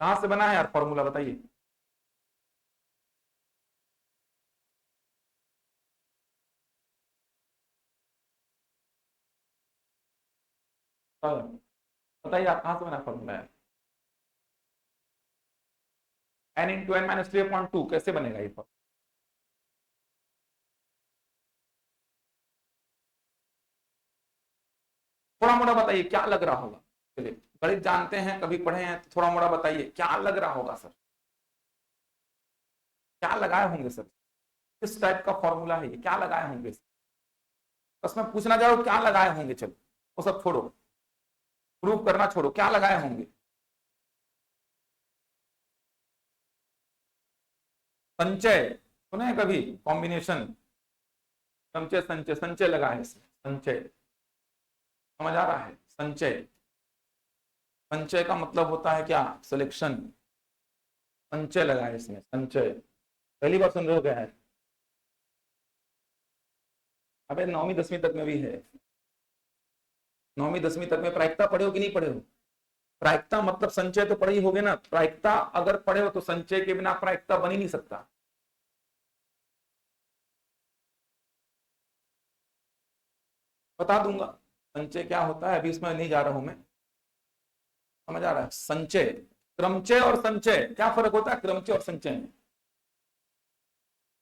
कहां से बना है यार फॉर्मूला बताइए? बताइए आप कहां से बना फॉर्मूला है? n into n minus three upon two कैसे बनेगा ये फॉर्मूला? थोड़ा मोड़ा बताइए क्या लग रहा होगा, चलिए गणित जानते हैं कभी पढ़े हैं तो थोड़ा मोड़ा बताइए क्या लग रहा होगा सर, क्या लगाए होंगे सर, किस टाइप का फॉर्मूला है ये, क्या लगाए होंगे? बस मैं पूछना चाह रहा हूं क्या लगाए होंगे, चलो वो सब छोड़ो, प्रूव करना छोड़ो, क्या लगाए होंगे? संचय सुने हैं कभी, कॉम्बिनेशन, संचय संचय, संचय लगा है इसमें, संचय समझ आ रहा है? संचय, संचय का मतलब होता है क्या, सिलेक्शन, संचय लगा है इसमें, संचय पहली बार सुन रहे हो क्या है? अबे 9वीं 10वीं तक में भी है, 9वीं 10वीं तक में प्रायिकता पढ़े हो कि नहीं पढ़े हो? प्रायिकता मतलब संचय तो पढ़े ही होगे ना, प्रायिकता अगर पढ़े हो तो संचय के बिना प्रायिकता बन ही नहीं सकता। बता दूंगा संचय क्या होता है, अभी इसमें नहीं जा रहा हूं मैं, समझ आ रहा है? संचय, क्रमचय और संचय क्या फर्क होता है, क्रमचय और संचय में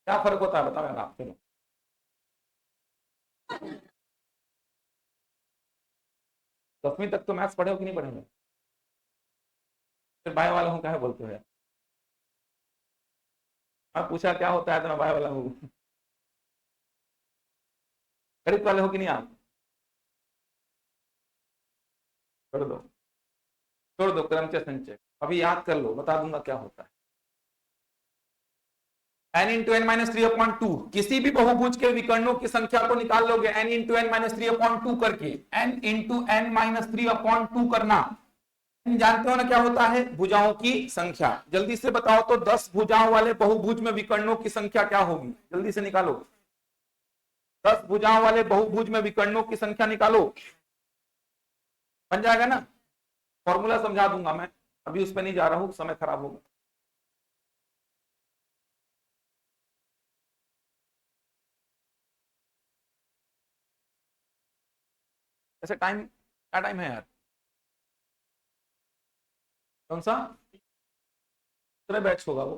क्या फर्क होता है बताओ आप, चलो। दसवीं तक तो मैथ्स पढ़े हो कि नहीं पढ़े हो? फिर बाय वाला हूँ क्या है बोलते हो यार? मैं पूछा क्या होता है तो मैं बाय वाला हूँ। गणित वाले हो कि नहीं आप? छोड़ दो, छोड़ दो क्रमचय संचय, अभी याद कर लो बता दूंगा क्या होता है। n into n minus three upon two, किसी भी बहुभुज के विकर्णों की संख्या को निकाल लोगे n into n minus three upon two करके, n into n minus three upon two करना। जानते हो ना क्या होता है, भुजाओं की संख्या। जल्दी से बताओ तो 10 भुजाओं वाले बहुभुज में विकर्णों की संख्या क्या होगी, जल्दी से निकालो। 10 भुजाओं वाले बहुभुज में विकर्णों की संख्या निकालो, बन जाएगा ना? फॉर्मूला समझा दूंगा मैं, अभी उस पर नहीं जा रहा हूं, समय खराब होगा। ऐसे टाइम क्या टाइम है यार, कौन सा दूसरा बैच होगा वो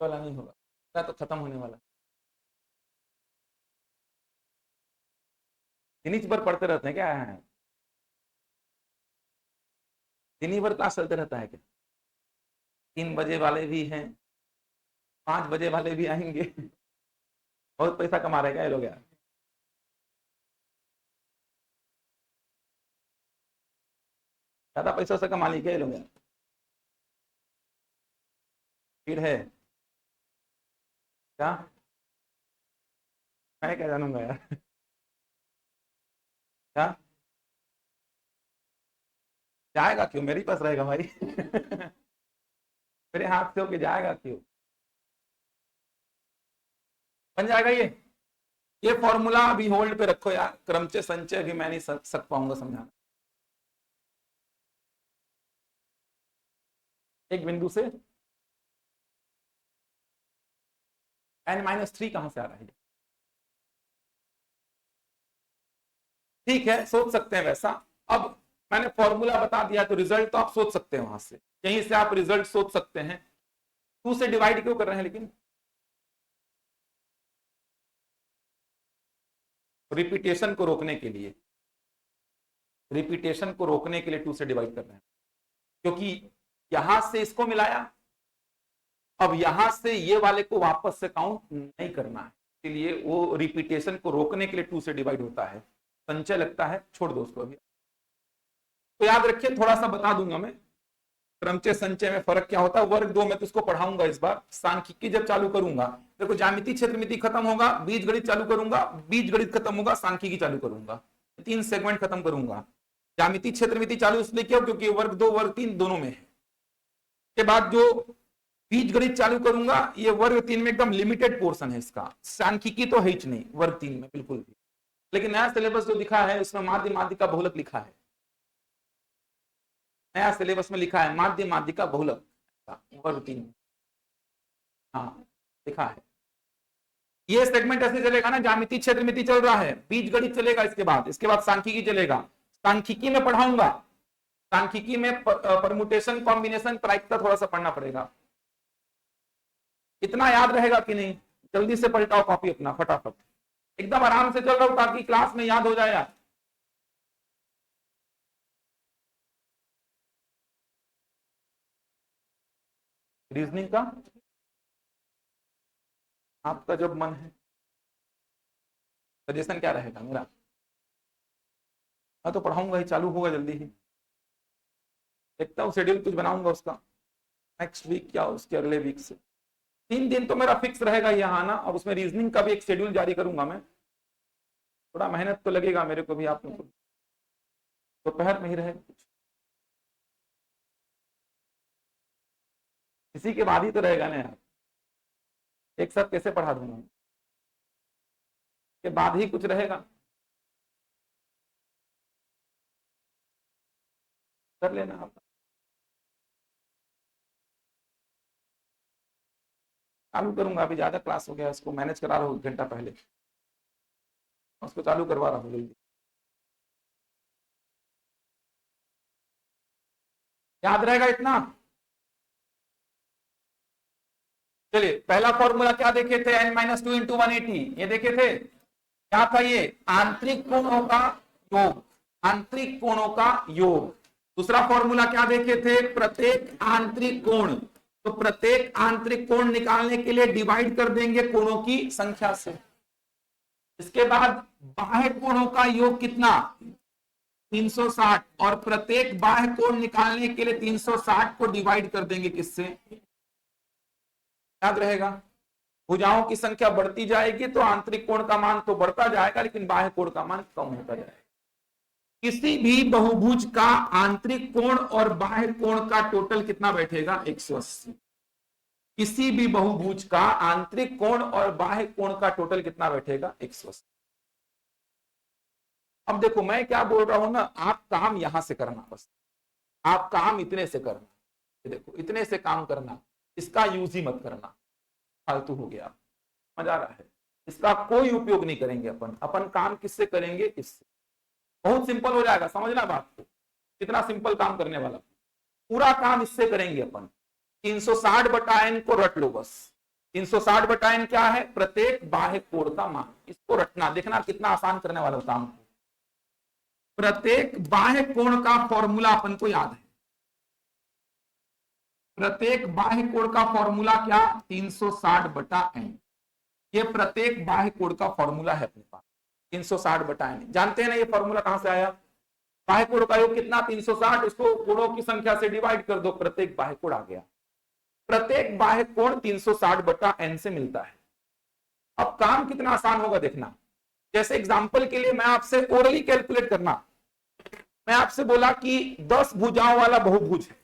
वाला नहीं होगा, तो खत्म होने वाला। इन्हीं पर पढ़ते रहते हैं क्या है? दिन ही भर क्लास चलते रहता है क्या? 3 बजे वाले भी हैं, 5 बजे वाले भी आएंगे। बहुत पैसा कमा रहे ये लोग यार। ज्यादा पैसा से कमा ली क्या ये लोग यार? भीड़ है क्या? मैं क्या जानूंगा यार। क्या जाएगा क्यों? मेरे ही पास रहेगा भाई। मेरे हाथ से होके जाएगा क्यों? बन जाएगा ये फॉर्मूला अभी होल्ड पे रखो यार, क्रमचय संचय भी मैं नहीं सक पाऊंगा समझाना। एक बिंदु से n-3 कहां से आ रहा है? ठीक है, सोच सकते हैं वैसा। अब मैंने फॉर्मूला बता दिया तो रिजल्ट तो आप सोच सकते हैं, वहां से यहीं से आप रिजल्ट सोच सकते हैं। 2 से डिवाइड क्यों कर रहे हैं? लेकिन रिपीटेशन को रोकने के लिए, रिपीटेशन को रोकने के लिए 2 से डिवाइड कर रहे हैं, क्योंकि यहां से इसको मिलाया, अब यहां से ये वाले को वापस से काउंट नहीं करना है, इसलिए वो रिपीटेशन को रोकने के लिए 2 से डिवाइड होता है। संचय लगता है, छोड़ दो उसको अभी। तो याद रखिए, थोड़ा सा बता दूंगा मैं क्रमचय संचय में फर्क क्या होता है। वर्ग 2 में तो इसको पढ़ाऊंगा इस बार। सांख्यिकी जब चालू करूंगा, देखो ज्यामिति क्षेत्रमिति खत्म होगा, बीज गणित चालू करूंगा, बीज गणित खत्म होगा, सांख्यिकी चालू करूंगा, 3 सेगमेंट खत्म करूंगा। ज्यामिति क्षेत्रमिति चालू इसलिए क्यों? क्योंकि वर्ग 2 वर्ग 3 दोनों में है। के बाद जो बीज गणित चालू करूंगा, ये वर्ग 3 में एकदम लिमिटेड पोर्शन है इसका, सांख्यिकी तो है ही नहीं वर्ग 3 में बिल्कुल भी। लेकिन नया सिलेबस जो दिखा है उसमें माध्य माध्यिका बहुलक लिखा है, नया सिलेबस में लिखा है माध्य माध्यिका बहुलक वर्ग 3 में, हाँ लिखा है। ये सेगमेंट ऐसे चलेगा ना, ज्यामिति क्षेत्रमिति चल रहा है, बीज गणित चलेगा, इसके बाद सांख्यिकी चलेगा। सांख्यिकी में पढ़ाऊंगा, सांख्यिकी में परमुटेशन कॉम्बिनेशन प्रायिकता थोड़ा सा पढ़ना पड़ेगा। इतना याद रहेगा कि नहीं? जल्दी से पलटाओ कॉपी अपना फटाफट, एकदम आराम से चल रहा हूं ताकि क्लास में याद हो जाए यार। रीजनिंग का आपका जब मन है, सजेशन क्या रहेगा मेरा? मैं तो पढ़ाऊंगा ही, चालू होगा जल्दी ही, देखता हूँ शेड्यूल कुछ बनाऊंगा उसका नेक्स्ट वीक या उसके अगले वीक से। 3 दिन तो मेरा फिक्स रहेगा यहाँ आना, और उसमें रीजनिंग का भी एक शेड्यूल जारी करूंगा मैं। थोड़ा मेहनत तो लगेगा मेरे को भी, आप लोग को दोपहर में ही रहे, इसी के बाद ही तो रहेगा ना यार, एक साथ कैसे पढ़ा दूंगा? के बाद ही कुछ रहेगा, कर लेना आप। चालू करूंगा, अभी ज्यादा क्लास हो गया, उसको मैनेज करा रहा हूँ 1 घंटा पहले, उसको चालू करवा रहा हूँ जल्दी। याद रहेगा इतना? चलिए, पहला फॉर्मूला क्या देखे थे? n-2 इंटू 180, ये देखे थे क्या था? ये आंतरिक कोणों का योग, आंतरिक कोणों का योग। दूसरा फॉर्मूला क्या देखे थे? प्रत्येक आंतरिक कोण, तो प्रत्येक आंतरिक कोण निकालने के लिए डिवाइड कर देंगे कोणों की संख्या से। इसके बाद बाह्य कोणों का योग कितना? 360, और प्रत्येक बाह्य कोण निकालने के लिए 360 को डिवाइड कर देंगे किससे? याद रहेगा, भुजाओं की संख्या बढ़ती जाएगी तो आंतरिक कोण का मान तो बढ़ता जाएगा, लेकिन बाह्य कोण का मान कम होता जाएगा। किसी भी बहुभुज का आंतरिक कोण और बाह्य कोण का टोटल कितना बैठेगा? 180। किसी भी बहुभुज का आंतरिक कोण और बाह्य कोण का टोटल कितना बैठेगा? 180। अब देखो मैं क्या बोल रहा हूं ना, आप काम यहां से करना, बस आप काम इतने से करना, देखो इतने से काम करना, इसका यूज ही मत करना, फालतू हो गया। मजा रहा है, इसका कोई उपयोग नहीं करेंगे अपन। अपन काम किससे करेंगे? इससे। बहुत सिंपल हो जाएगा, समझना बात को, कितना सिंपल काम करने वाला, पूरा काम इससे करेंगे अपन। 360/n को रट लो बस। 360/n क्या है? प्रत्येक बाह्य कोण का मान, इसको रटना, देखना कितना आसान करने वाला काम। प्रत्येक बाह्य कोण का फॉर्मूला अपन को याद है, प्रत्येक बाह्य कोण का फॉर्मूला क्या, 360/n। ये प्रत्येक बाह्य कोण का फॉर्मूला है अपने पास, 360/n। जानते हैं ना ये फॉर्मूला कहां से आया? बाह्य कोण का योग कितना, 360, उसको कोणों की संख्या से डिवाइड कर दो, प्रत्येक बाह्य कोण आ गया। प्रत्येक बाह्य कोण 360/n से मिलता है। अब काम कितना आसान होगा देखना। जैसे एग्जांपल के लिए मैं आपसे ओरली कैलकुलेट करना, मैं आपसे बोला कि 10 भुजाओं वाला बहुभुज है,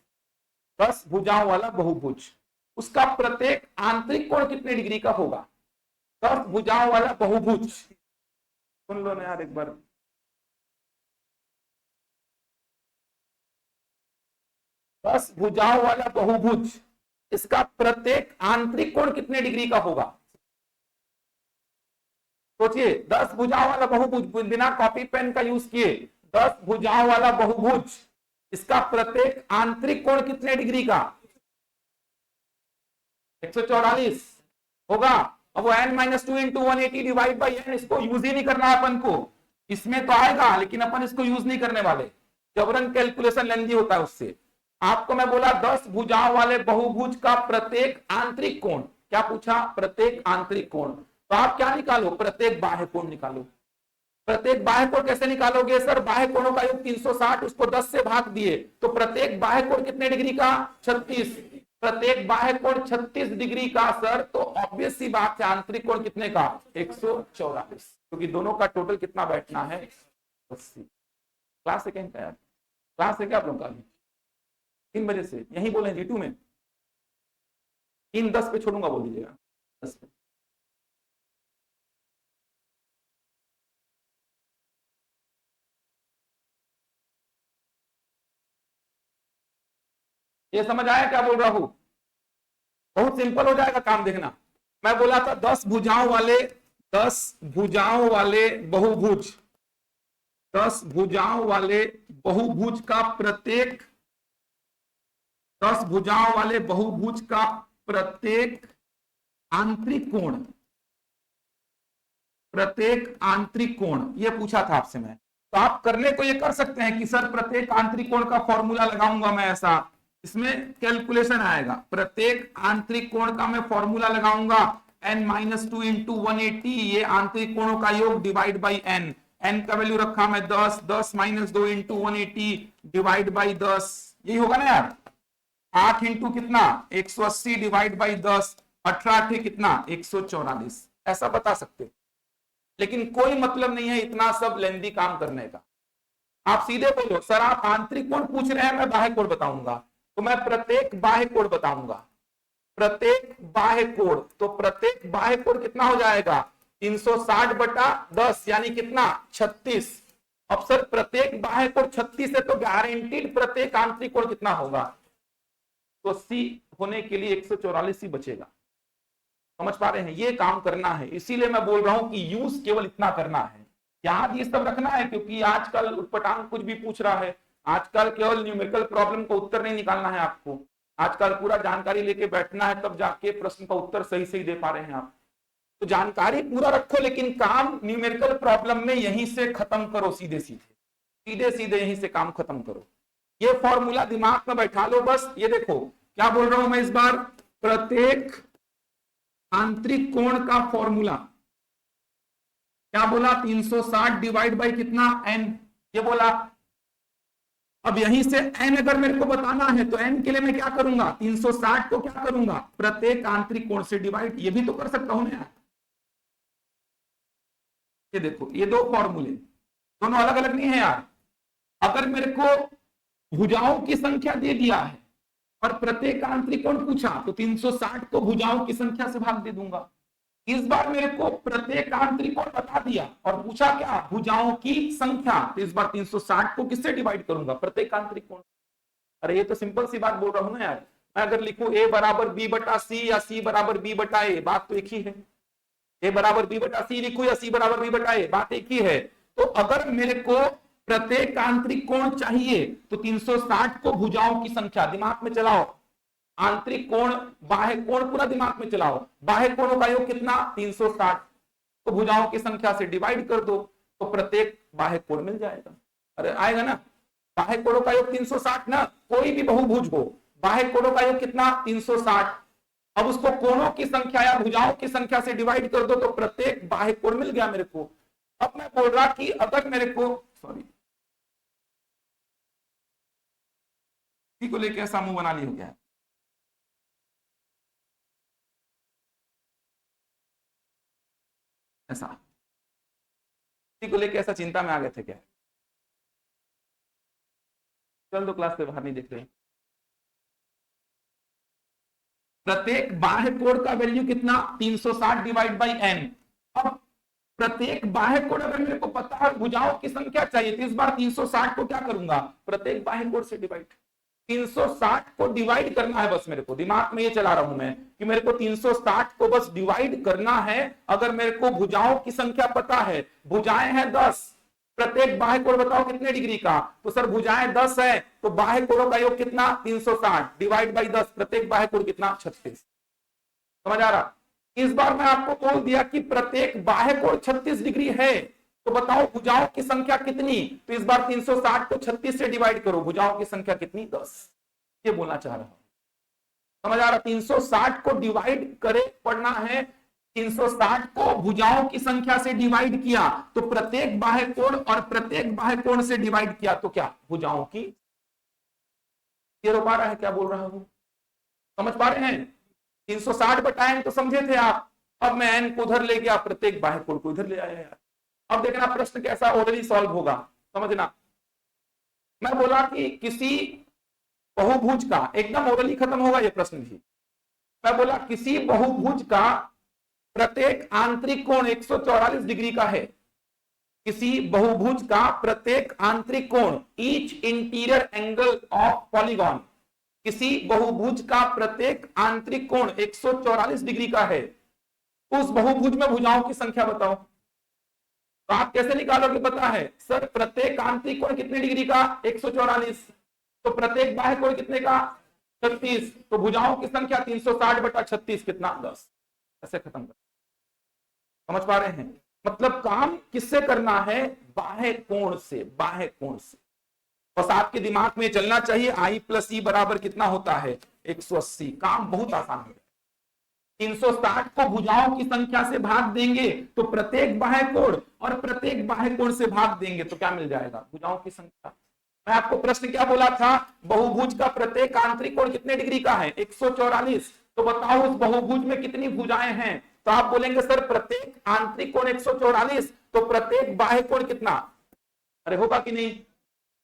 10 भुजाओं वाला बहुभुज, उसका प्रत्येक आंतरिक कोण कितने डिग्री का होगा? 10 भुजाओं वाला बहुभुज, सुन लो ना यार एक बार, 10 भुजाओं वाला बहुभुज, इसका प्रत्येक आंतरिक कोण कितने डिग्री का होगा? सोचिए, 10 भुजाओं वाला बहुभुज, बिना कॉपी पेन का यूज किए, 10 भुजाओं वाला बहुभुज, इसका प्रत्येक आंतरिक कोण कितने डिग्री का? 144 होगा। अब वो n-2 into 180 divide by n, इसको यूज ही नहीं करना है अपन को, इसमें तो आएगा लेकिन अपन इसको यूज नहीं करने वाले, जबरन कैलकुलेशन लेंदी होता है उससे। आपको मैं बोला 10 भुजाओं वाले बहुभुज का प्रत्येक आंतरिक कोण, क्या पूछा? प्रत्येक आंतरिक कोण। तो आप क्या निकालो? प्रत्येक बाह्य कोण निकालो। प्रत्येक बाह्य कोण कैसे निकालोगे सर? बाह्य कोणों का योग 360, उसको 10 से भाग दिए, तो प्रत्येक बाह्य कोण कितने डिग्री का? 36। प्रत्येक बाह्य कोण 36 डिग्री का सर, तो ऑब्वियस सी बात है आंतरिक कोण कितने का? 144, क्योंकि दोनों का टोटल कितना बैठना है? 80। क्लास सेकेंड का यार, क्लास है क्या आप लोग का? 3 बजे से यहीं बोले G2 में, 3:10 पे छोड़ूंगा, बोल दीजिएगा 10 पे। ये समझ आया क्या बोल रहा हूं? बहुत सिंपल हो जाएगा काम, देखना। मैं बोला था 10 भुजाओं वाले, 10 भुजाओं वाले बहुभुज, 10 भुजाओं वाले बहुभुज का प्रत्येक, 10 भुजाओं वाले बहुभुज का प्रत्येक आंतरिक कोण, प्रत्येक आंतरिक कोण, ये पूछा था आपसे मैं। तो आप करने को ये कर सकते हैं कि सर प्रत्येक आंतरिक कोण का फॉर्मूला लगाऊंगा मैं, ऐसा इसमें कैलकुलेशन आएगा। प्रत्येक आंतरिक कोण का मैं फॉर्मूला लगाऊंगा, n-2 इंटू 180, ये आंतरिक कोणों का योग डिवाइड बाई n। n का वैल्यू रखा मैं 10, 10 - 2 इंटू 180 डिवाइड बाई 10, यही होगा ना यार। 8 इंटू कितना? 180 डिवाइड बाई 10, 18 कितना? 144, ऐसा बता सकते। लेकिन कोई मतलब नहीं है इतना सब लेंदी काम करने का। आप सीधे बोलो सर आप आंतरिक कोण पूछ रहे हैं, मैं बाह्य कोण बताऊंगा, तो मैं प्रत्येक बाह्य कोण बताऊंगा। प्रत्येक बाह्य कोण, तो प्रत्येक बाह्य कोण कितना हो जाएगा? 360/10, यानी कितना? 36। अब सर प्रत्येक बाह्य कोण 36 है, तो गारंटीड प्रत्येक आंतरिक कोण कितना होगा? तो 80 होने के लिए 144 ही बचेगा। समझ पा रहे हैं? ये काम करना है, इसीलिए मैं बोल रहा हूं कि यूज केवल इतना करना है, याद ये सब रखना है, क्योंकि आजकल उटपटांग कुछ भी पूछ रहा है। आजकल केवल न्यूमेरिकल प्रॉब्लम का उत्तर नहीं निकालना है आपको, आजकल पूरा जानकारी लेके बैठना है, तब जाके प्रश्न का उत्तर सही सही दे पा रहे हैं आप। तो जानकारी पूरा रखो, लेकिन काम न्यूमेरिकल प्रॉब्लम में यहीं से खत्म करो, सीधे सीधे सीधे सीधे यहीं से काम खत्म करो। ये फॉर्मूला दिमाग में बैठा लो बस। ये देखो क्या बोल रहा हूं मैं इस बार, प्रत्येक आंतरिक कोण का फॉर्मूला क्या बोला? 360 डिवाइड बाई कितना? n, ये बोला। अब यहीं से n अगर मेरे को बताना है, तो n के लिए मैं क्या करूंगा? 360 को क्या करूंगा? प्रत्येक आंतरिक कोण से डिवाइड, ये भी तो कर सकता हूं ना। ये देखो ये दो फॉर्मूले दोनों अलग अलग नहीं है यार। अगर मेरे को भुजाओं की संख्या दे दिया है और प्रत्येक आंतरिक कोण पूछा, तो 360 को भुजाओं की संख्या से भाग दे दूंगा। इस बार मेरे को प्रत्येक आंतरिक कोण बता दिया और पूछा क्या? भुजाओं की संख्या, तो इस बार 360 को किससे डिवाइड करूंगा? प्रत्येक आंतरिक कोण। अरे ये तो सिंपल सी बात बोल रहा हूं ना यार। मैं अगर लिखूं a बराबर b/c या c बराबर b/a, बात तो एक ही है। a बराबर b/c लिखूं या c बराबर b/a, बात एक ही है। तो अगर मेरे को प्रत्येक आंतरिक कोण चाहिए, तो 360 को भुजाओं की संख्या, दिमाग में चलाओ, आंतरिक कोण बाह्य कोण पूरा दिमाग में चलाओ, बाह्य कोणों का योग कितना? 360, तो भुजाओं की संख्या से डिवाइड कर दो, तो प्रत्येक बाह्य कोण मिल जाएगा। अरे आएगा ना, बाह्य कोणों का योग 360 ना, कोई भी बहुभुज हो, बाह्य कोणों का योग कितना 360। अब उसको कोणों की संख्या या भुजाओं की संख्या से डिवाइड कर दो तो प्रत्येक बाह्य कोण मिल गया मेरे को। अब मैं बोल रहा कि अगर मेरे को को लेके ऐसा मुंह बना ली हो गया, ऐसा को लेके ऐसा चिंता में आ गए थे क्या? चल तो क्लास से बाहर नहीं दिख रही। प्रत्येक बाह्य कोण का वैल्यू कितना 360 डिवाइड बाई एन। अब प्रत्येक बाह्य कोण अगर मेरे को पता है भुजाओं की संख्या चाहिए तो इस बार 360 को क्या करूंगा, प्रत्येक बाह्य कोण से डिवाइड। 360 को डिवाइड करना है बस, मेरे को दिमाग में ये चला रहा हूं मैं कि मेरे को 360 को बस डिवाइड करना है। अगर मेरे को भुजाओं की संख्या पता है, भुजाएं हैं 10, प्रत्येक बाह्य कोण बताओ कितने डिग्री का, तो सर भुजाएं 10 है तो बाह्य कोणों का योग कितना 360 डिवाइड बाई 10, प्रत्येक बाह्य कोण कितना 36। समझ आ रहा? इस बार मैं आपको बोल दिया कि प्रत्येक बाह्य कोण 36 डिग्री है, तो बताओ भुजाओं की संख्या कितनी, तो इस बार 360 को 36 से डिवाइड करो, भुजाओं की संख्या कितनी 10। ये बोलना चाह रहा हूं, समझ आ रहा? 360 को डिवाइड करे पढ़ना है, 360 को भुजाओं की संख्या से डिवाइड किया तो प्रत्येक बाह्य कोण, और प्रत्येक बाह्य कोण से डिवाइड किया तो क्या भुजाओं की। ये रो पा रहा है क्या बोल रहा हूं, समझ पा रहे हैं? 360 बटा n तो समझे थे आप, अब मैं n को उधर ले गया, प्रत्येक बाह्य कोण को इधर ले आया यार। अब देखना प्रश्न कैसा ऑर्डरली सॉल्व होगा, समझना। मैं बोला कि किसी बहुभुज का, एकदम ऑर्डरली खत्म होगा ये प्रश्न भी। मैं बोला किसी बहुभुज का प्रत्येक आंतरिक कोण 144 डिग्री का है। किसी बहुभुज का प्रत्येक आंतरिक कोण, each interior angle of polygon, किसी बहुभुज का प्रत्येक आंतरिक कोण 144 डिग्री का है। उस बहुभुज में भुजाओं की संख्या बताओ। तो आप कैसे निकालोगे? पता है सर प्रत्येक आंतरिक कोण कितने डिग्री का 144, तो प्रत्येक बाह्य कोण कितने का 36, तो भुजाओं की संख्या 360 बटा 36 कितना 10। ऐसे खत्म कर, समझ पा रहे हैं? मतलब काम किससे करना है? बाह्य कोण से, बाह्य कोण से। बस आपके दिमाग में चलना चाहिए I प्लस ई बराबर कितना होता है 180। काम बहुत आसान है। 360 को भुजाओं की संख्या से भाग देंगे तो प्रत्येक बाह्य कोण, और प्रत्येक बाह्य कोण से भाग देंगे तो क्या मिल जाएगा भुजाओं की संख्या। मैं आपको प्रश्न क्या बोला था? बहुभुज का प्रत्येक आंतरिक कोण कितने डिग्री का है 144, तो बताओ उस बहुभुज में कितनी भुजाएं हैं। तो आप बोलेंगे सर प्रत्येक आंतरिक कोण 144, तो प्रत्येक बाह्य कोण कितना, अरे होगा कि नहीं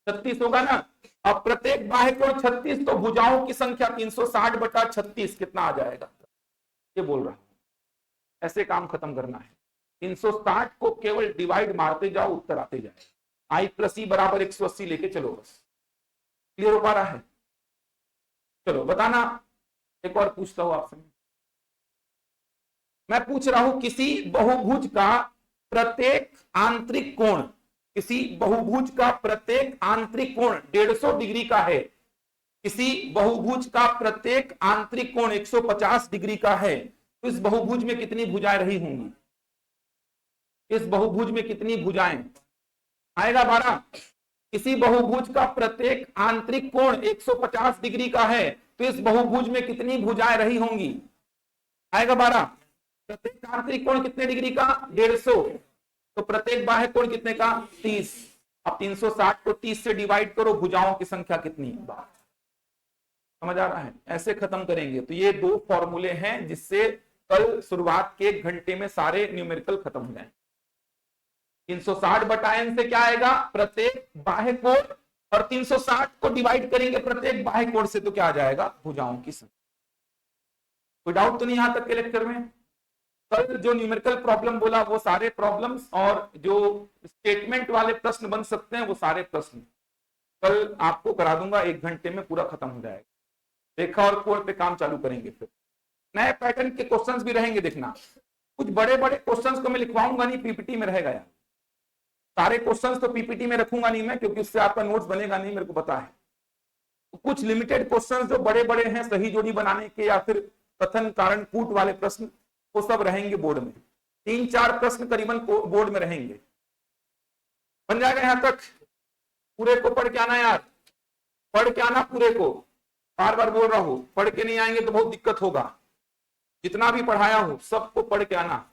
36 होगा ना। अब प्रत्येक बाह्य कोण 36, तो भुजाओं की संख्या 360 बटा 36 कितना आ जाएगा, ये बोल रहा हूं। ऐसे काम खत्म करना है। 360 को केवल डिवाइड मारते जाओ, उत्तर आते जाए। I प्लस ई बराबर 180 लेके चलो, बस क्लियर हो पा रहा है? चलो बताना, एक और पूछता हूं आपसे। मैं पूछ रहा हूं किसी बहुभुज का प्रत्येक आंतरिक कोण, किसी बहुभुज का प्रत्येक आंतरिक कोण 150 डिग्री का है। किसी बहुभुज का प्रत्येक आंतरिक कोण 150 डिग्री का है, तो इस बहुभुज में कितनी भुजाएं रही होंगी? इस बहुभुज में कितनी भुजाएं आएगा 12। किसी बहुभुज का प्रत्येक आंतरिक कोण 150 डिग्री का है, तो इस बहुभुज में कितनी भुजाएं रही होंगी? आएगा 12। प्रत्येक आंतरिक कोण कितने डिग्री का 150, तो प्रत्येक बाह्य कोण कितने का 30। अब 360 को 30 से डिवाइड करो, भुजाओं की संख्या कितनी 12। समझ आ रहा है? ऐसे खत्म करेंगे। तो ये दो फॉर्मूले हैं जिससे कल शुरुआत के 1 घंटे में सारे न्यूमेरिकल खत्म हो जाएंगे। 360 बटा n से क्या आएगा प्रत्येक बाह्य कोण, और 360 को डिवाइड करेंगे प्रत्येक बाह्य कोण से तो क्या आ जाएगा भुजाओं की संख्या। कोई डाउट तो नहीं यहां तक के लेक्चर में? कल जो न्यूमेरिकल प्रॉब्लम बोला वो सारे प्रॉब्लम्स, और जो स्टेटमेंट वाले प्रश्न बन सकते हैं वो सारे प्रश्न कल आपको करा दूंगा, 1 घंटे में पूरा खत्म हो जाएगा। रेखा और कोण पे काम चालू करेंगे। फिर नए पैटर्न के क्वेश्चंस भी रहेंगे, देखना कुछ बड़े बड़े क्वेश्चंस को मैं लिखवाऊंगा नहीं, पीपीटी में रहेगा यार। सारे क्वेश्चंस तो पीपीटी में रखूंगा नहीं मैं, क्योंकि उससे आपका नोट्स बनेगा नहीं, मेरे को पता है। तो कुछ लिमिटेड क्वेश्चंस जो बड़े बड़े हैं, सही जोड़ी बनाने के या फिर कथन कारण कूट वाले प्रश्न, वो सब रहेंगे बोर्ड में। 3-4 प्रश्न करीबन बोर्ड में रहेंगे। बन जाएगा यहां तक? पूरे को पढ़ के आना यार, पढ़ के आना पूरे को। बार बार बोल रहा हूं, पढ़ के नहीं आएंगे तो बहुत दिक्कत होगा। जितना भी पढ़ाया हो सबको पढ़ के आना।